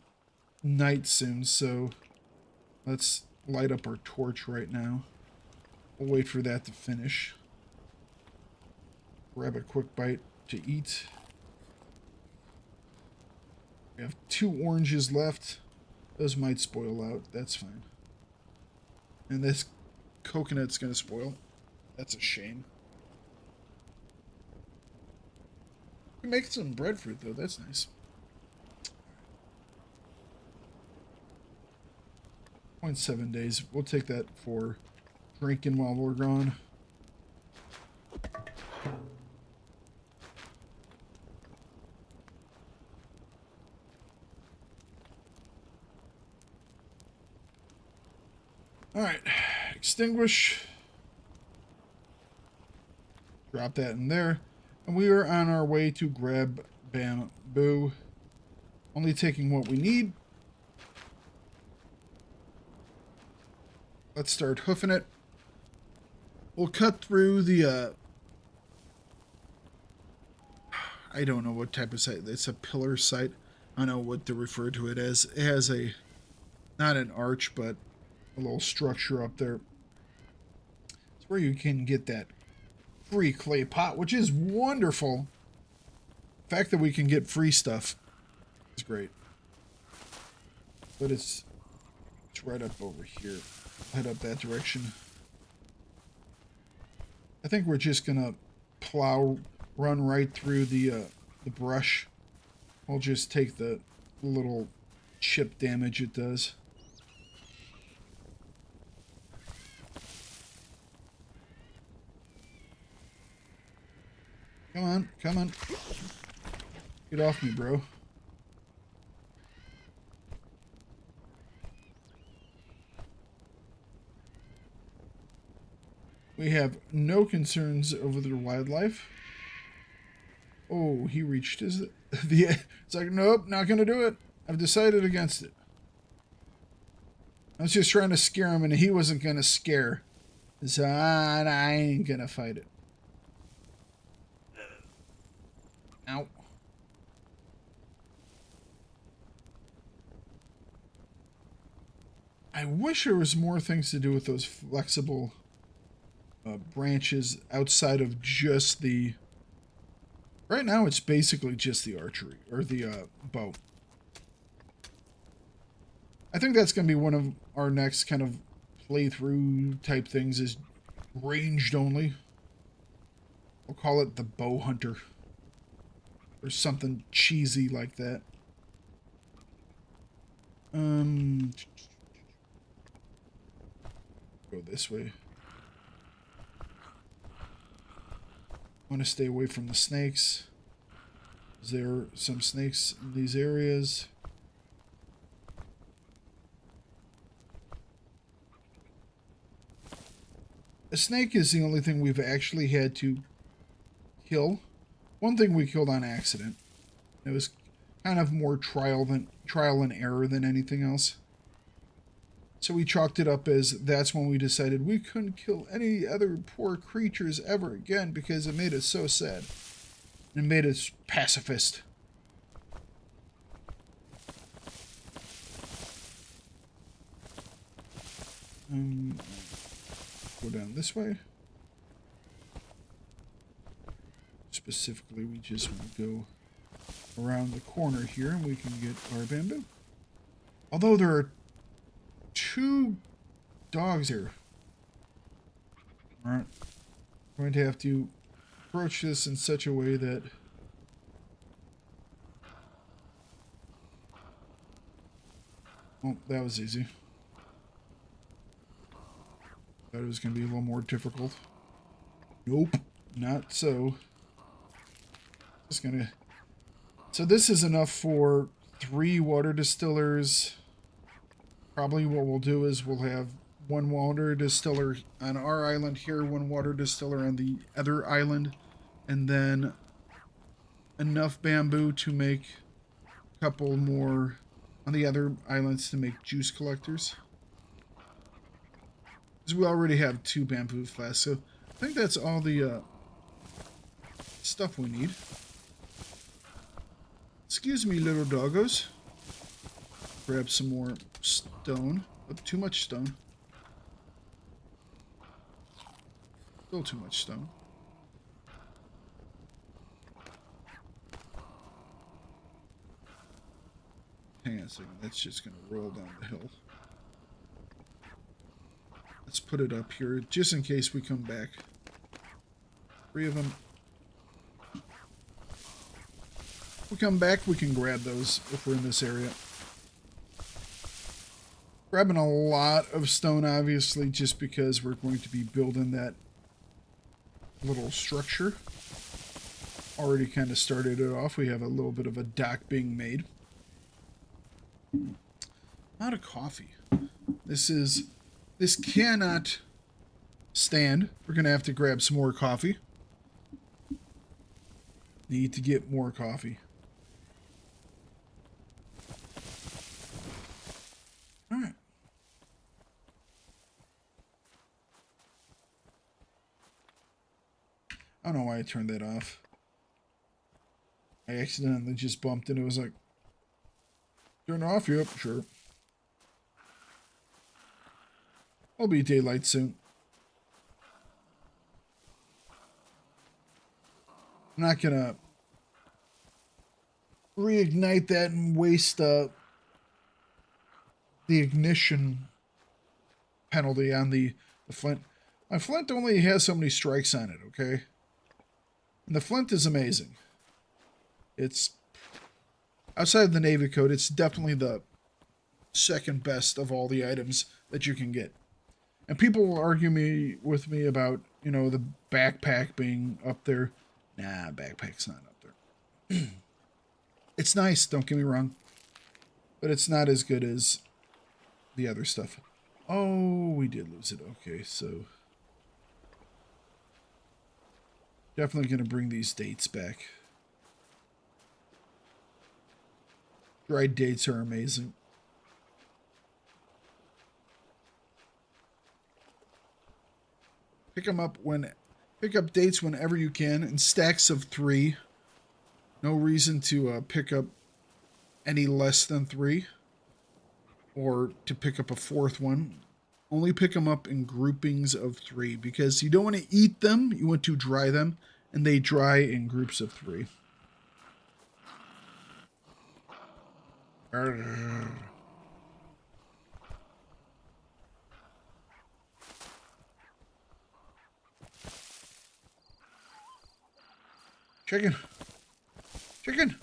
night soon, so let's light up our torch right now. We'll wait for that to finish. Grab a quick bite to eat. We have 2 oranges left. Those might spoil out. That's fine. And this coconut's going to spoil. That's a shame. We can make some breadfruit, though. That's nice. 0.7 days. We'll take that for drinking while we're gone. Alright, extinguish. Drop that in there. And we are on our way to grab bamboo. Only taking what we need. Let's start hoofing it. We'll cut through the, I don't know what type of site. It's a pillar site. I don't know what to refer to it as. It has a, not an arch, but a little structure up there. It's where you can get that free clay pot, which is wonderful. The fact that we can get free stuff is great. But it's right up over here. Head up that direction. I think we're just gonna run right through the brush. We'll just take the little chip damage it does. Come on, come on. Get off me, bro. We have no concerns over the wildlife. Oh, he reached his... It's like, nope, not gonna do it. I've decided against it. I was just trying to scare him, and he wasn't gonna scare. So I ain't gonna fight it. Ow. I wish there was more things to do with those flexible branches outside of just the... Right now it's basically just the archery, or the bow. I think that's going to be one of our next kind of playthrough type things, is ranged only. We'll call it the bow hunter. Or something cheesy like that. Go this way. I want to stay away from the snakes. There are some snakes in these areas. A snake is the only thing we've actually had to kill. One thing we killed on accident. It was kind of more trial and error than anything else. So we chalked it up as that's when we decided we couldn't kill any other poor creatures ever again because it made us so sad. It made us pacifist. Go down this way. Specifically, we just want to go around the corner here and we can get our bamboo. Although there are 2 dogs here. Alright. I'm going to have to approach this in such a way that oh, that was easy. Thought it was going to be a little more difficult. Nope, not so. Just gonna. So this is enough for 3 water distillers. Probably what we'll do is we'll have 1 water distiller on our island here, 1 water distiller on the other island, and then enough bamboo to make a couple more on the other islands to make juice collectors. Because we already have 2 bamboo flasks, so I think that's all the stuff we need. Excuse me, little doggos. Grab some more stone. Oh, too much stone. Still too much stone. Hang on a second. That's just going to roll down the hill. Let's put it up here just in case we come back. 3 of them. If we come back, we can grab those if we're in this area. Grabbing a lot of stone, obviously, just because we're going to be building that little structure. Already kind of started it off. We have a little bit of a dock being made. Out of coffee. This cannot stand. We're going to have to grab some more coffee. Need to get more coffee. Alright. I don't know why I turned that off. I accidentally just bumped and it was like, turn it off? Yep, sure. It'll be daylight soon. I'm not gonna reignite that and waste the ignition penalty on the flint. My flint only has so many strikes on it, okay? And the flint is amazing. It's outside of the Navy Code, it's definitely the second best of all the items that you can get. And people will argue with me about, you know, the backpack being up there. Nah, backpack's not up there. It's nice, don't get me wrong. But it's not as good as the other stuff. Oh, we did lose it. Okay, so definitely going to bring these dates back. Dried dates are amazing. Pick up dates whenever you can in stacks of 3. No reason to pick up any less than 3 or to pick up a 4th one. Only pick them up in groupings of 3 because you don't want to eat them, you want to dry them, and they dry in groups of 3. Chicken. Chicken.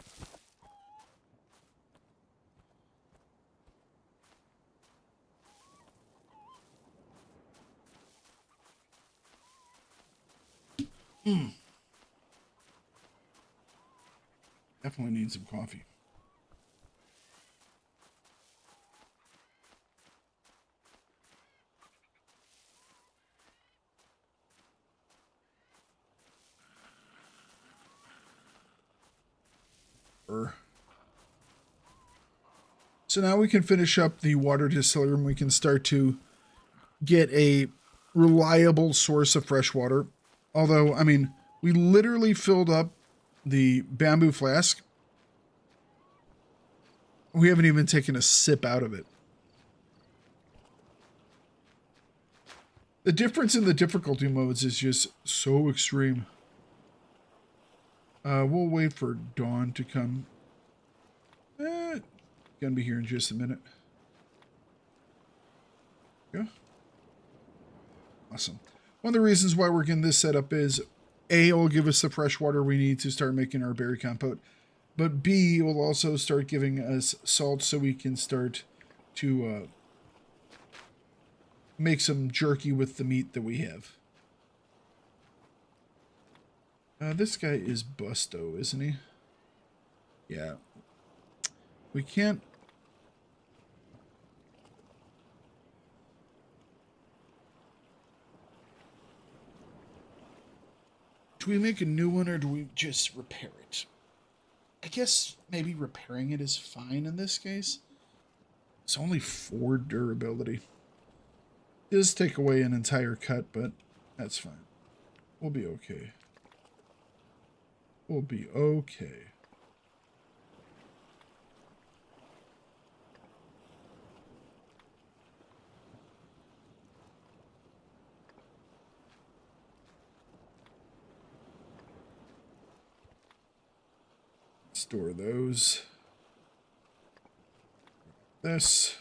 Definitely need some coffee. So now we can finish up the water distiller and we can start to get a reliable source of fresh water. Although, I mean, we literally filled up the bamboo flask. We haven't even taken a sip out of it. The difference in the difficulty modes is just so extreme. We'll wait for dawn to come. Gonna be here in just a minute. Yeah. Awesome. One of the reasons why we're getting this set up is A, it will give us the fresh water we need to start making our berry compote. But B, it will also start giving us salt so we can start to make some jerky with the meat that we have. This guy is Busto, isn't he? Yeah. We can't... Do we make a new one or do we just repair it? I guess maybe repairing it is fine in this case. It's only 4 durability. It does take away an entire cut, but that's fine. We'll be okay. We'll be okay. Store those. This.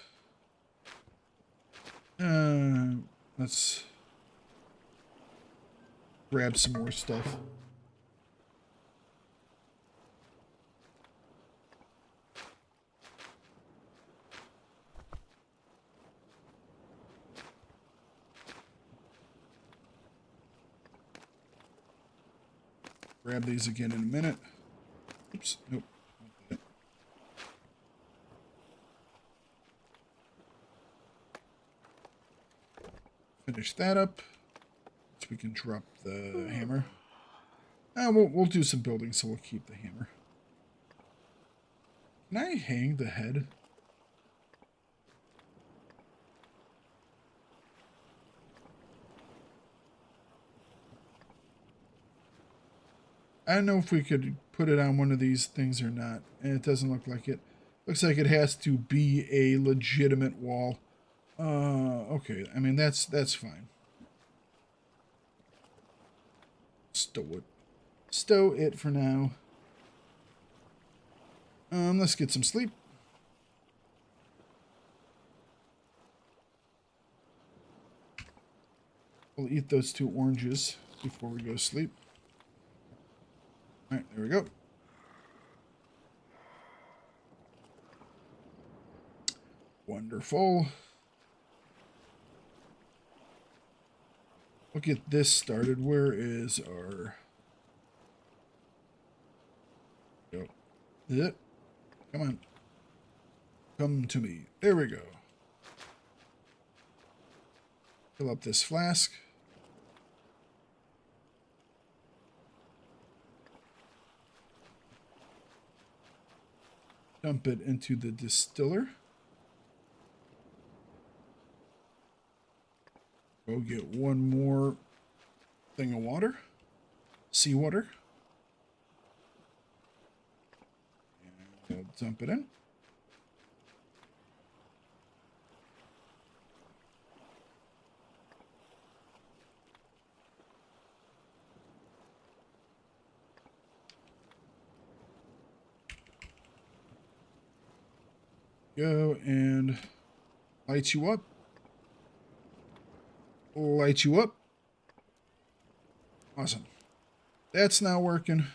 Let's grab some more stuff. Grab these again in a minute. Oops, nope. Finish that up, so we can drop the hammer. We'll do some building, so we'll keep the hammer. Can I hang the head? I don't know if we could put it on one of these things or not, and it doesn't look like it. Looks like it has to be a legitimate wall. Okay, I mean, that's fine. Stow it. Stow it for now. Let's get some sleep. We'll eat those 2 oranges before we go to sleep. Alright, there we go. Wonderful. We'll get this started. Where is our... Go. Come on. Come to me. There we go. Fill up this flask. Dump it into the distiller. Go get one more thing of water. Seawater. And we'll dump it in. Go and light you up. Light you up. Awesome. That's not working.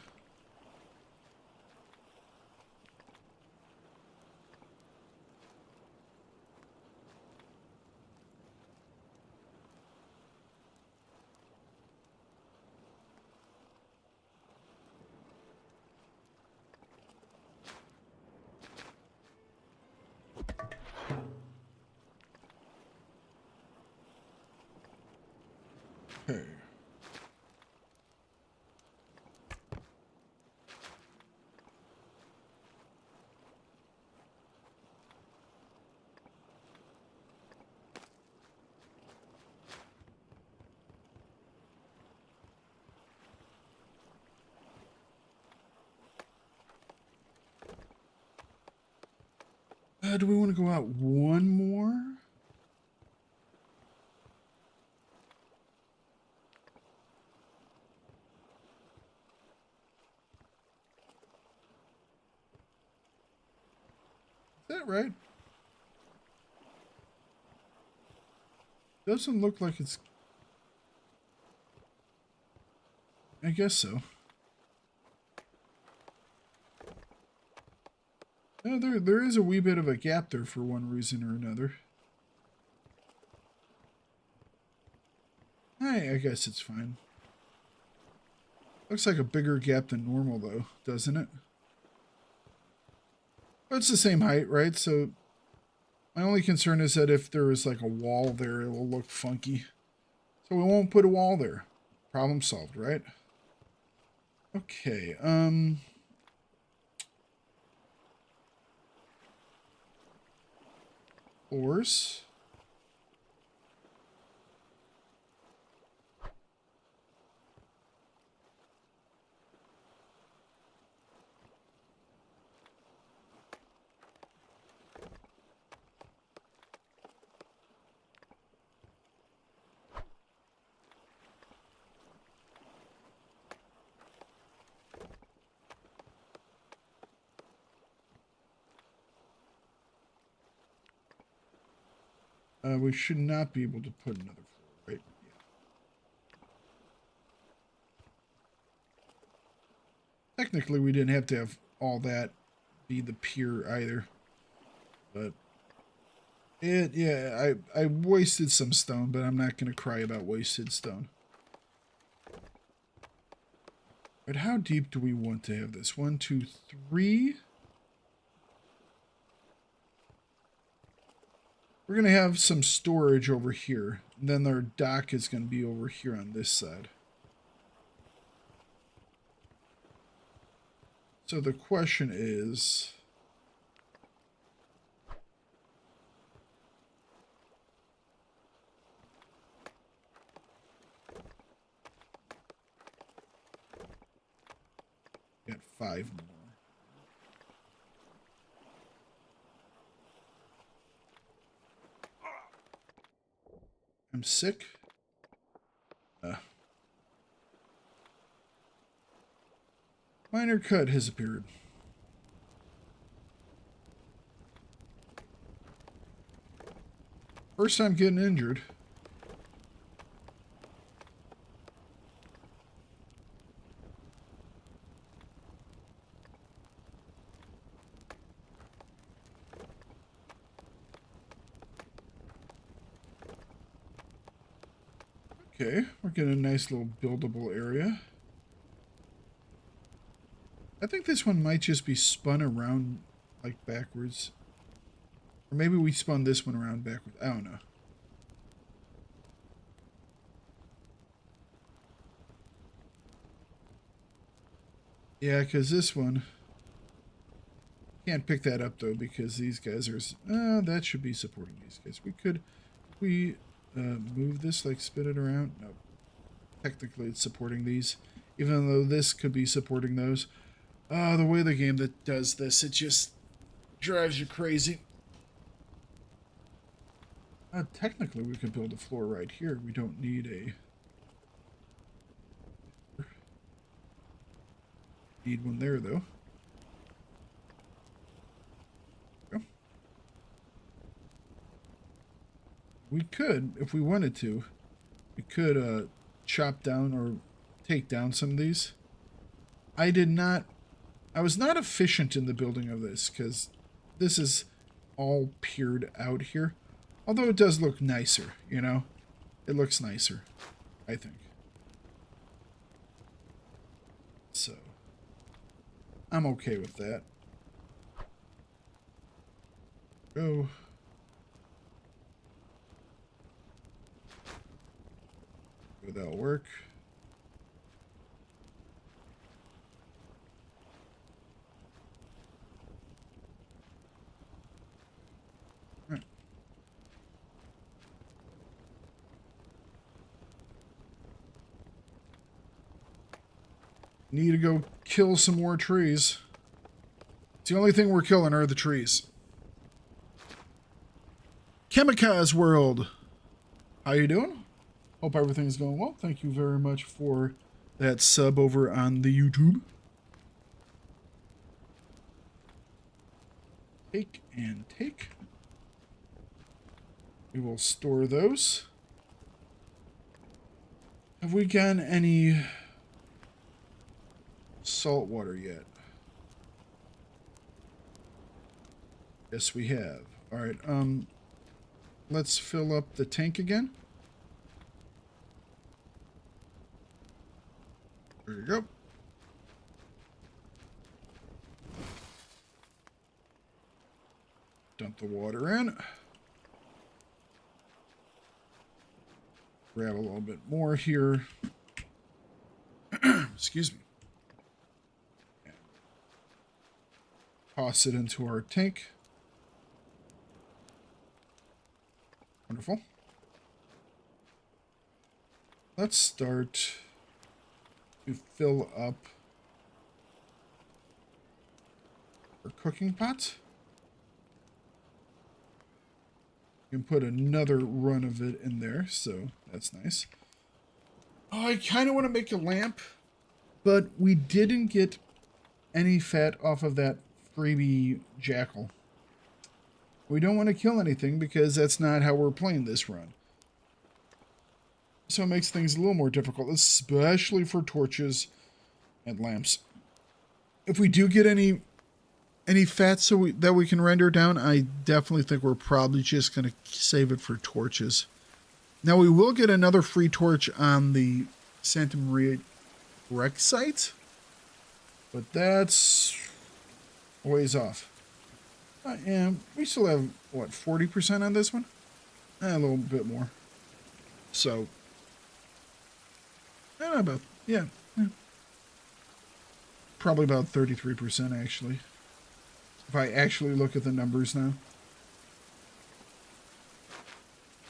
Okay. Do we want to go out one more? Is that right? Doesn't look like it's... I guess so. No, there is a wee bit of a gap there for one reason or another. I guess it's fine. Looks like a bigger gap than normal, though, doesn't it? But it's the same height, right? So my only concern is that if there is like a wall there, it will look funky. So we won't put a wall there. Problem solved, right? Okay, floors. We should not be able to put another floor, right? Yeah. Technically, we didn't have to have all that be the pier either. But yeah, I wasted some stone, but I'm not going to cry about wasted stone. But how deep do we want to have this? 1, 2, 3. We're going to have some storage over here. And then our dock is going to be over here on this side. So the question is... Got 5 more. I'm sick. Minor cut has appeared. First time getting injured. Okay, we're getting a nice little buildable area. I think this one might just be spun around like backwards. Or maybe we spun this one around backwards. I don't know. Yeah, because this one... Can't pick that up though because these guys are... that should be supporting these guys. We move this, like spin it around. No. Technically it's supporting these. Even though this could be supporting those. The way the game that does this, it just drives you crazy. Technically we could build a floor right here. We don't need a... Need one there though. We could, if we wanted to, we could chop down or take down some of these. I was not efficient in the building of this because this is all piered out here. Although it does look nicer, you know? It looks nicer, I think. So, I'm okay with that. Go. That'll work. All right. Need to go kill some more trees. It's the only thing we're killing are the trees. Kamikaze World. How you doing? Hope everything's going well. Thank you very much for that sub over on the YouTube. Take and take. We will store those. Have we gotten any salt water yet? Yes, we have. All right. Let's fill up the tank again. There you go. Dump the water in. Grab a little bit more here. Excuse me. Toss it into our tank. Wonderful. Let's start to fill up our cooking pot. You can put another run of it in there, so that's nice. Oh, I kind of want to make a lamp, but we didn't get any fat off of that freebie jackal. We don't want to kill anything because that's not how we're playing this run. So it makes things a little more difficult, especially for torches and lamps. If we do get any fat that we can render down, I definitely think we're probably just going to save it for torches. Now we will get another free torch on the Santa Maria wreck site, but that's a ways off. And we still have, what, 40% on this one? A little bit more. So, I don't know about, yeah. Probably about 33% actually. If I actually look at the numbers now.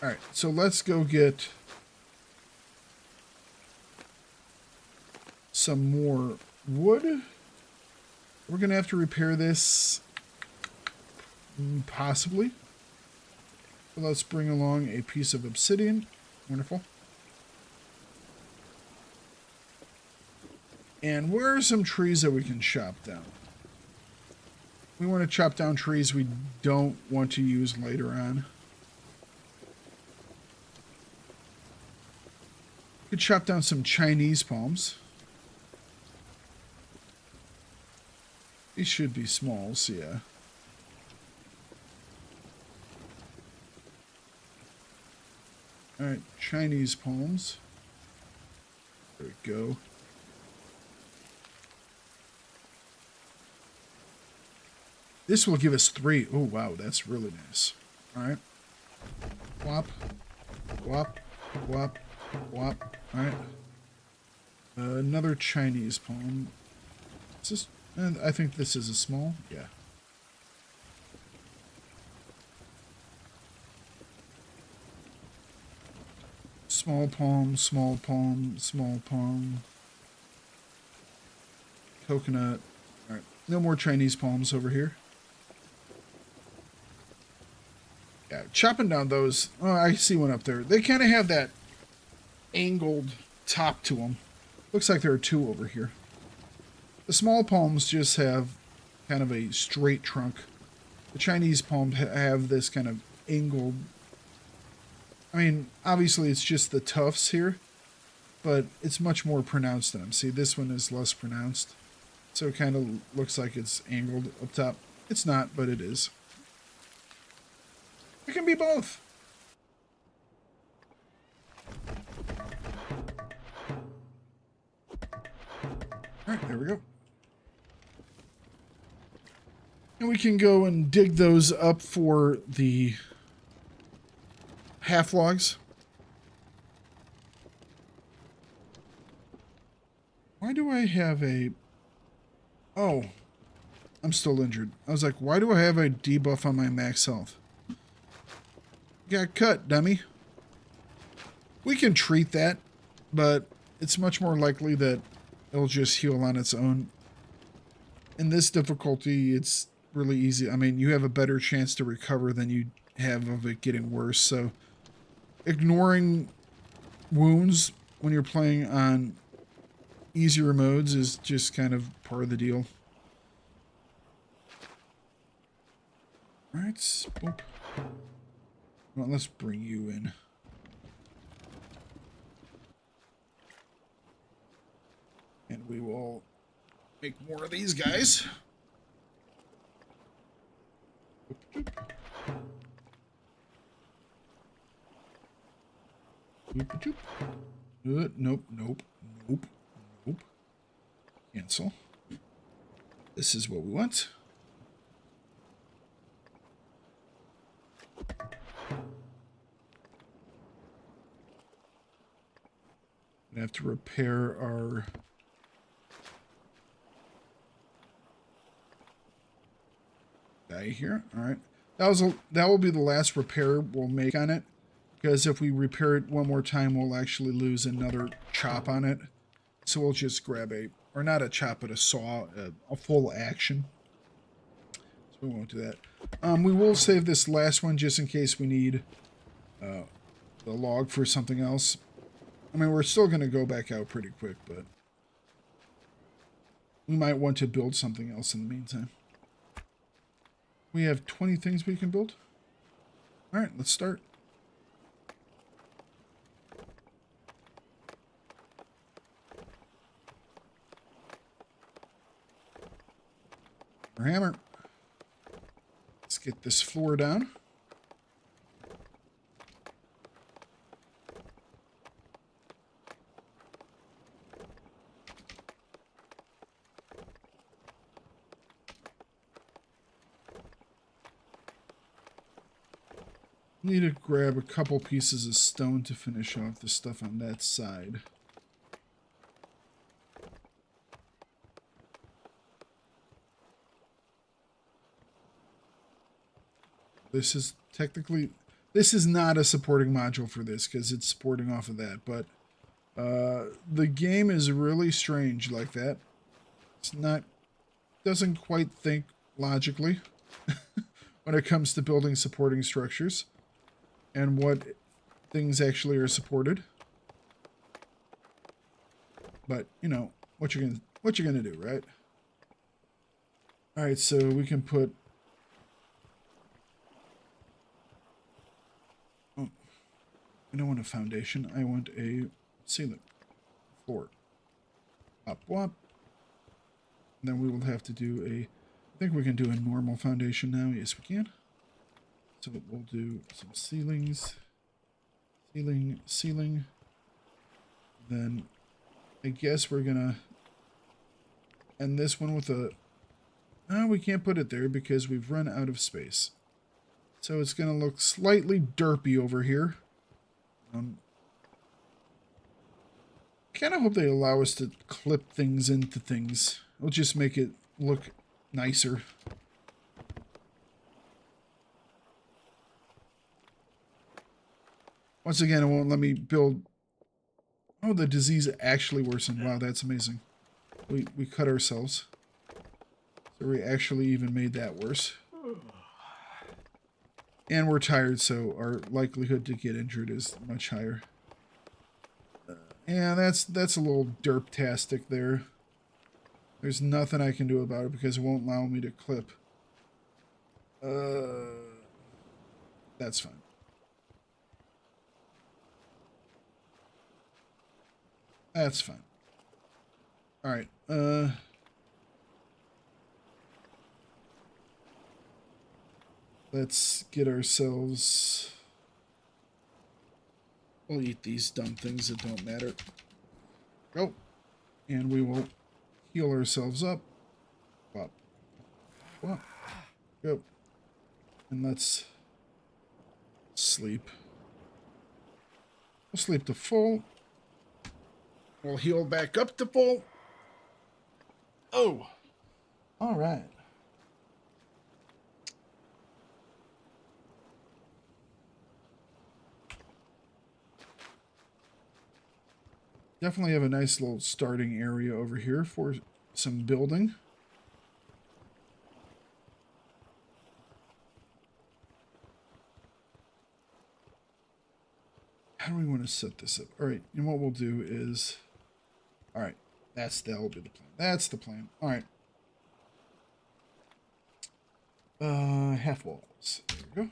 Alright, so let's go get some more wood. We're going to have to repair this. Possibly. So let's bring along a piece of obsidian. Wonderful. And where are some trees that we can chop down? We want to chop down trees we don't want to use later on. We could chop down some Chinese palms. These should be smalls, yeah. Alright, Chinese palms. There we go. This will give us 3. Oh, wow, that's really nice. Alright. Whop. Whop. Whop. Whop. Alright. Another Chinese palm. Is this, and I think this is a small. Yeah. Small palm, small palm, small palm. Coconut. Alright. No more Chinese palms over here. Yeah, chopping down those. Oh, I see one up there. They kind of have that angled top to them. Looks like there are 2 over here. The small palms just have kind of a straight trunk. The Chinese palms have this kind of angled. I mean, obviously it's just the tufts here, but it's much more pronounced than them. See, this one is less pronounced. So it kind of looks like it's angled up top. It's not, but it is. It can be both. Alright, there we go. And we can go and dig those up for the half logs. Why do I have a... Oh, I'm still injured. I was like, why do I have a debuff on my max health? Got cut, dummy. We can treat that, but it's much more likely that it'll just heal on its own. In this difficulty, it's really easy. I mean, you have a better chance to recover than you have of it getting worse. So ignoring wounds when you're playing on easier modes is just kind of part of the deal. All right, spoop. Well, let's bring you in. And we will make more of these guys. Nope, nope, nope, nope. Cancel. This is what we want. We have to repair our guy here. All right, that will be the last repair we'll make on it, because if we repair it one more time, we'll actually lose another chop on it. So we'll just grab or not a chop, but a saw, a full action. So we won't do that. We will save this last one just in case we need the log for something else. I mean, we're still going to go back out pretty quick, but we might want to build something else in the meantime. We have 20 things we can build. All right, let's start. Our hammer. Let's get this floor down. Need to grab a couple pieces of stone to finish off the stuff on that side. This is technically, this is not a supporting module for this because it's supporting off of that, but the game is really strange like that. It's not, doesn't quite think logically when it comes to building supporting structures and what things actually are supported. But you know what you're gonna do, right? All right, so we can put. Oh, I don't want a foundation. I want a ceiling, floor, up, wop. And then we will have to do a. I think we can do a normal foundation now. Yes, we can. So we'll do some ceilings, ceiling. Then I guess we're gonna end this one with a. No, we can't put it there because we've run out of space. So it's gonna look slightly derpy over here. Kind of hope they allow us to clip things into things. It'll just make it look nicer. Once again, it won't let me build. Oh, the disease actually worsened. Wow, that's amazing. We cut ourselves. So we actually even made that worse. And we're tired, so our likelihood to get injured is much higher. Yeah, that's a little derp-tastic there. There's nothing I can do about it because it won't allow me to clip. That's fine. That's fine. All right. Let's get ourselves. We'll eat these dumb things that don't matter. Go. And we will heal ourselves up. Pop. Pop. Go. And let's sleep. We'll sleep to full. We'll heal back up to full. Oh. All right. Definitely have a nice little starting area over here for some building. how do we want to set this up? All right, and what we'll do is, all right, that'll be the plan. That's the plan. All right. Half walls. There we go.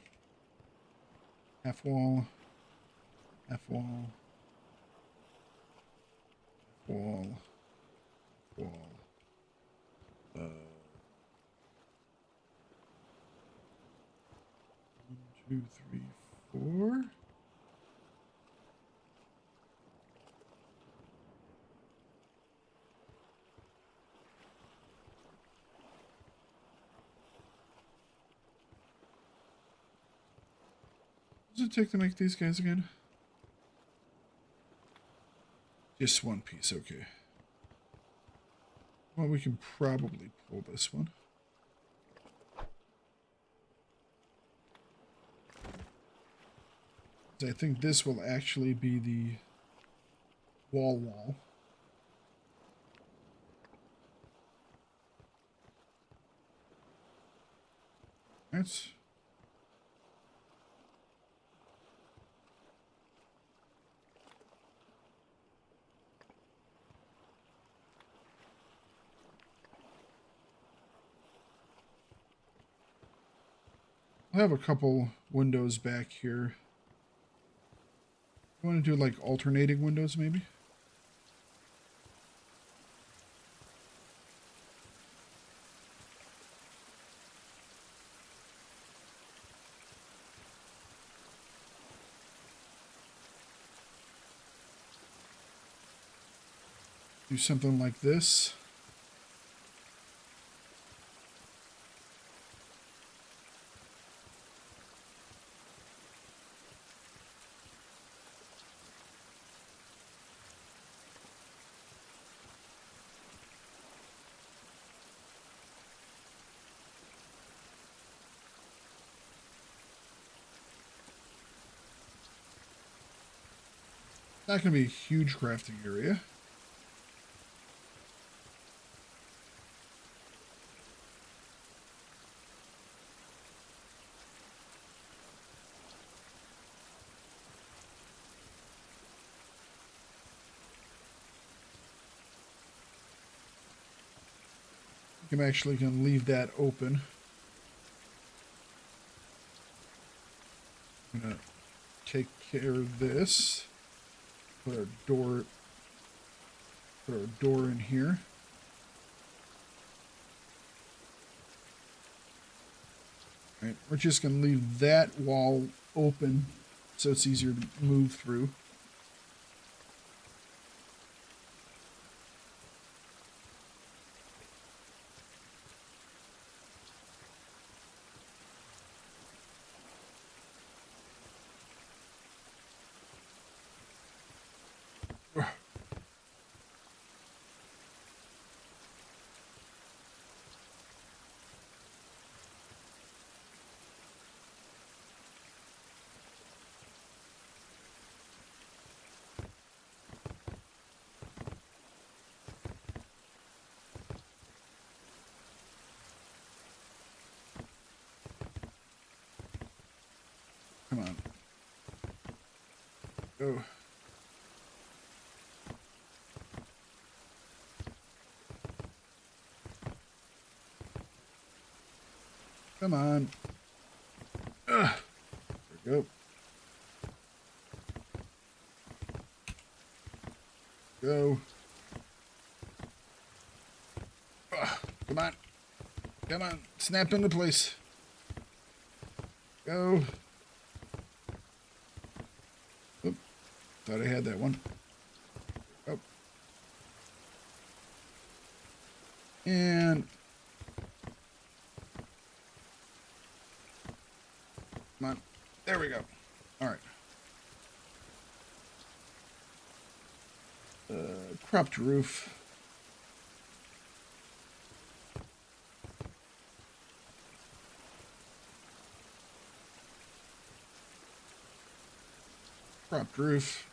Half wall. Half wall. Wall. Wall. 1, 2, 3, 4. What does it take to make these guys again? Just one piece, okay. Well, we can probably pull this one. I think this will actually be the wall. That's... I have a couple windows back here. You want to do like alternating windows maybe? Do something like this. Not going to be a huge crafting area. I'm actually going to leave that open. I'm going to take care of this. Put our door in here. All right, we're just going to leave that wall open so it's easier to move through. Come on. Go. Come on. There we go. Go. Come on. Come on. Snap into place. Go. Oop. Thought I had that one. Oh. And come on. There we go. All right. Cropped roof. Cropped roof.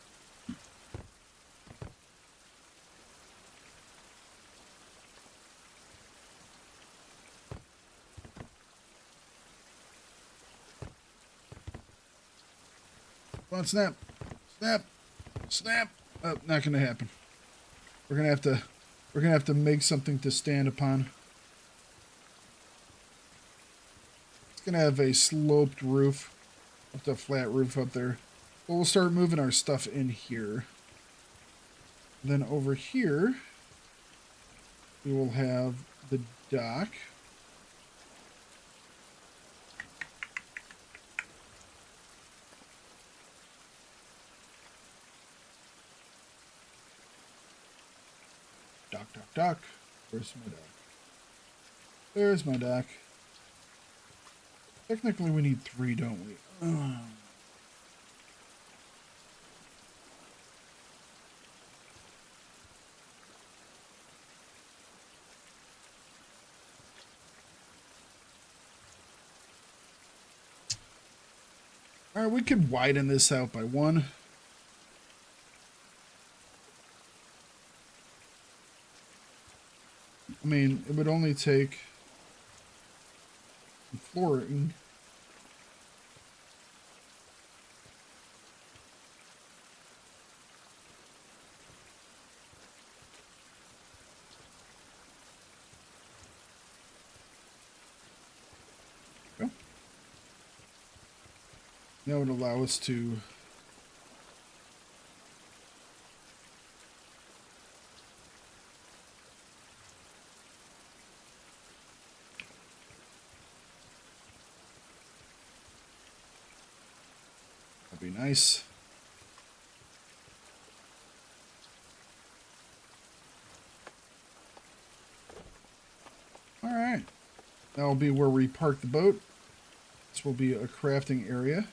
Come on, snap. Snap. Snap. Oh, not gonna happen. We're gonna have to make something to stand upon. It's gonna have a sloped roof. With a flat roof up there. But we'll start moving our stuff in here. Then over here, we will have the dock. Dock. Where's my dock? There's my dock. Technically, we need 3, don't we? All right, we could widen this out by 1. I mean, it would only take flooring. That would allow us to that'd be nice. All right. That'll be where we park the boat. This will be a crafting area.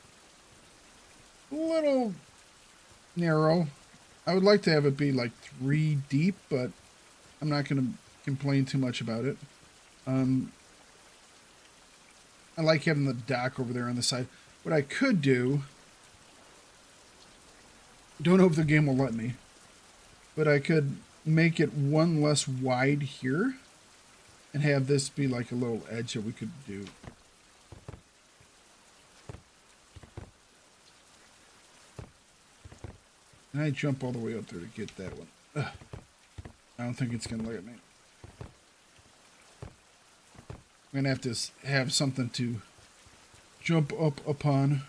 A little narrow. I would like to have it be like 3 deep, but I'm not going to complain too much about it. I like having the dock over there on the side. What I could do, don't know if the game will let me, but I could make it 1 less wide here and have this be like a little edge that we could do. And I jump all the way up there to get that one. Ugh. I don't think it's going to let me. I'm going to have to have something to jump up upon.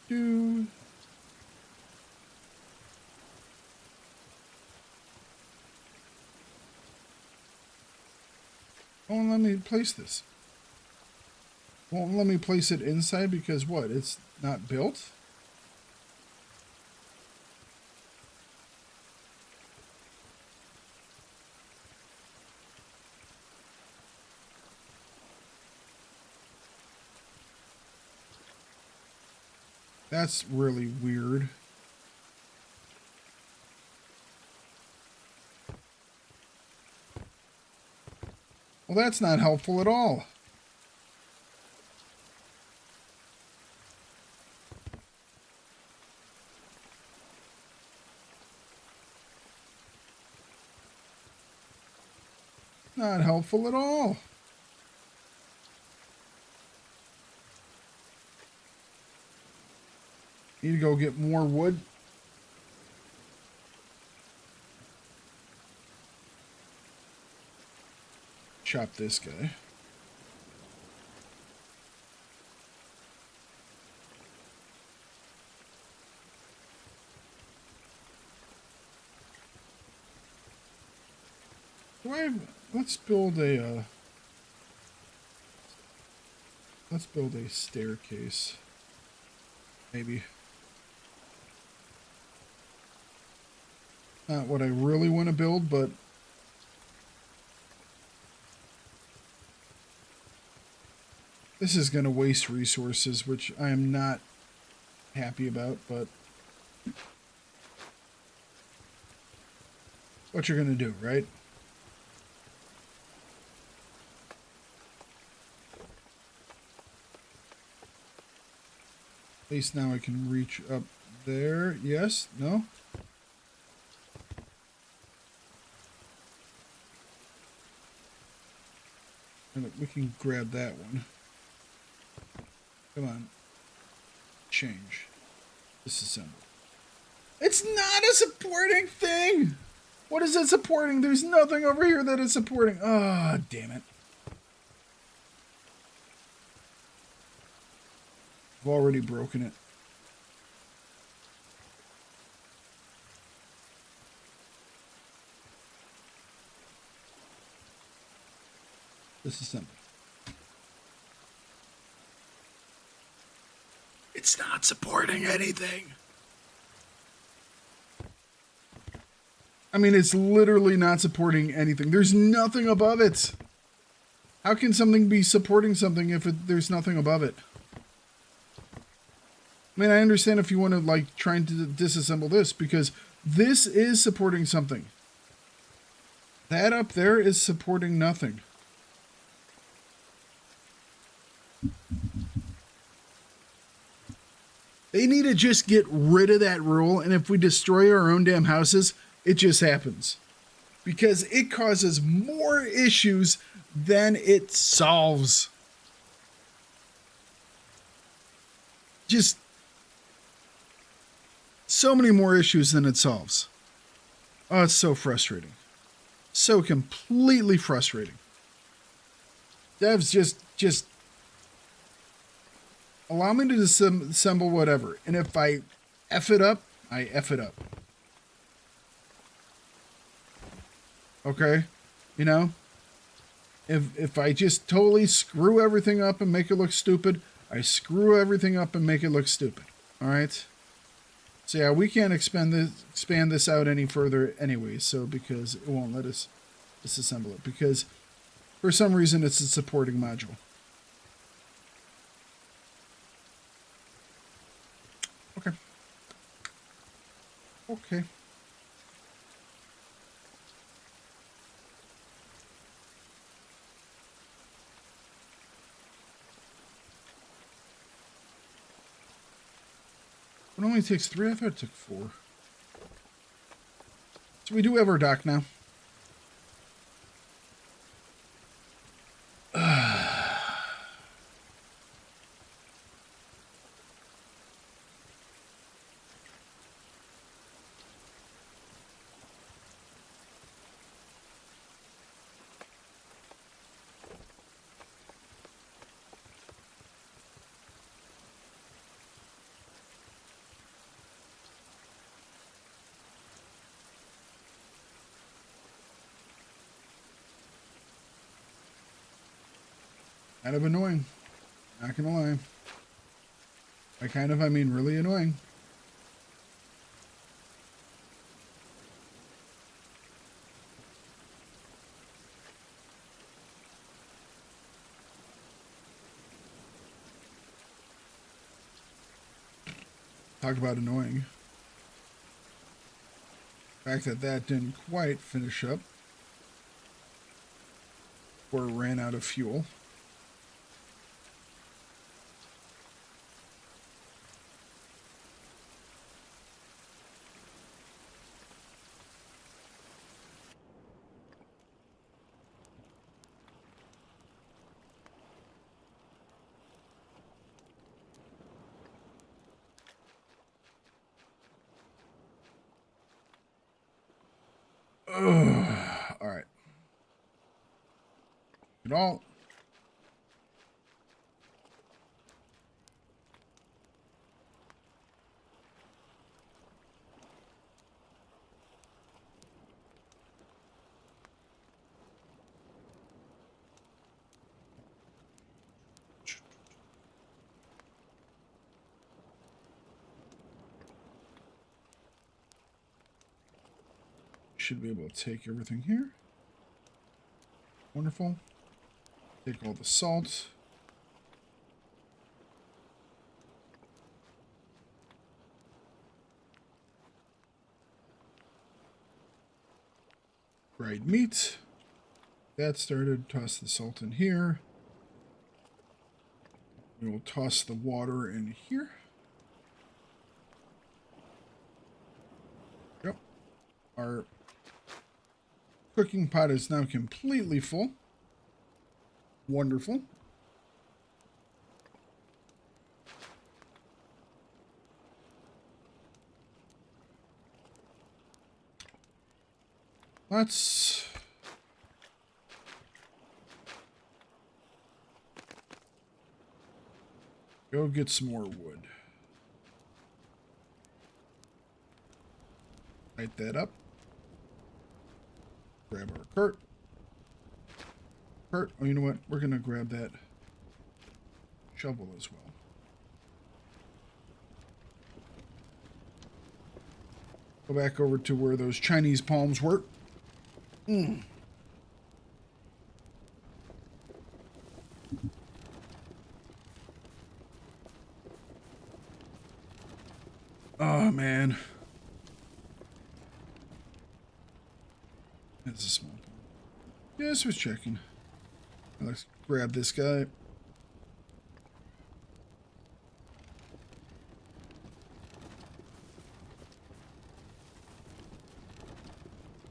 Do. Won't let me place this. Won't let me place it inside because what? It's not built? That's really weird. Well, that's not helpful at all. Not helpful at all. Need to go get more wood. Chop this guy. Let's build a staircase. Maybe. Not what I really want to build, but this is going to waste resources, which I am not happy about, but what you're going to do, right? At least now I can reach up there. Yes? No? And we can grab that one. Come on. Change. Disassemble. It's not a supporting thing! What is it supporting? There's nothing over here that is supporting. Ah, oh, damn it. I've already broken it. Disassemble. It's not supporting anything. I mean, it's literally not supporting anything. There's nothing above it. How can something be supporting something if there's nothing above it? I mean, I understand if you want to, like, trying to disassemble this, because this is supporting something. That up there is supporting nothing. They need to just get rid of that rule, and if we destroy our own damn houses, it just happens. Because it causes more issues than it solves. Just so many more issues than it solves. Oh, it's so frustrating. So completely frustrating. Devs just allow me to disassemble whatever. And if I F it up, I F it up. Okay? You know? If I just totally screw everything up and make it look stupid, I screw everything up and make it look stupid. Alright? So yeah, we can't expand this out any further anyway, so because it won't let us disassemble it. Because for some reason it's a supporting module. Okay. Okay. It only takes 3. I thought it took 4. So we do have our dock now. Kind of annoying. Not gonna lie. By kind of, I mean really annoying. Talk about annoying. The fact that that didn't quite finish up. Or ran out of fuel. All right. It all. Should be able to take everything here. Wonderful. Take all the salt. Dried meat. That started. Toss the salt in here. We will toss the water in here. Yep. Our cooking pot is now completely full. Wonderful. Let's go get some more wood. Light that up. Grab our cart. Oh, you know what? We're going to grab that shovel as well. Go back over to where those Chinese palms were. Oh, man. That's a small palm. Yes, was checking. Let's grab this guy.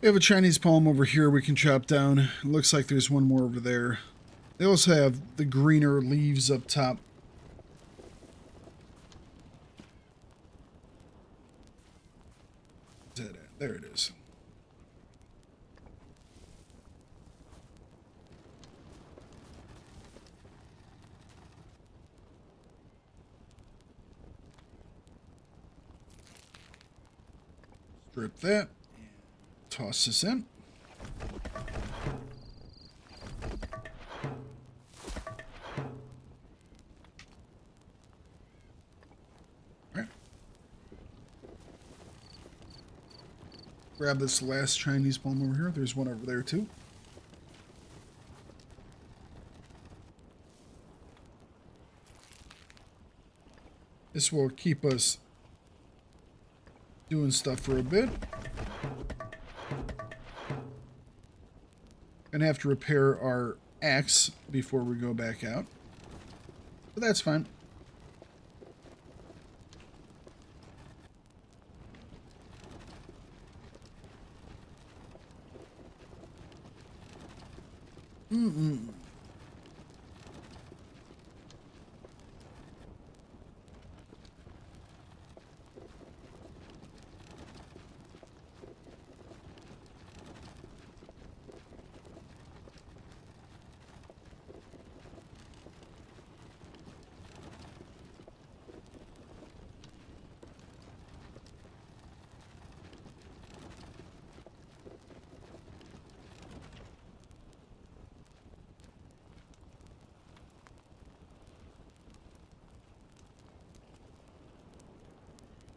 We have a Chinese palm over here we can chop down. It looks like there's one more over there. They also have the greener leaves up top. Where's that at? There it is. Strip that. Toss this in. Alright. Grab this last Chinese palm over here. There's one over there too. This will keep us doing stuff for a bit. Gonna have to repair our axe before we go back out. But that's fine.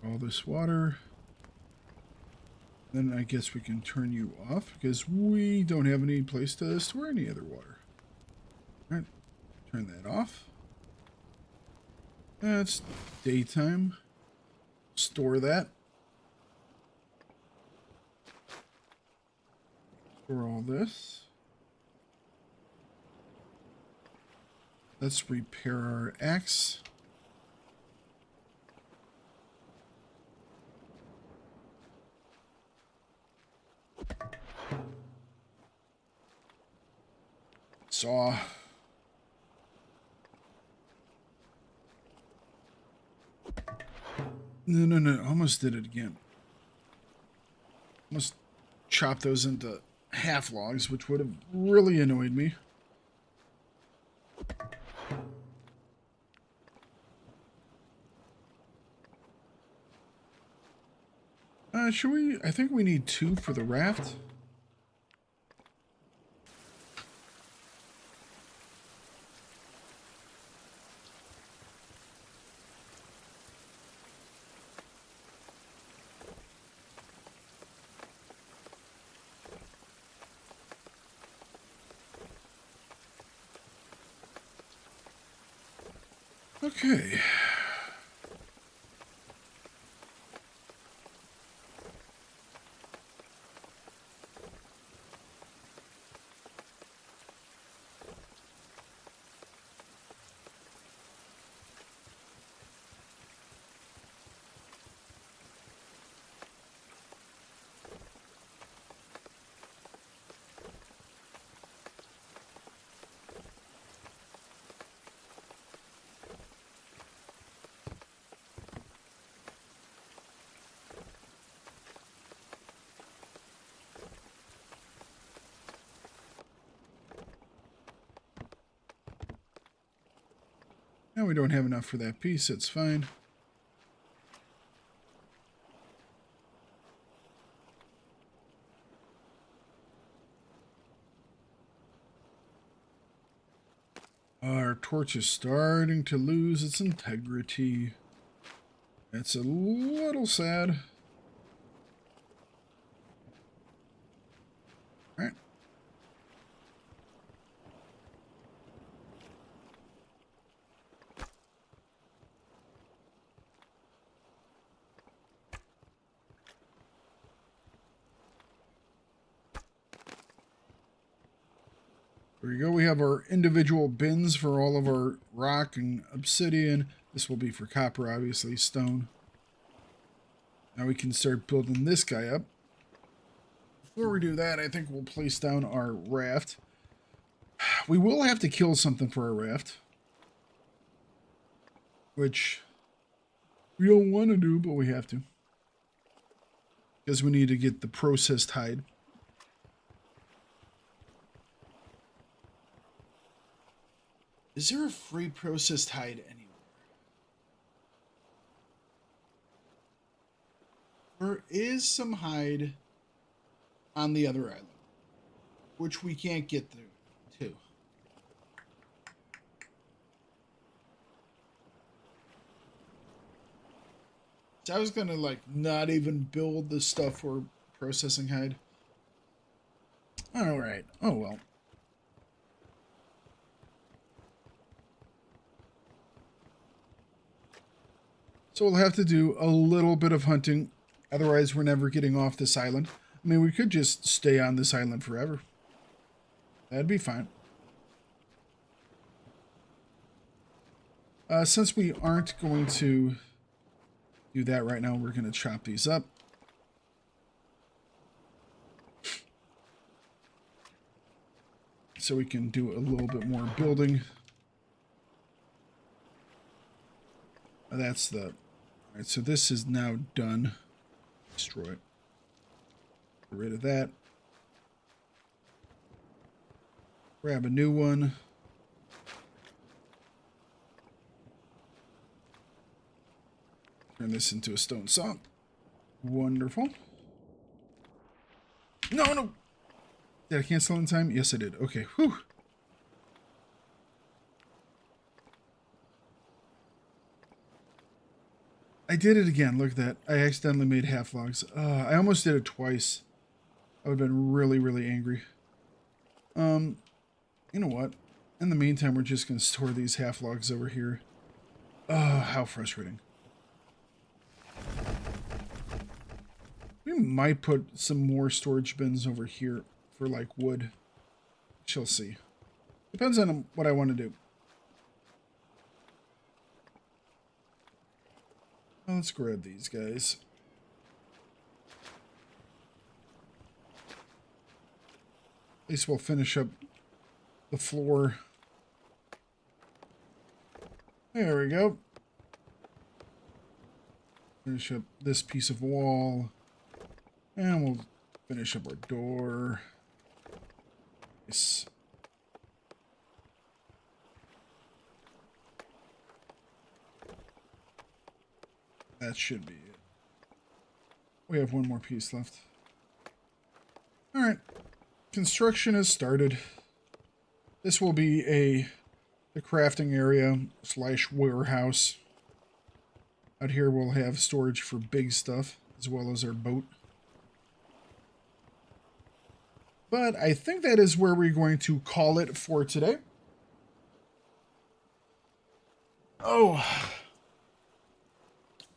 All this water. Then I guess we can turn you off because we don't have any place to store any other water. All right, turn that off. That's daytime. Store that. Store all this. Let's repair our axe. Saw. No. Almost did it again. Almost chopped those into half logs, which would have really annoyed me. Should we? I think we need 2 for the raft. Okay. And we don't have enough for that piece. It's fine. Our torch is starting to lose its integrity. It's a little sad. All right. There we go. We have our individual bins for all of our rock and obsidian. This will be for copper, obviously, stone. Now we can start building this guy up. Before we do that, I think we'll place down our raft. We will have to kill something for our raft, which we don't want to do, but we have to, because we need to get the processed hide. Is there a free processed hide anywhere? There is some hide on the other island, which we can't get through to. So I was gonna like not even build the stuff for processing hide. All right. Oh well. So we'll have to do a little bit of hunting. Otherwise, we're never getting off this island. I mean, we could just stay on this island forever. That'd be fine. Since we aren't going to do that right now, we're going to chop these up. So we can do a little bit more building. That's the... Alright, so this is now done. Destroy it. Get rid of that. Grab a new one. Turn this into a stone saw. Wonderful. No! Did I cancel in time? Yes, I did. Okay, whew. I did it again. Look at that. I accidentally made half logs. I almost did it twice. I would have been really, really angry. You know what? In the meantime, we're just going to store these half logs over here. How frustrating. We might put some more storage bins over here for like wood. Shall see. Depends on what I want to do. Let's grab these guys. At least we'll finish up the floor. There we go. Finish up this piece of wall. And we'll finish up our door. Nice. That should be it. We have one more piece left. Alright. Construction has started. This will be the crafting area / warehouse. Out here we'll have storage for big stuff, as well as our boat. But I think that is where we're going to call it for today. Oh.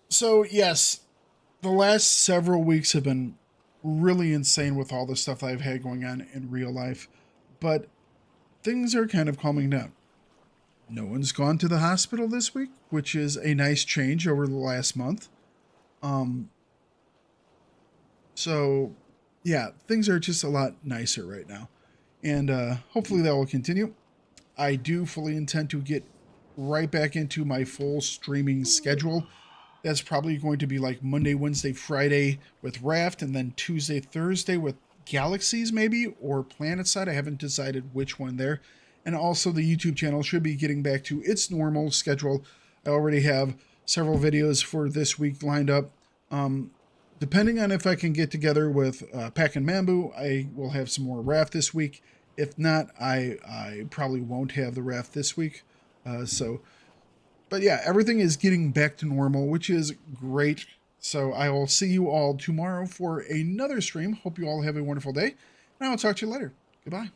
So, yes, the last several weeks have been really insane with all the stuff that I've had going on in real life. But things are kind of calming down. No one's gone to the hospital this week, which is a nice change over the last month. So, yeah, things are just a lot nicer right now. And hopefully that will continue. I do fully intend to get right back into my full streaming schedule. That's probably going to be like Monday, Wednesday, Friday with Raft, and then Tuesday, Thursday with Galaxies maybe, or PlanetSide. I haven't decided which one there. And also the YouTube channel should be getting back to its normal schedule. I already have several videos for this week lined up. Depending on if I can get together with Pack and Mambu, I will have some more raft this week. If not, I probably won't have the raft this week. But yeah, everything is getting back to normal, which is great. So I will see you all tomorrow for another stream. Hope you all have a wonderful day. And I'll talk to you later. Goodbye.